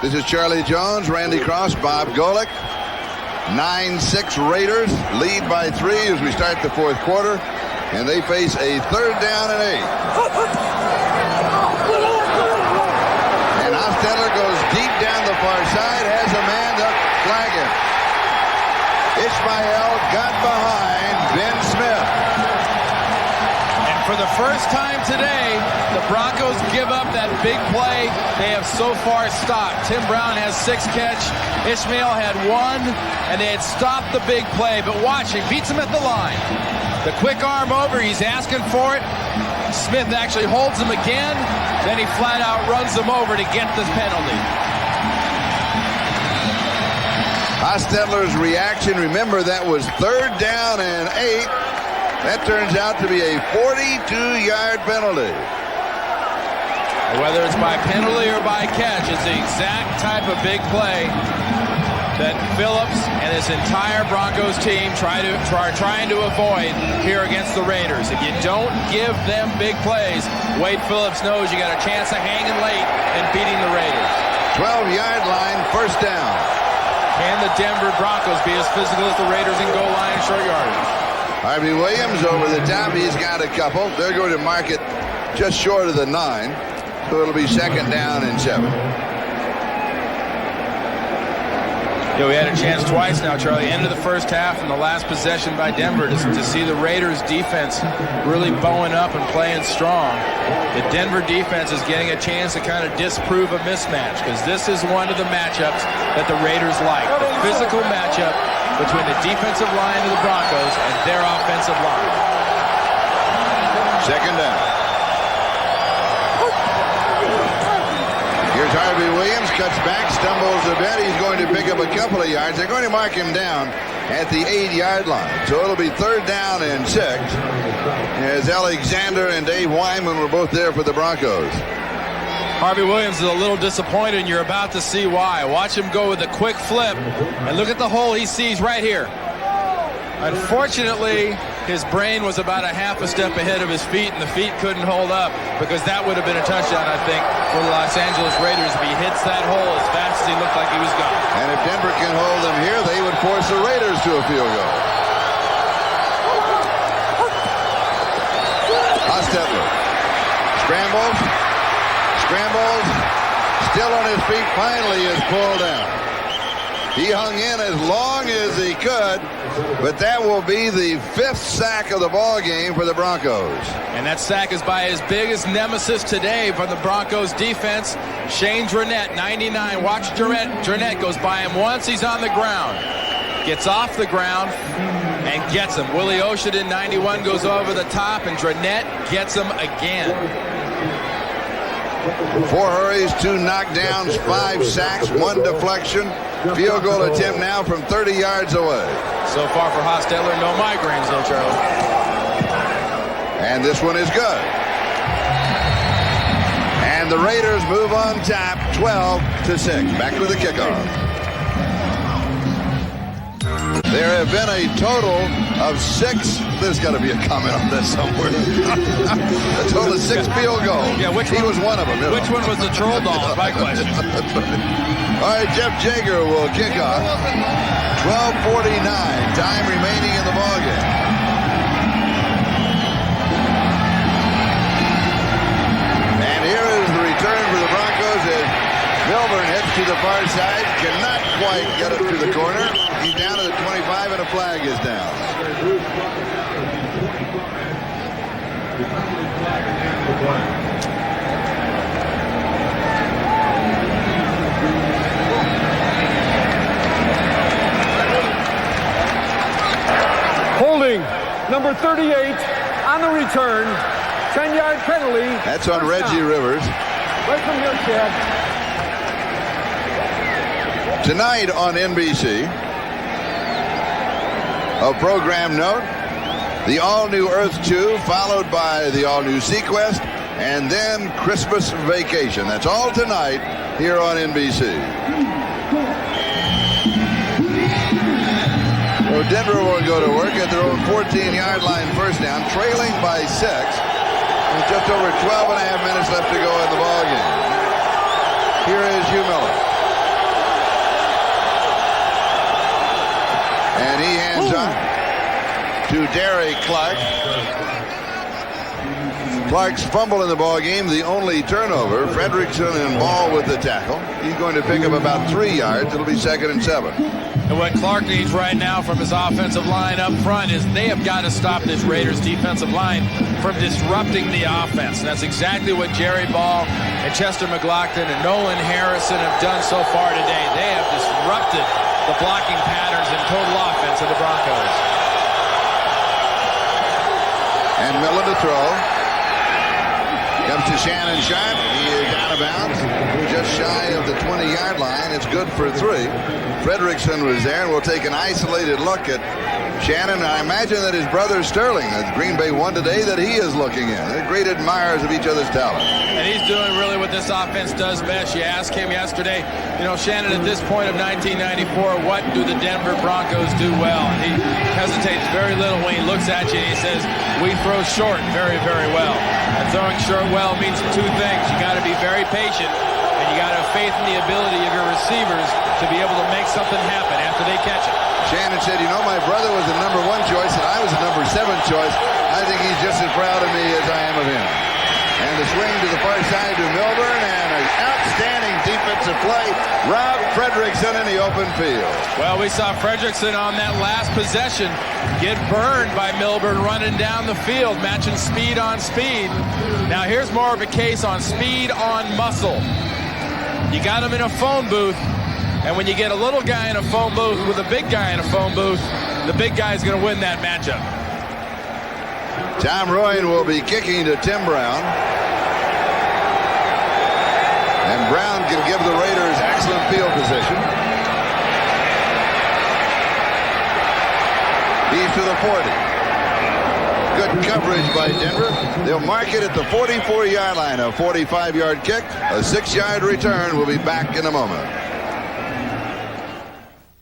This is Charlie Jones, Randy Cross, Bob Golick. 9-6 Raiders, lead by 3 as we start the 4th quarter. And they face a 3rd down and 8. And Hostetler goes deep down the far side, has a man to flag him. Ishmael got behind Ben Smith. And for the first time today, the Broncos give up that big play they have so far stopped. Tim Brown has 6 catch. Ishmael had 1, and they had stopped the big play. But watch, he beats him at the line. The quick arm over, he's asking for it. Smith actually holds him again. Then he flat out runs him over to get this penalty. Hostetler's reaction, remember that was 3rd down and 8. That turns out to be a 42-yard penalty. Whether it's by penalty or by catch, it's the exact type of big play that Phillips and his entire Broncos team trying to avoid here against the Raiders. If you don't give them big plays, Wade Phillips knows you got a chance of hanging late and beating the Raiders. 12-yard line, 1st down. Can the Denver Broncos be as physical as the Raiders in goal line and short yardage? Harvey Williams over the top. He's got a couple. They're going to mark it just short of the 9. So it'll be 2nd down and 7. Yeah, we had a chance twice now, Charlie. End of the first half and the last possession by Denver to see the Raiders defense really bowing up and playing strong. The Denver defense is getting a chance to kind of disprove a mismatch because this is one of the matchups that the Raiders like. The physical matchup between the defensive line of the Broncos and their offensive line. 2nd down. Here's Harvey Williams, cuts back, stumbles a bit. He's going to pick up a couple of yards. They're going to mark him down at the 8-yard line. So it'll be 3rd down and 6. As Alexander and Dave Wyman were both there for the Broncos. Harvey Williams is a little disappointed, and you're about to see why. Watch him go with a quick flip, and look at the hole he sees right here. Unfortunately, his brain was about a half a step ahead of his feet, and the feet couldn't hold up because that would have been a touchdown, I think, for the Los Angeles Raiders if he hits that hole as fast as he looked like he was going. And if Denver can hold them here, they would force the Raiders to a field goal. Hostetler scrambles, still on his feet, finally is pulled down. He hung in as long as he could, but that will be the 5th sack of the ball game for the Broncos. And that sack is by his biggest nemesis today from the Broncos defense, Shane Dronette, 99. Watch Dronette goes by him once. He's on the ground. Gets off the ground and gets him. Willie Oshedin, 91, goes over the top, and Dronette gets him again. 4 hurries, 2 knockdowns, 5 sacks, 1 deflection. Field goal attempt now from 30 yards away. So far for Hostetler, no migraines though, Charlie. And this one is good. And the Raiders move on top 12-6. Back to the kickoff. There have been a total of 6. There's got to be a comment on this somewhere. A total of 6 field goals. Yeah, he was one of them. Which one was the troll doll? Is my question. All right, Jeff Jager will kick off. 12:49, time remaining in the ballgame. And here is the return for the Broncos as Milburn heads to the far side. Cannot quite get it to the corner. He's down to the 25 and a flag is down. Holding number 38 on the return. 10-yard penalty. That's on Reggie Rivers. Right from your Chad. Tonight on NBC, a program note, the all-new Earth 2, followed by the all-new Sequest, and then Christmas Vacation. That's all tonight here on NBC. So Denver will go to work at their own 14-yard line, first down, trailing by 6. With just over 12 and a half minutes left to go in the ballgame. Here is Hugh Miller. And he hands off to Derek Clark. Clark's fumble in the ballgame, the only turnover. Fredrickson in ball with the tackle. He's going to pick up about 3 yards. It'll be 2nd and 7. And what Clark needs right now from his offensive line up front is they have got to stop this Raiders defensive line from disrupting the offense. And that's exactly what Jerry Ball and Chester McLaughlin and Nolan Harrison have done so far today. They have disrupted the blocking patterns and total offense of the Broncos. And Miller to throw. Comes to Shannon Sharp. He is out of bounds. Just shy of the 20-yard line. It's good for 3. Fredrickson was there, and we'll take an isolated look at Shannon. I imagine that his brother Sterling, that Green Bay won today, that he is looking in. They're great admirers of each other's talent. And he's doing really what this offense does best. You asked him yesterday, Shannon, at this point of 1994, what do the Denver Broncos do well? And he hesitates very little when he looks at you and he says, we throw short very, very well. And throwing short well means 2 things. You got to be very patient, and you got to have faith in the ability of your receivers to be able to make something happen after they catch it. Shannon said, my brother was the number 1 choice, and I was the number 7 choice. I think he's just as proud of me as I am of him. And the swing to the far side to Milburn, and an outstanding defensive play. Rob Fredrickson in the open field. Well, we saw Fredrickson on that last possession get burned by Milburn running down the field, matching speed on speed. Now here's more of a case on speed on muscle. You got him in a phone booth, and when you get a little guy in a phone booth with a big guy in a phone booth, the big guy is going to win that matchup. Tom Royan will be kicking to Tim Brown. And Brown can give the Raiders excellent field position. He's to the 40. Good coverage by Denver. They'll mark it at the 44-yard line. A 45-yard kick. A 6-yard return. We'll be back in a moment.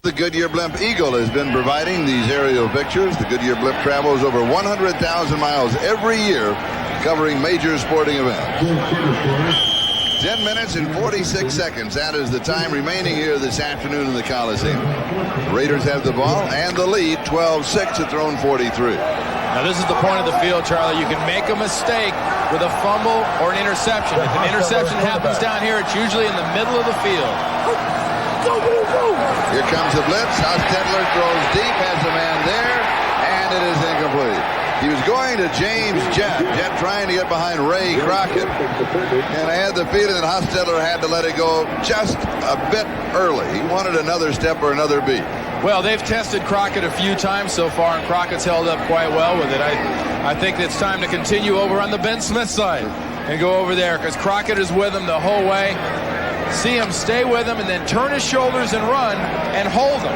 The Goodyear Blimp Eagle has been providing these aerial pictures. The Goodyear Blimp travels over 100,000 miles every year, covering major sporting events. 10 minutes and 46 seconds. That is the time remaining here this afternoon in the Coliseum. The Raiders have the ball and the lead, 12-6 at their own 43. Now this is the point of the field, Charlie. You can make a mistake with a fumble or an interception. If an interception happens down here, it's usually in the middle of the field. Here comes the blitz. Hostetler throws deep, has a man there, and it is incomplete. He was going to James Jett. Jett trying to get behind Ray Crockett. And I had the feeling that Hostetler had to let it go just a bit early. He wanted another step or another beat. Well, they've tested Crockett a few times so far, and Crockett's held up quite well with it. I think it's time to continue over on the Ben Smith side. and go over there because Crockett is with him the whole way. See him stay with him and then turn his shoulders and run and hold him.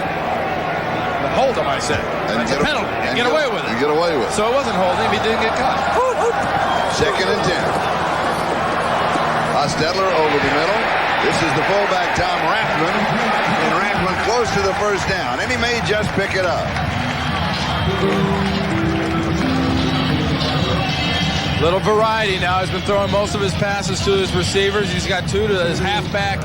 Hold him, I said. That's a penalty. And get away with it. And get away with it. So it wasn't holding him. He didn't get caught. 2nd and 10. Hostetler over the middle. This is the fullback, Tom Rathman. And Rathman close to the first down. And he may just pick it up. Little variety now. He's been throwing most of his passes to his receivers. He's got 2 to his halfback,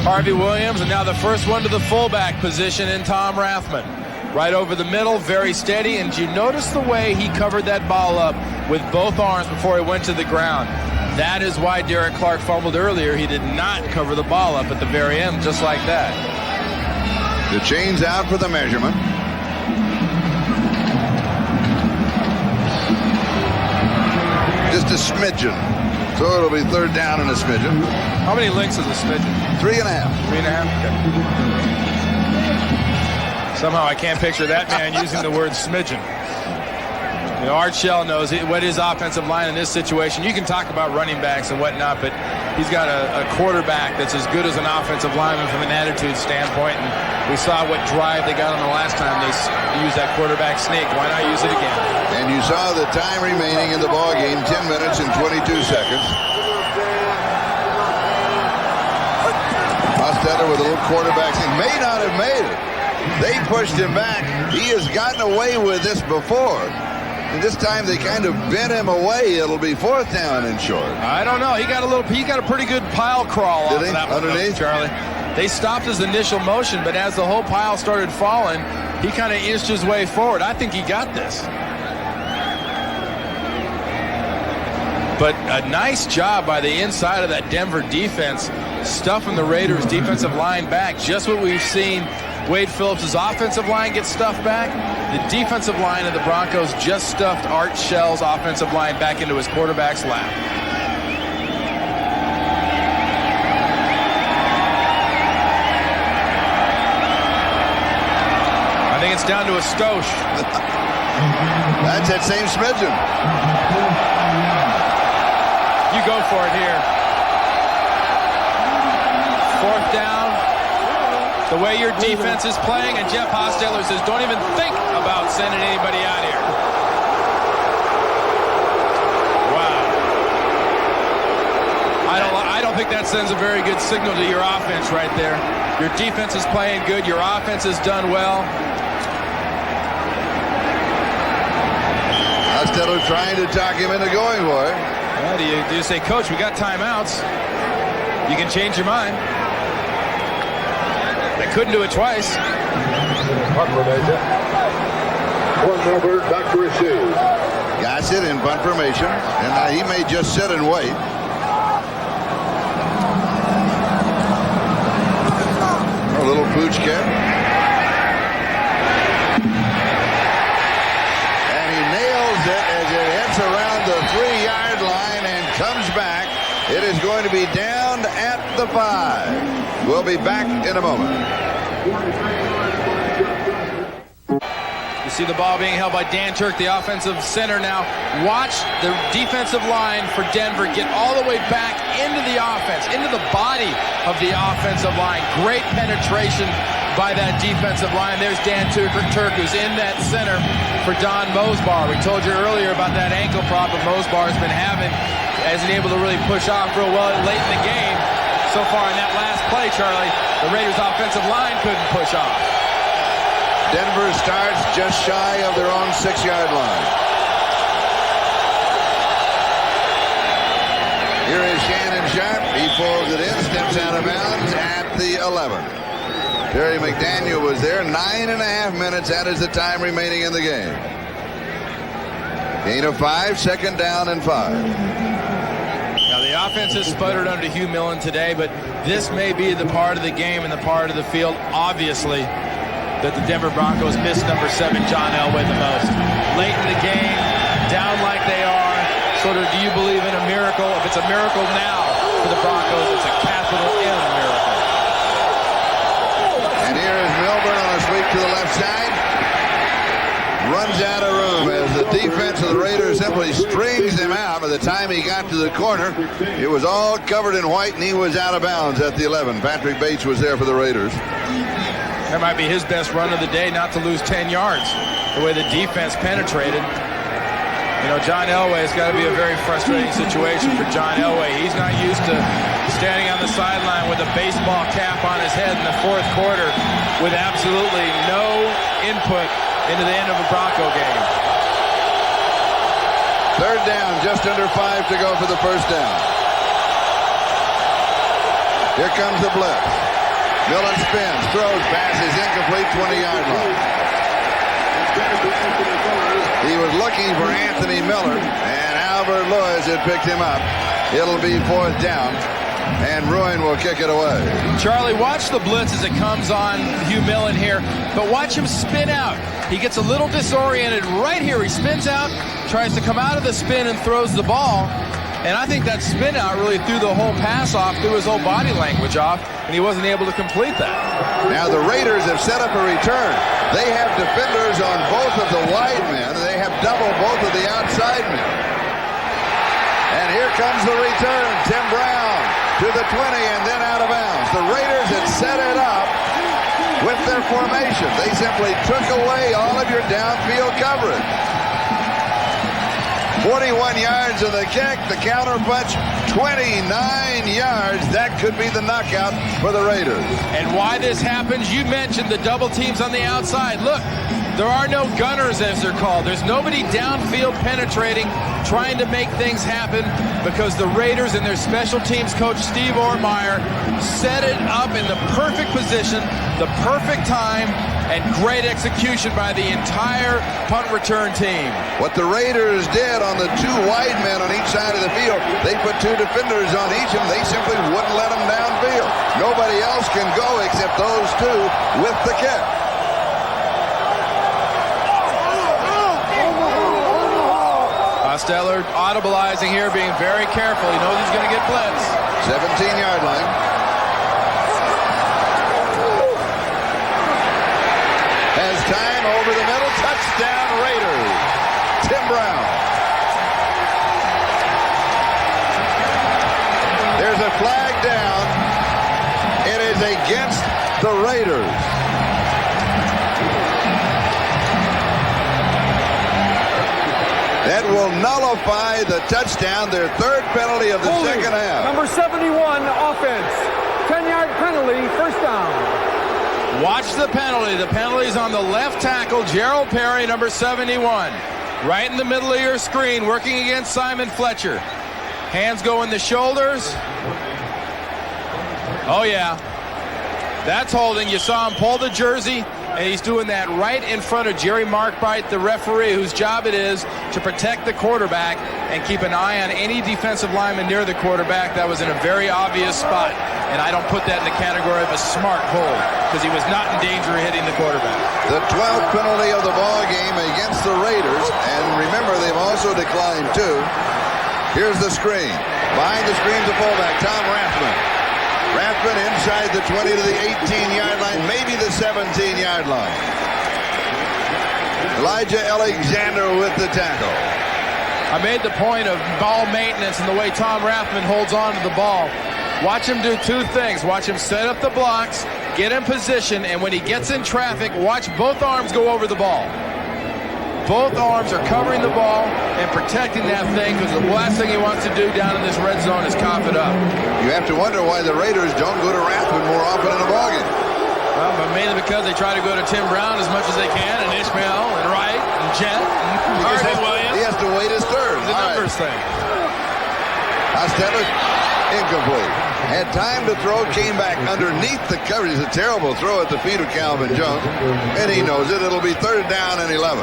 Harvey Williams, and now the first one to the fullback position in Tom Rathman. Right over the middle, very steady. And you notice the way he covered that ball up with both arms before he went to the ground. That is why Derek Clark fumbled earlier. He did not cover the ball up at the very end, just like that. The chain's out for the measurement. Just a smidgen. So it'll be 3rd down and a smidgen. How many links is a smidgen? 3.5. 3.5? Okay. Somehow I can't picture that man using the word smidgen. You know, Art Shell knows what his offensive line in this situation. You can talk about running backs and whatnot, but he's got a quarterback that's as good as an offensive lineman from an attitude standpoint. And we saw what drive they got on the last time they used that quarterback sneak. Why not use it again? And you saw the time remaining in the ball game, 10 minutes and 22 seconds. Hostetler with a little quarterback sneak. May not have made it. They pushed him back. He has gotten away with this before. And this time they kind of bent him away. It'll be 4th down and short. I don't know. He got a pretty good pile crawl off of that one, underneath, Charlie. They stopped his initial motion, but as the whole pile started falling, he kind of inched his way forward. I think he got this. But a nice job by the inside of that Denver defense, stuffing the Raiders' defensive line back. Just what we've seen Wade Phillips' offensive line get stuffed back. The defensive line of the Broncos just stuffed Art Shell's offensive line back into his quarterback's lap. I think it's down to a skosh. That's that same smidgen. You go for it here. 4th down. The way your defense is playing, and Jeff Hostetler says, don't even think about sending anybody out here. Wow. I don't think that sends a very good signal to your offense right there. Your defense is playing good. Your offense has done well. Hostetler trying to talk him into going for it. Well, do you say, Coach, we got timeouts. You can change your mind. They couldn't do it twice. One number back to receive. Got it in punt formation, and he may just sit and wait. A little pooch kick. And he nails it as it hits around the 3-yard line and comes back. It is going to be down at the 5. We'll be back in a moment. You see the ball being held by Dan Turk, the offensive center now. Watch the defensive line for Denver get all the way back into the offense, into the body of the offensive line. Great penetration by that defensive line. There's Dan Turk who's in that center for Don Mosbar. We told you earlier about that ankle problem Mosbar's been having. Hasn't able to really push off real well late in the game. So far in that last play, Charlie, the Raiders' offensive line couldn't push off. Denver starts just shy of their own 6-yard line. Here is Shannon Sharp. He pulls it in, steps out of bounds at the 11. Terry McDaniel was there. 9.5 minutes. That is the time remaining in the game. Gain of 5, 2nd down and 5. Now, the offense has sputtered under Hugh Millen today, but this may be the part of the game and the part of the field, obviously, that the Denver Broncos missed number 7, John Elway, the most. Late in the game, down like they are, sort of, do you believe in a miracle? If it's a miracle now for the Broncos, it's a capital M miracle. And here is Milburn on a sweep to the left side. Runs out of room as the defense of the Raiders simply strings him out. But the time he got to the corner, it was all covered in white, and he was out of bounds at the 11. Patrick Bates was there for the Raiders. That might be his best run of the day, not to lose 10 yards, the way the defense penetrated. You know, John Elway has got to be a very frustrating situation for John Elway. He's not used to standing on the sideline with a baseball cap on his head in the fourth quarter with absolutely no input into the end of a Bronco game. Third down, just under 5 to go for the first down. Here comes the blitz. Millen spins, throws, passes incomplete, 20-yard line. He was looking for Anthony Miller, and Albert Lewis had picked him up. It'll be fourth down, and Ruin will kick it away. Charlie, watch the blitz as it comes on Hugh Millen here, but watch him spin out. He gets a little disoriented right here. He spins out, tries to come out of the spin and throws the ball. And I think that spin out really threw the whole pass off, threw his whole body language off, and he wasn't able to complete that. Now the Raiders have set up a return. They have defenders on both of the wide men. They have double both of the outside men. And here comes the return. Tim Brown to the 20 and then out of bounds. The Raiders had set it up with their formation. They simply took away all of your downfield coverage. 41 yards of the kick, the counter punch, 29 yards. That could be the knockout for the Raiders. And why this happens, you mentioned the double teams on the outside. Look, there are no gunners, as they're called. There's nobody downfield penetrating, trying to make things happen, because the Raiders and their special teams coach, Steve Ortmeyer, set it up in the perfect position, the perfect time, and great execution by the entire punt return team. What the Raiders did on the two wide men on each side of the field, they put two defenders on each of them. They simply wouldn't let them downfield. Nobody else can go except those two with the kick. Hostetler audibilizing here, being very careful. He knows he's going to get blitzed. 17-yard line. Has time over the middle. Touchdown Raiders. Tim Brown. There's a flag down. It is against the Raiders. That will nullify the touchdown, their third penalty of the second half. Number 71, offense. 10-yard penalty, first down. Watch the penalty. The penalty's on the left tackle, Gerald Perry, number 71. Right in the middle of your screen, working against Simon Fletcher. Hands go in the shoulders. Oh, yeah. That's holding. You saw him pull the jersey, and he's doing that right in front of Jerry Markbite, the referee, whose job it is to protect the quarterback and keep an eye on any defensive lineman near the quarterback. That was in a very obvious spot, and I don't put that in the category of a smart hold, because he was not in danger of hitting the quarterback. The 12th penalty of the ball game against the Raiders, and remember, they've also declined two. Here's the screen. Behind the screen, the fullback, Tom Rathman. Rathman inside the 20 to the 18-yard line, maybe the 17-yard line. Elijah Alexander with the tackle. I made the point of ball maintenance and the way Tom Rathman holds on to the ball. Watch him do two things. Watch him set up the blocks, get in position, and when he gets in traffic, watch both arms go over the ball. Both arms are covering the ball and protecting that thing, because the last thing he wants to do down in this red zone is cough it up. You have to wonder why the Raiders don't go to Rathman more often in a ballgame. Well, but mainly because they try to go to Tim Brown as much as they can, and Ishmael, and Wright, and Jet, and Harvey Williams. He has to wait his turn. The numbers thing. Hostetler, incomplete. Had time to throw, came back underneath the coverage. It's a terrible throw at the feet of Calvin Jones, and he knows it. It'll be third down and 11.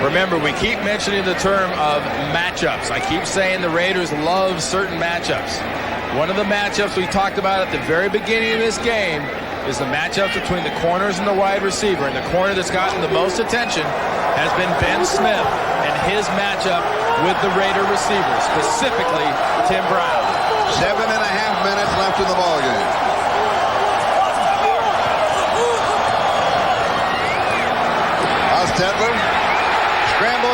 Remember, we keep mentioning the term of matchups. I keep saying the Raiders love certain matchups. One of the matchups we talked about at the very beginning of this game is the matchup between the corners and the wide receiver. And the corner that's gotten the most attention has been Ben Smith and his matchup with the Raider receiver, specifically Tim Brown. 7.5 minutes left in the ballgame. Hostetler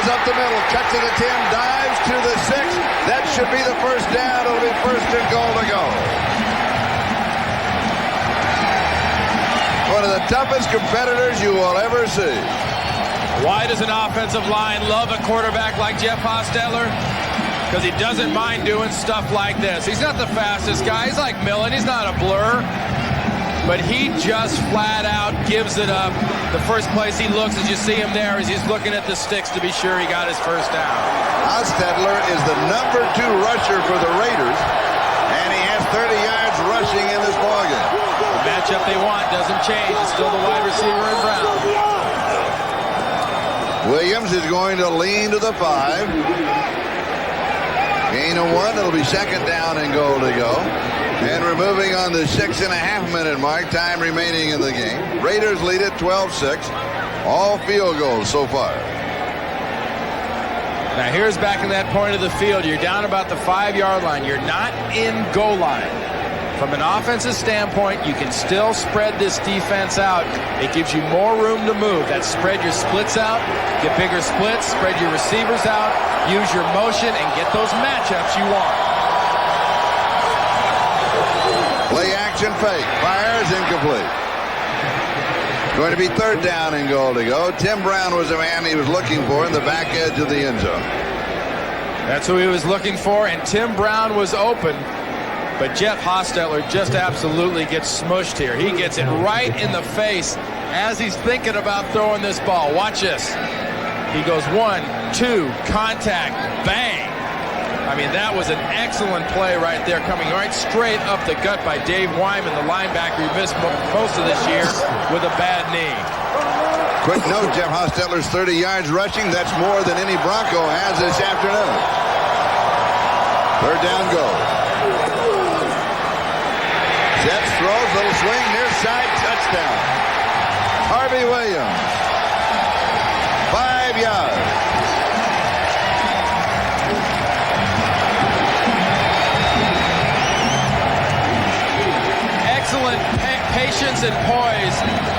throws up the middle, cut to the 10, dives to the 6. That should be the first down. It'll be first and goal to go. One of the toughest competitors you will ever see. Why does an offensive line love a quarterback like Jeff Hostetler? Because he doesn't mind doing stuff like this. He's not the fastest guy. He's like Millen. He's not a blur. But he just flat out gives it up. The first place he looks, as you see him there, is he's looking at the sticks to be sure he got his first down. Hostetler is the number 2 rusher for the Raiders, and he has 30 yards rushing in this ballgame. The matchup they want doesn't change. It's still the wide receiver in Brown. Williams is going to lean to the 5. Gain of 1. It'll be second down and goal to go. And we're moving on the 6.5-minute mark. Time remaining in the game. Raiders lead it 12-6. All field goals so far. Now here's back in that point of the field. You're down about the 5-yard line. You're not in goal line. From an offensive standpoint, you can still spread this defense out. It gives you more room to move. That spread your splits out, get bigger splits, spread your receivers out, use your motion, and get those matchups you want. Play action fake. Fires incomplete. Going to be third down and goal to go. Tim Brown was the man he was looking for in the back edge of the end zone. That's who he was looking for, and Tim Brown was open. But Jeff Hostetler just absolutely gets smushed here. He gets it right in the face as he's thinking about throwing this ball. Watch this. He goes 1, 2, contact, bang. I mean, that was an excellent play right there, coming right straight up the gut by Dave Wyman, the linebacker who missed most of this year with a bad knee. Quick note, Jeff Hostetler's 30 yards rushing. That's more than any Bronco has this afternoon. Third down goal. Jets throws, little swing, near side, touchdown. Harvey Williams. 5 yards. Excellent patience and poise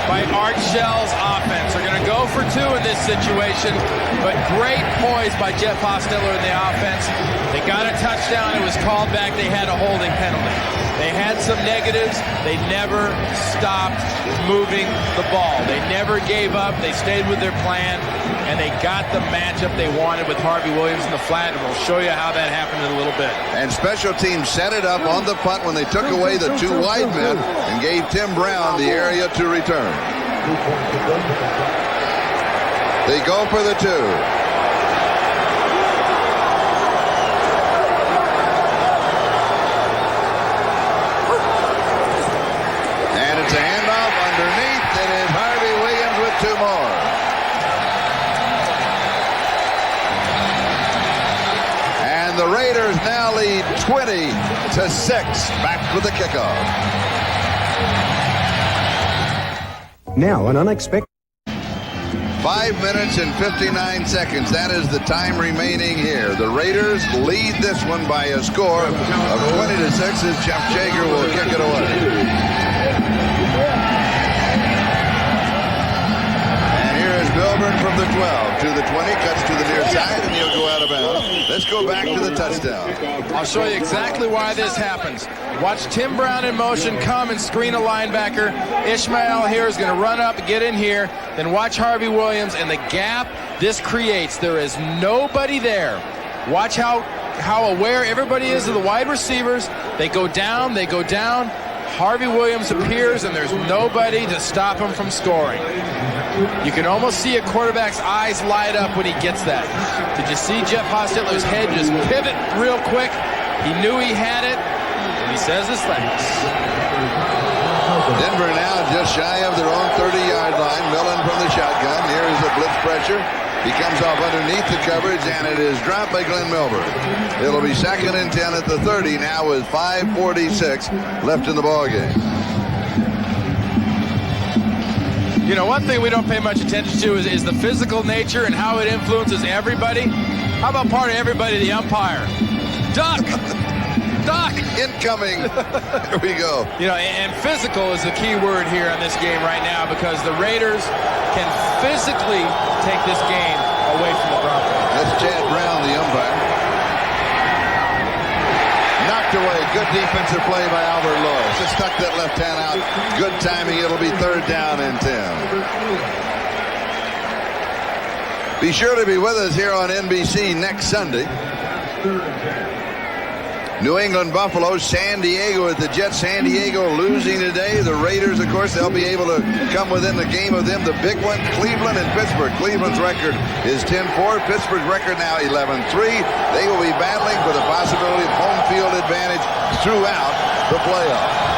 by Art Shell's offense. They're going to go for 2 in this situation, but great poise by Jeff Hostetler in the offense. They got a touchdown. It was called back. They had a holding penalty. They had some negatives. They never stopped moving the ball. They never gave up. They stayed with their plan, and they got the matchup they wanted with Harvey Williams in the flat, and we'll show you how that happened in a little bit. And special teams set it up on the punt when they took away the 2 wide men and gave Tim Brown the area to return. They go for the 2. It's a handoff underneath, and it's Harvey Williams with 2 more. And the Raiders now lead 20-6. Back with the kickoff. Now, an unexpected. 5 minutes and 59 seconds. That is the time remaining here. The Raiders lead this one by a score of 20-6 as Jeff Jager will kick it away. And here is Milburn from the 12 to the 20, cuts to the near side, and he'll go out of bounds. Let's go back to the touchdown. I'll show you exactly why this happens. Watch Tim Brown in motion come and screen a linebacker. Ishmael here is going to run up and get in here. Then watch Harvey Williams and the gap this creates. There is nobody there. Watch how aware everybody is of the wide receivers. They go down, they go down. Harvey Williams appears, and there's nobody to stop him from scoring. You can almost see a quarterback's eyes light up when he gets that. Did you see Jeff Hostetler's head just pivot real quick? He knew he had it, and he says his thanks. Denver now just shy of their own 30-yard line. Millen from the shotgun. Here is the blitz pressure. He comes off underneath the coverage, and it is dropped by Glenn Milburn. It'll be 2nd and 10 at the 30 now with 5:46 left in the ballgame. You know, one thing we don't pay much attention to is the physical nature and how it influences everybody. How about part of everybody, the umpire? Duck! Duck! Incoming. Here we go. You know, and physical is the key word here on this game right now, because the Raiders can physically take this game away from the Broncos. That's Chad Brown, the umpire. Knocked away. Good defensive play by Albert Lewis. Just stuck that left hand out. Good timing. It'll be 3rd down and 10. Be sure to be with us here on NBC next Sunday. New England Buffalo, San Diego at the Jets. San Diego losing today. The Raiders, of course, they'll be able to come within the game of them. The big one, Cleveland and Pittsburgh. Cleveland's record is 10-4. Pittsburgh's record now 11-3. They will be battling for the possibility of home field advantage throughout the playoffs.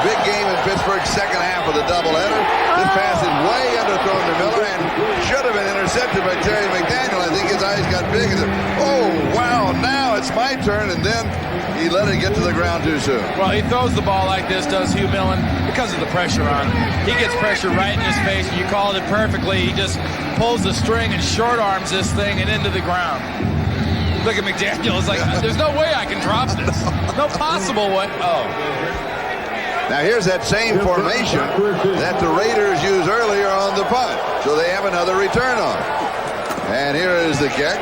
Big game in Pittsburgh, second half of the doubleheader. This pass is way underthrown to Miller and should have been intercepted by Terry McDaniel. I think his eyes got big and said, oh, wow, now it's my turn. And then he let it get to the ground too soon. Well, he throws the ball like this, does Hugh Millen, because of the pressure on him. He gets pressure right in his face, and you called it perfectly. He just pulls the string and short arms this thing and into the ground. Look at McDaniel. It's like, there's no way I can drop this. No possible way. Oh. Now here's that same formation that the Raiders used earlier on the punt. So they have another return on. And here is the kick.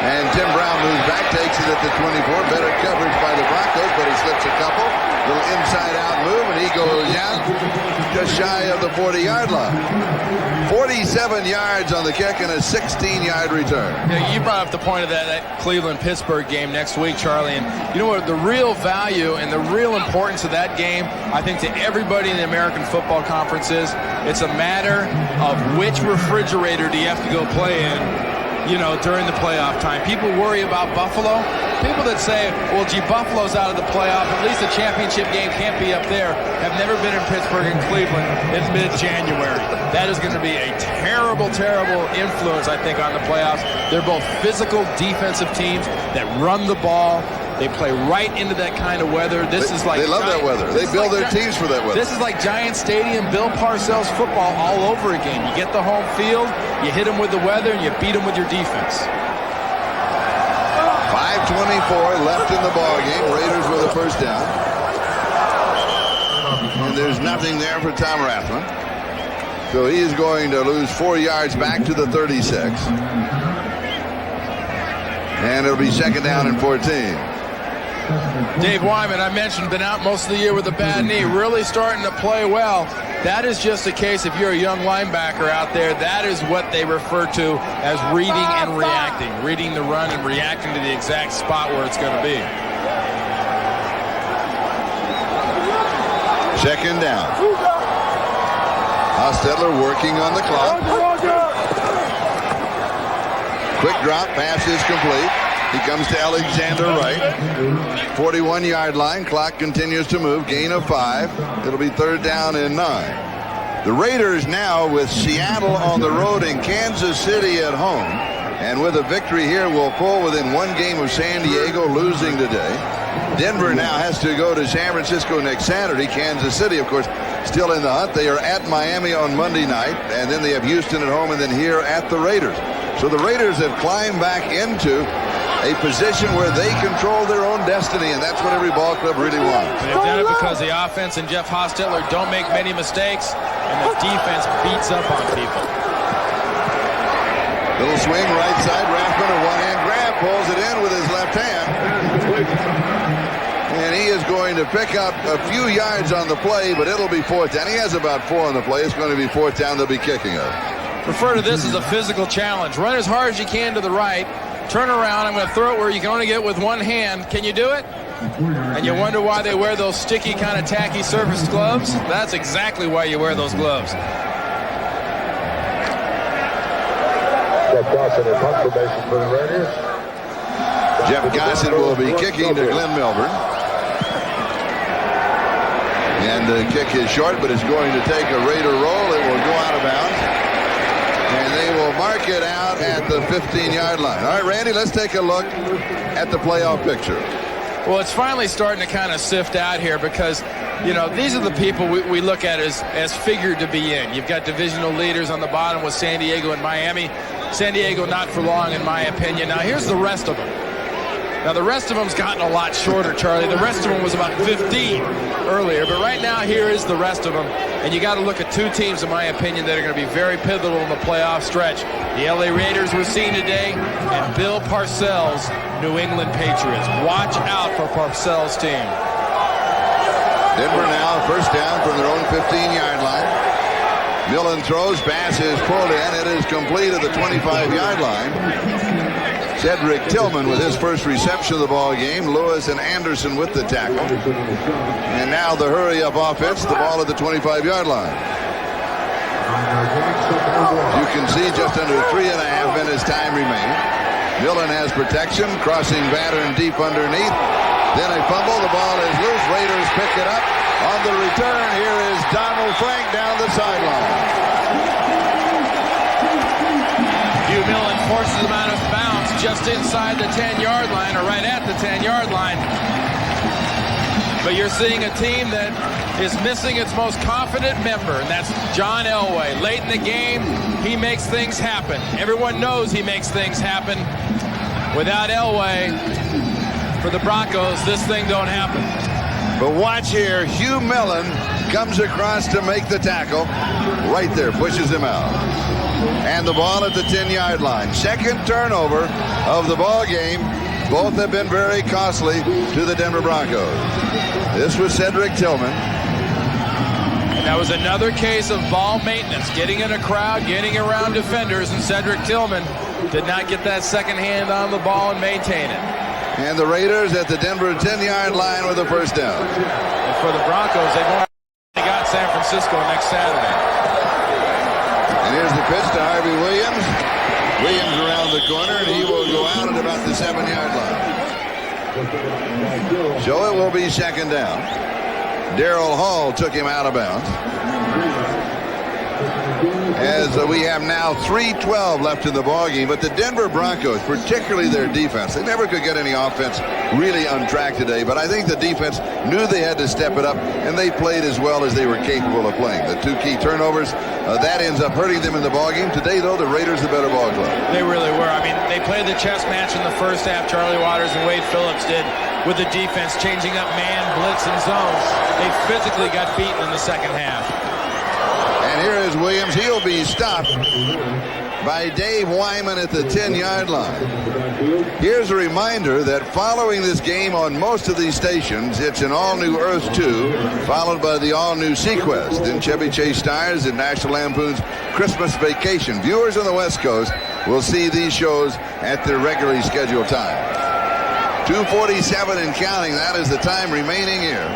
And Tim Brown moves back, takes it at the 24. Better coverage by the Broncos, but he slips a couple. Little inside-out move, and he goes out just shy of the 40-yard line. 47 yards on the kick and a 16-yard return. Yeah, you brought up the point of that Cleveland-Pittsburgh game next week, Charlie. And you know what? The real value and the real importance of that game, I think, to everybody in the American Football Conference is it's a matter of which refrigerator do you have to go play in, you know, during the playoff time. People worry about Buffalo. People that say, well, gee, Buffalo's out of the playoff, at least the championship game can't be up there, have never been in Pittsburgh and Cleveland in mid-January. That is going to be a terrible, terrible influence, I think, on the playoffs. They're both physical defensive teams that run the ball. They play right into that kind of weather. They love that weather. They build their teams for that weather. This is like Giant Stadium, Bill Parcells football all over again. You get the home field, you hit them with the weather, and you beat them with your defense. 5:24 left in the ball game. Raiders with a first down. And there's nothing there for Tom Rathman. So he's going to lose 4 yards back to the 36. And it'll be second down and 14. Dave Wyman, I mentioned, been out most of the year with a bad knee, really starting to play well. That is just a case, if you're a young linebacker out there, that is what they refer to as reading and reacting. Reading the run and reacting to the exact spot where it's going to be. Second down. Hostetler working on the clock. Quick drop, pass is complete. He comes to Alexander Wright. 41-yard line. Clock continues to move. Gain of 5. It'll be third down and 9. The Raiders now with Seattle on the road and Kansas City at home. And with a victory here, will pull within one game of San Diego, losing today. Denver now has to go to San Francisco next Saturday. Kansas City, of course, still in the hunt. They are at Miami on Monday night. And then they have Houston at home and then here at the Raiders. So the Raiders have climbed back into a position where they control their own destiny, and that's what every ball club really wants. They've done it because the offense and Jeff Hostetler don't make many mistakes, and the defense beats up on people. Little swing right side. Rathman, a one-hand grab, pulls it in with his left hand. And he is going to pick up a few yards on the play, but it'll be fourth down. He has about 4 on the play. It's going to be fourth down. They'll be kicking it. Refer to this as a physical challenge. Run as hard as you can to the right. Turn around. I'm going to throw it where you can only get it with one hand. Can you do it? And you wonder why they wear those sticky, kind of tacky surface gloves? That's exactly why you wear those gloves. Jeff Gossett in punt formation for the Raiders. Jeff Gossett will be kicking to Glenn Milburn. And the kick is short, but it's going to take a Raider roll. It will go out of bounds. And they will mark it out at the 15-yard line. All right, Randy, let's take a look at the playoff picture. Well, it's finally starting to kind of sift out here because, you know, these are the people we look at as figured to be in. You've got divisional leaders on the bottom with San Diego and Miami. San Diego not for long, in my opinion. Now, here's the rest of them. Now, the rest of them's gotten a lot shorter, Charlie. The rest of them was about 15 earlier. But right now, here is the rest of them. And you got to look at two teams, in my opinion, that are going to be very pivotal in the playoff stretch. The LA Raiders we're seeing today, and Bill Parcells' New England Patriots. Watch out for Parcells' team. Denver now first down from their own 15-yard line. Millen throws, pass is pulled in. It is complete at the 25-yard line. Cedric Tillman with his first reception of the ball game. Lewis and Anderson with the tackle. And now the hurry-up offense, the ball at the 25-yard line. You can see just under 3.5 minutes time remaining. Millen has protection, crossing pattern deep underneath. Then a fumble, the ball is loose. Raiders pick it up. On the return, here is Donald Frank down the sideline. Hugh Millen forces him out of bounds just inside the 10-yard line, or right at the 10-yard line. But you're seeing a team that is missing its most confident member, and that's John Elway. Late in the game, he makes things happen. Everyone knows he makes things happen. Without Elway, for the Broncos, this thing don't happen. But watch here, Hugh Millen comes across to make the tackle. Right there, pushes him out. And the ball at the 10-yard line. Second turnover of the ball game. Both have been very costly to the Denver Broncos. This was Cedric Tillman. That was another case of ball maintenance, getting in a crowd, getting around defenders, and Cedric Tillman did not get that second hand on the ball and maintain it. And the Raiders at the Denver 10-yard line with a first down. And for the Broncos, they got San Francisco next Saturday. And here's the pitch to Harvey Williams. Williams around the corner, and he will go out at about the 7-yard line. So it will be second down. Darrell Hall took him out of bounds. As we have now 3:12 left in the ballgame, but the Denver Broncos, particularly their defense, they never could get any offense really on track today, but I think the defense knew they had to step it up, and they played as well as they were capable of playing. The two key turnovers, that ends up hurting them in the ballgame. Today, though, the Raiders the better ball club. They really were. I mean, they played the chess match in the first half, Charlie Waters and Wade Phillips did, with the defense changing up man, blitz, and zone. They physically got beaten in the second half. And here is Williams. He'll be stopped by Dave Wyman at the 10-yard line. Here's a reminder that following this game on most of these stations, it's an all-new Earth 2, followed by the all-new Sequest, then Chevy Chase Stars and National Lampoon's Christmas Vacation. Viewers on the West Coast will see these shows at their regularly scheduled time. 2:47 and counting. That is the time remaining here.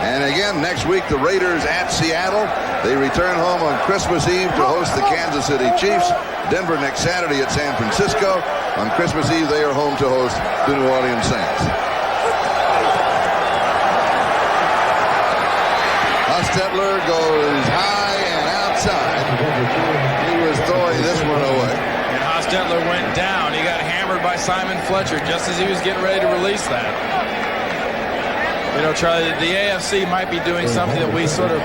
And again, next week, the Raiders at Seattle. They return home on Christmas Eve to host the Kansas City Chiefs. Denver next Saturday at San Francisco. On Christmas Eve, they are home to host the New Orleans Saints. Hostetler goes high and outside. He was throwing this one away. And Hostetler went down. He got hammered by Simon Fletcher just as he was getting ready to release that. You know, Charlie, the AFC might be doing something that we sort of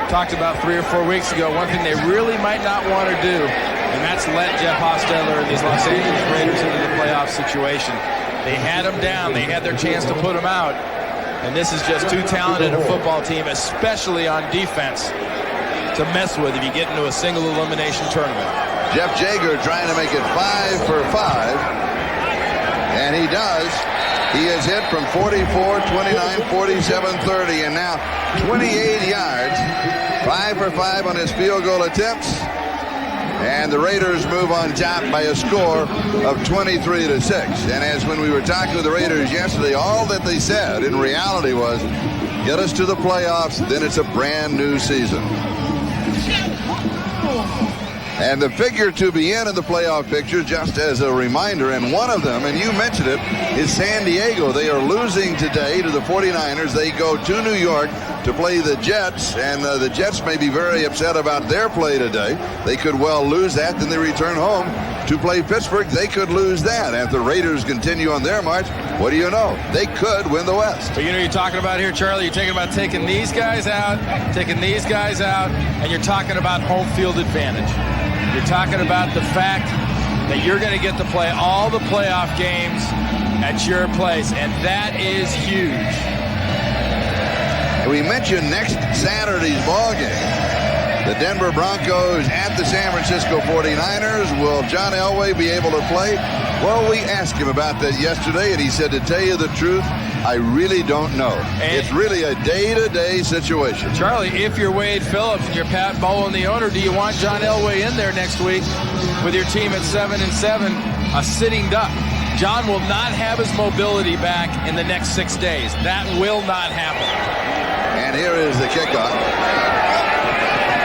talked about 3 or 4 weeks ago. One thing they really might not want to do, and that's let Jeff Hostetler and these Los Angeles Raiders into the playoff situation. They had him down. They had their chance to put him out. And this is just too talented a football team, especially on defense, to mess with if you get into a single elimination tournament. Jeff Jager trying to make it 5 for 5. And he does. He has hit from 44, 29, 47, 30, and now 28 yards. 5 for 5 on his field goal attempts. And the Raiders move on top by a score of 23-6. And as when we were talking with the Raiders yesterday, all that they said in reality was, get us to the playoffs, then it's a brand new season. And the figure to be in the playoff picture, just as a reminder, and one of them, and you mentioned it, is San Diego. They are losing today to the 49ers. They go to New York to play the Jets, and the Jets may be very upset about their play today. They could well lose that, then they return home to play Pittsburgh. They could lose that. If the Raiders continue on their march, what do you know? They could win the West. But you know, you're talking about here, Charlie, you're talking about taking these guys out, and you're talking about home field advantage. You're talking about the fact that you're going to get to play all the playoff games at your place, and that is huge. We mentioned next Saturday's ball game. The Denver Broncos at the San Francisco 49ers. Will John Elway be able to play? Well, we asked him about that yesterday, and he said, to tell you the truth, I really don't know. It's really a day-to-day situation. Charlie, if you're Wade Phillips and you're Pat Bowlen, the owner, do you want John Elway in there next week with your team at 7-7, a sitting duck? John will not have his mobility back in the next 6 days. That will not happen. And here is the kickoff.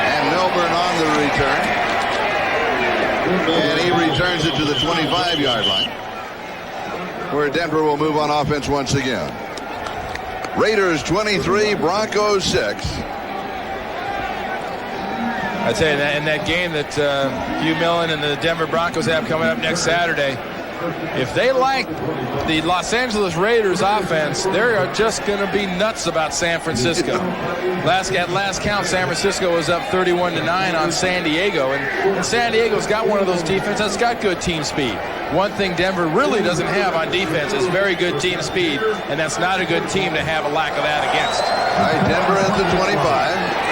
And Milburn on the return. And he returns it to the 25-yard line, where Denver will move on offense once again. Raiders 23, Broncos 6. I tell you, in that game that Hugh Millen and the Denver Broncos have coming up next Saturday, if they like the Los Angeles Raiders offense, they're just going to be nuts about San Francisco. At last count, San Francisco was up 31-9 on San Diego, and San Diego's got one of those defenses that's got good team speed. One thing Denver really doesn't have on defense is very good team speed, and that's not a good team to have a lack of that against. All right, Denver at the 25.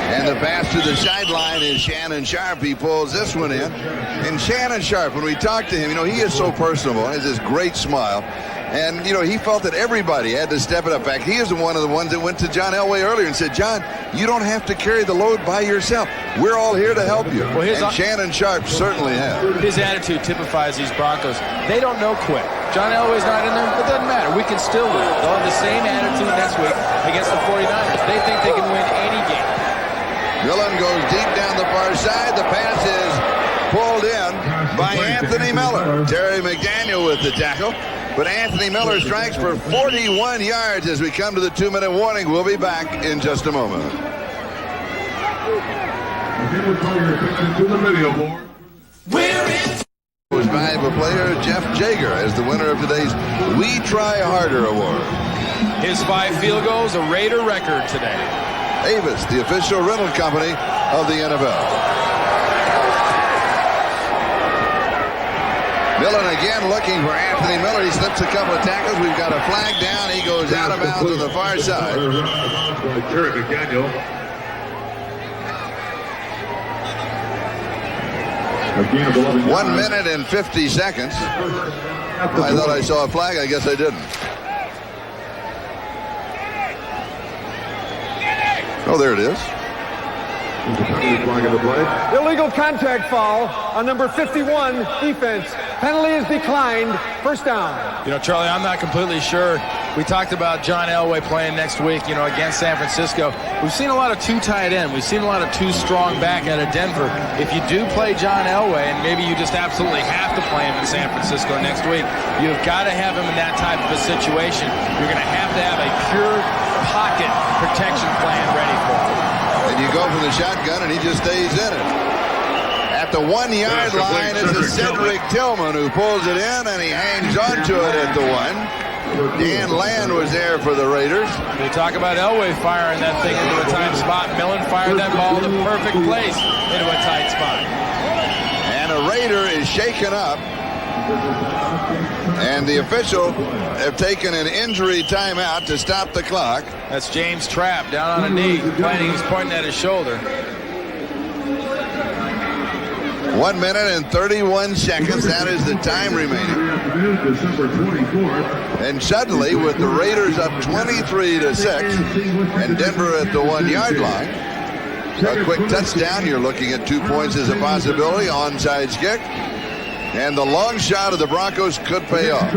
And the pass to the sideline is Shannon Sharpe. He pulls this one in. And Shannon Sharpe, when we talked to him, he is so personable. He has this great smile. And, he felt that everybody had to step it up back. He is one of the ones that went to John Elway earlier and said, John, you don't have to carry the load by yourself. We're all here to help you. Well, and Shannon Sharpe certainly has. His attitude typifies these Broncos. They don't know quit. John Elway's not in there. It doesn't matter. We can still win. They'll have the same attitude next week against the 49ers. They think they can win any game. Millen goes deep down the far side. The pass is pulled in by Anthony Miller. Terry McDaniel with the tackle. But Anthony Miller strikes for 41 yards as we come to the 2-minute warning. We'll be back in just a moment. Was valuable player Jeff Jager as the winner of today's We Try Harder Award. His 5 field goals, a Raider record today. Avis, the official rental company of the NFL. Millen again looking for Anthony Miller. He slips a couple of tackles. We've got a flag down. He goes out of bounds on the far side. Terry McDaniel. 1 minute and 50 seconds. I thought I saw a flag. I guess I didn't. Oh, there it is. Illegal contact foul on number 51, defense. Penalty is declined. First down. Charlie, I'm not completely sure. We talked about John Elway playing next week, against San Francisco. We've seen a lot of 2 tight end. We've seen a lot of 2 strong back out of Denver. If you do play John Elway, and maybe you just absolutely have to play him in San Francisco next week, you've got to have him in that type of a situation. You're going to have a pure pocket protection plan ready for him. And you go from the shotgun, and he just stays in it. At the 1-yard line is a Cedric Tillman who pulls it in, and he hangs on to it at the 1. Dan Land was there for the Raiders. They talk about Elway firing that thing into a tight spot. Millen fired that ball to the perfect place into a tight spot. And a Raider is shaken up. And the official have taken an injury timeout to stop the clock. That's James Trapp down on a knee. He's pointing at his shoulder. 1 minute and 31 seconds. That is the time remaining. And suddenly, with the Raiders up 23-6 and Denver at the 1-yard line, a quick touchdown. You're looking at 2 points as a possibility. Onside kick. And the long shot of the Broncos could pay off.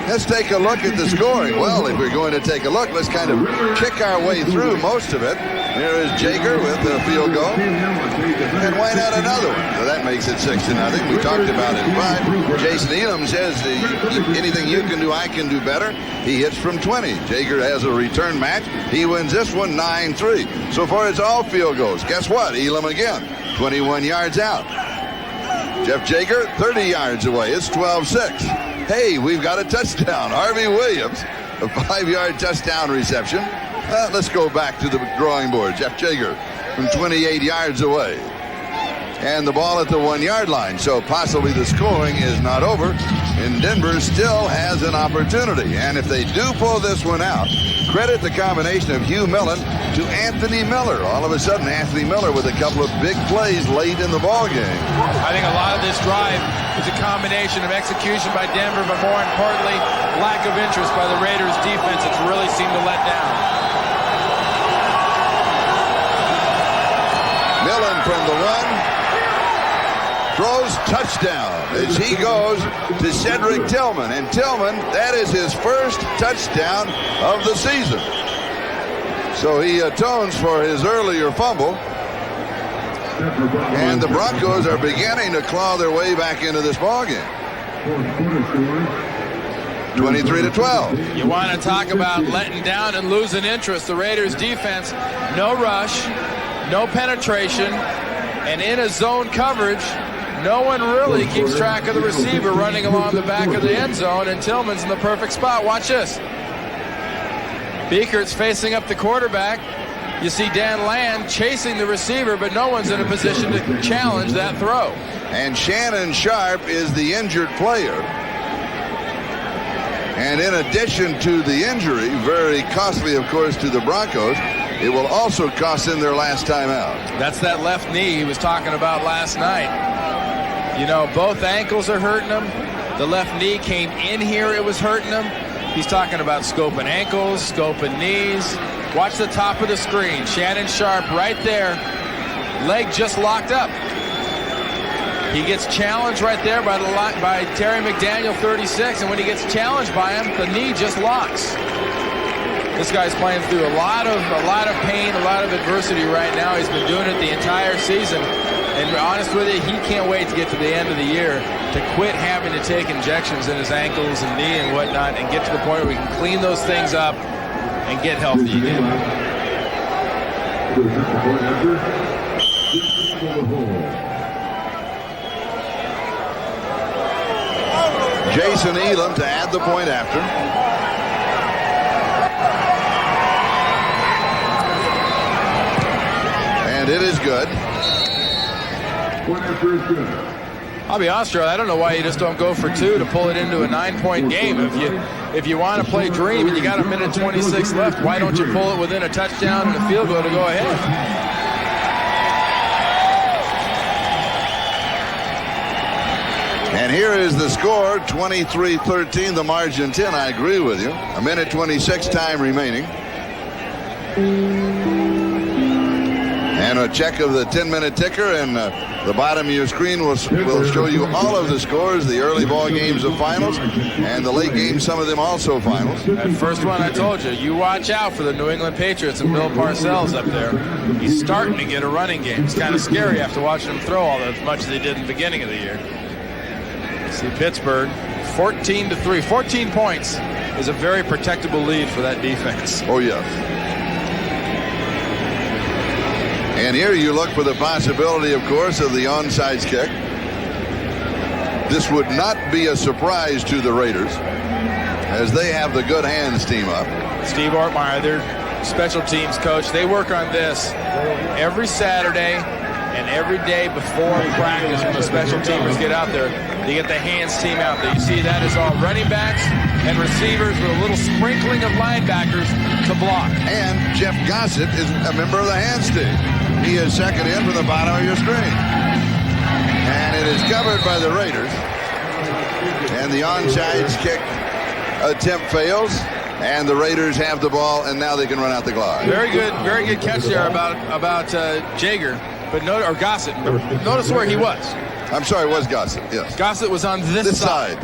Let's take a look at the scoring. Well, if we're going to take a look, let's kind of kick our way through most of it. Here is Jager with the field goal. And why not another one? So that makes it 6-0. We talked about it 5. Jason Elam says anything you can do, I can do better. He hits from 20. Jager has a return match. He wins this one 9-3. So far, it's all field goals. Guess what? Elam again, 21 yards out. Jeff Jager, 30 yards away. It's 12-6. Hey, we've got a touchdown. Harvey Williams, a 5-yard touchdown reception. Let's go back to the drawing board. Jeff Jager from 28 yards away. and the ball at the 1-yard line. So possibly the scoring is not over, and Denver still has an opportunity. And if they do pull this one out, credit the combination of Hugh Millen to Anthony Miller. All of a sudden, Anthony Miller with a couple of big plays late in the ball game. I think a lot of this drive is a combination of execution by Denver, but more importantly, lack of interest by the Raiders defense. It's really seemed to let down. Millen from the 1. Throws touchdown as he goes to Cedric Tillman. And Tillman, that is his first touchdown of the season. So he atones for his earlier fumble. And the Broncos are beginning to claw their way back into this ballgame. 23-12. You want to talk about letting down and losing interest. The Raiders defense, no rush, no penetration, and in a zone coverage, no one really keeps track of the receiver running along the back of the end zone, and Tillman's in the perfect spot. Watch this. Beakert's facing up the quarterback. You see Dan Land chasing the receiver, but no one's in a position to challenge that throw. And Shannon Sharp is the injured player. And in addition to the injury, very costly, of course, to the Broncos, it will also cost them their last time out. That's that left knee he was talking about last night. You know, both ankles are hurting him. The left knee came in here, it was hurting him. He's talking about scoping ankles, scoping knees. Watch the top of the screen. Shannon Sharp right there. Leg just locked up. He gets challenged right there by Terry McDaniel, 36, and when he gets challenged by him, the knee just locks. This guy's playing through a lot of pain, a lot of adversity right now. He's been doing it the entire season. And honest with you, he can't wait to get to the end of the year to quit having to take injections in his ankles and knee and whatnot and get to the point where we can clean those things up and get healthy again. Jason Elam to add the point after. And it is good. I'll be honest, I don't know why you just don't go for 2 to pull it into a 9-point game. If you want to play dream and you got 1:26 left, why don't you pull it within a touchdown and a field goal to go ahead? And here is the score, 23-13, the margin 10. I agree with you. 1:26 time remaining. And a check of the 10-minute ticker, and the bottom of your screen will show you all of the scores, the early ball games of finals, and the late games, some of them also finals. That first one I told you, you watch out for the New England Patriots and Bill Parcells up there. He's starting to get a running game. It's kind of scary after watching him throw all as much as he did in the beginning of the year. See Pittsburgh, 14-3. 14 points is a very protectable lead for that defense. Oh, yes. And here you look for the possibility, of course, of the onside kick. This would not be a surprise to the Raiders, as they have the good hands team up. Steve Ortmeyer, their special teams coach, they work on this every Saturday and every day before practice when the special teamers get out there. They get the hands team out there. You see that is all running backs and receivers with a little sprinkling of linebackers to block. And Jeff Gossett is a member of the hands team. He is second in from the bottom of your screen. And it is covered by the Raiders. And the onside kick attempt fails. And the Raiders have the ball, and now they can run out the clock. Very good catch there about Jager, but Gossett. But notice where he was. I'm sorry, it was Gossett, yes. Gossett was on this side.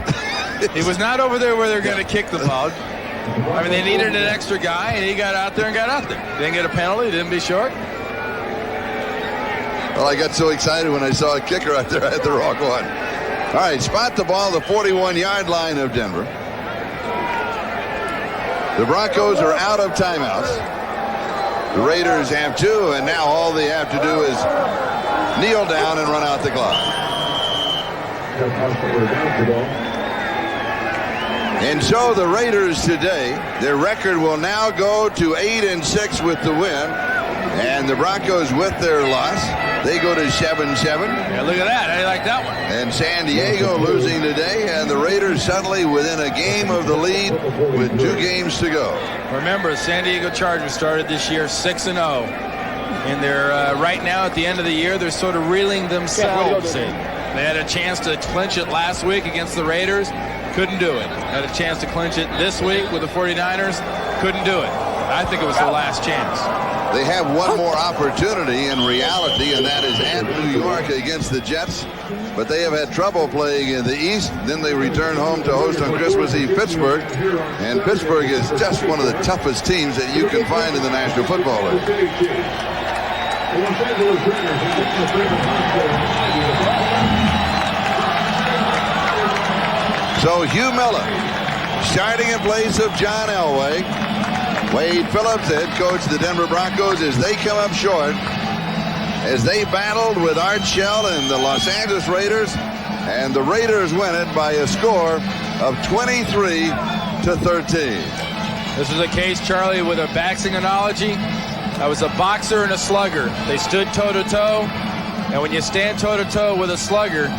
He was not over there where they're going to kick the ball. I mean, they needed an extra guy, and he got out there and got out there. Didn't get a penalty, didn't be short. Well, I got so excited when I saw a kicker out there. I had the wrong one. All right, spot the ball, the 41-yard line of Denver. The Broncos are out of timeouts. The Raiders have 2, and now all they have to do is kneel down and run out the clock. And so the Raiders today, their record will now go to 8-6 with the win, and the Broncos with their loss They go to 7-7. Yeah, look at that. How do you like that one? And San Diego losing today, and the Raiders suddenly within a game of the lead with 2 games to go. Remember, the San Diego Chargers started this year 6-0. And they're right now at the end of the year, they're sort of reeling themselves in. They had a chance to clinch it last week against the Raiders. Couldn't do it. Had a chance to clinch it this week with the 49ers. Couldn't do it. I think it was their last chance. They have one more opportunity in reality, and that is at New York against the Jets. But they have had trouble playing in the East. Then they return home to host on Christmas Eve Pittsburgh. And Pittsburgh is just one of the toughest teams that you can find in the National Football League. So Hugh Miller starting in place of John Elway. Wade Phillips, head coach of the Denver Broncos, as they come up short, as they battled with Art Shell and the Los Angeles Raiders, and the Raiders win it by a score of 23-13. This is a case, Charlie, with a boxing analogy. I was a boxer and a slugger. They stood toe-to-toe, and when you stand toe-to-toe with a slugger,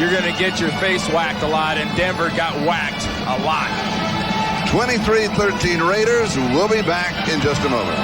you're going to get your face whacked a lot, and Denver got whacked a lot. 23-13 Raiders. We'll be back in just a moment.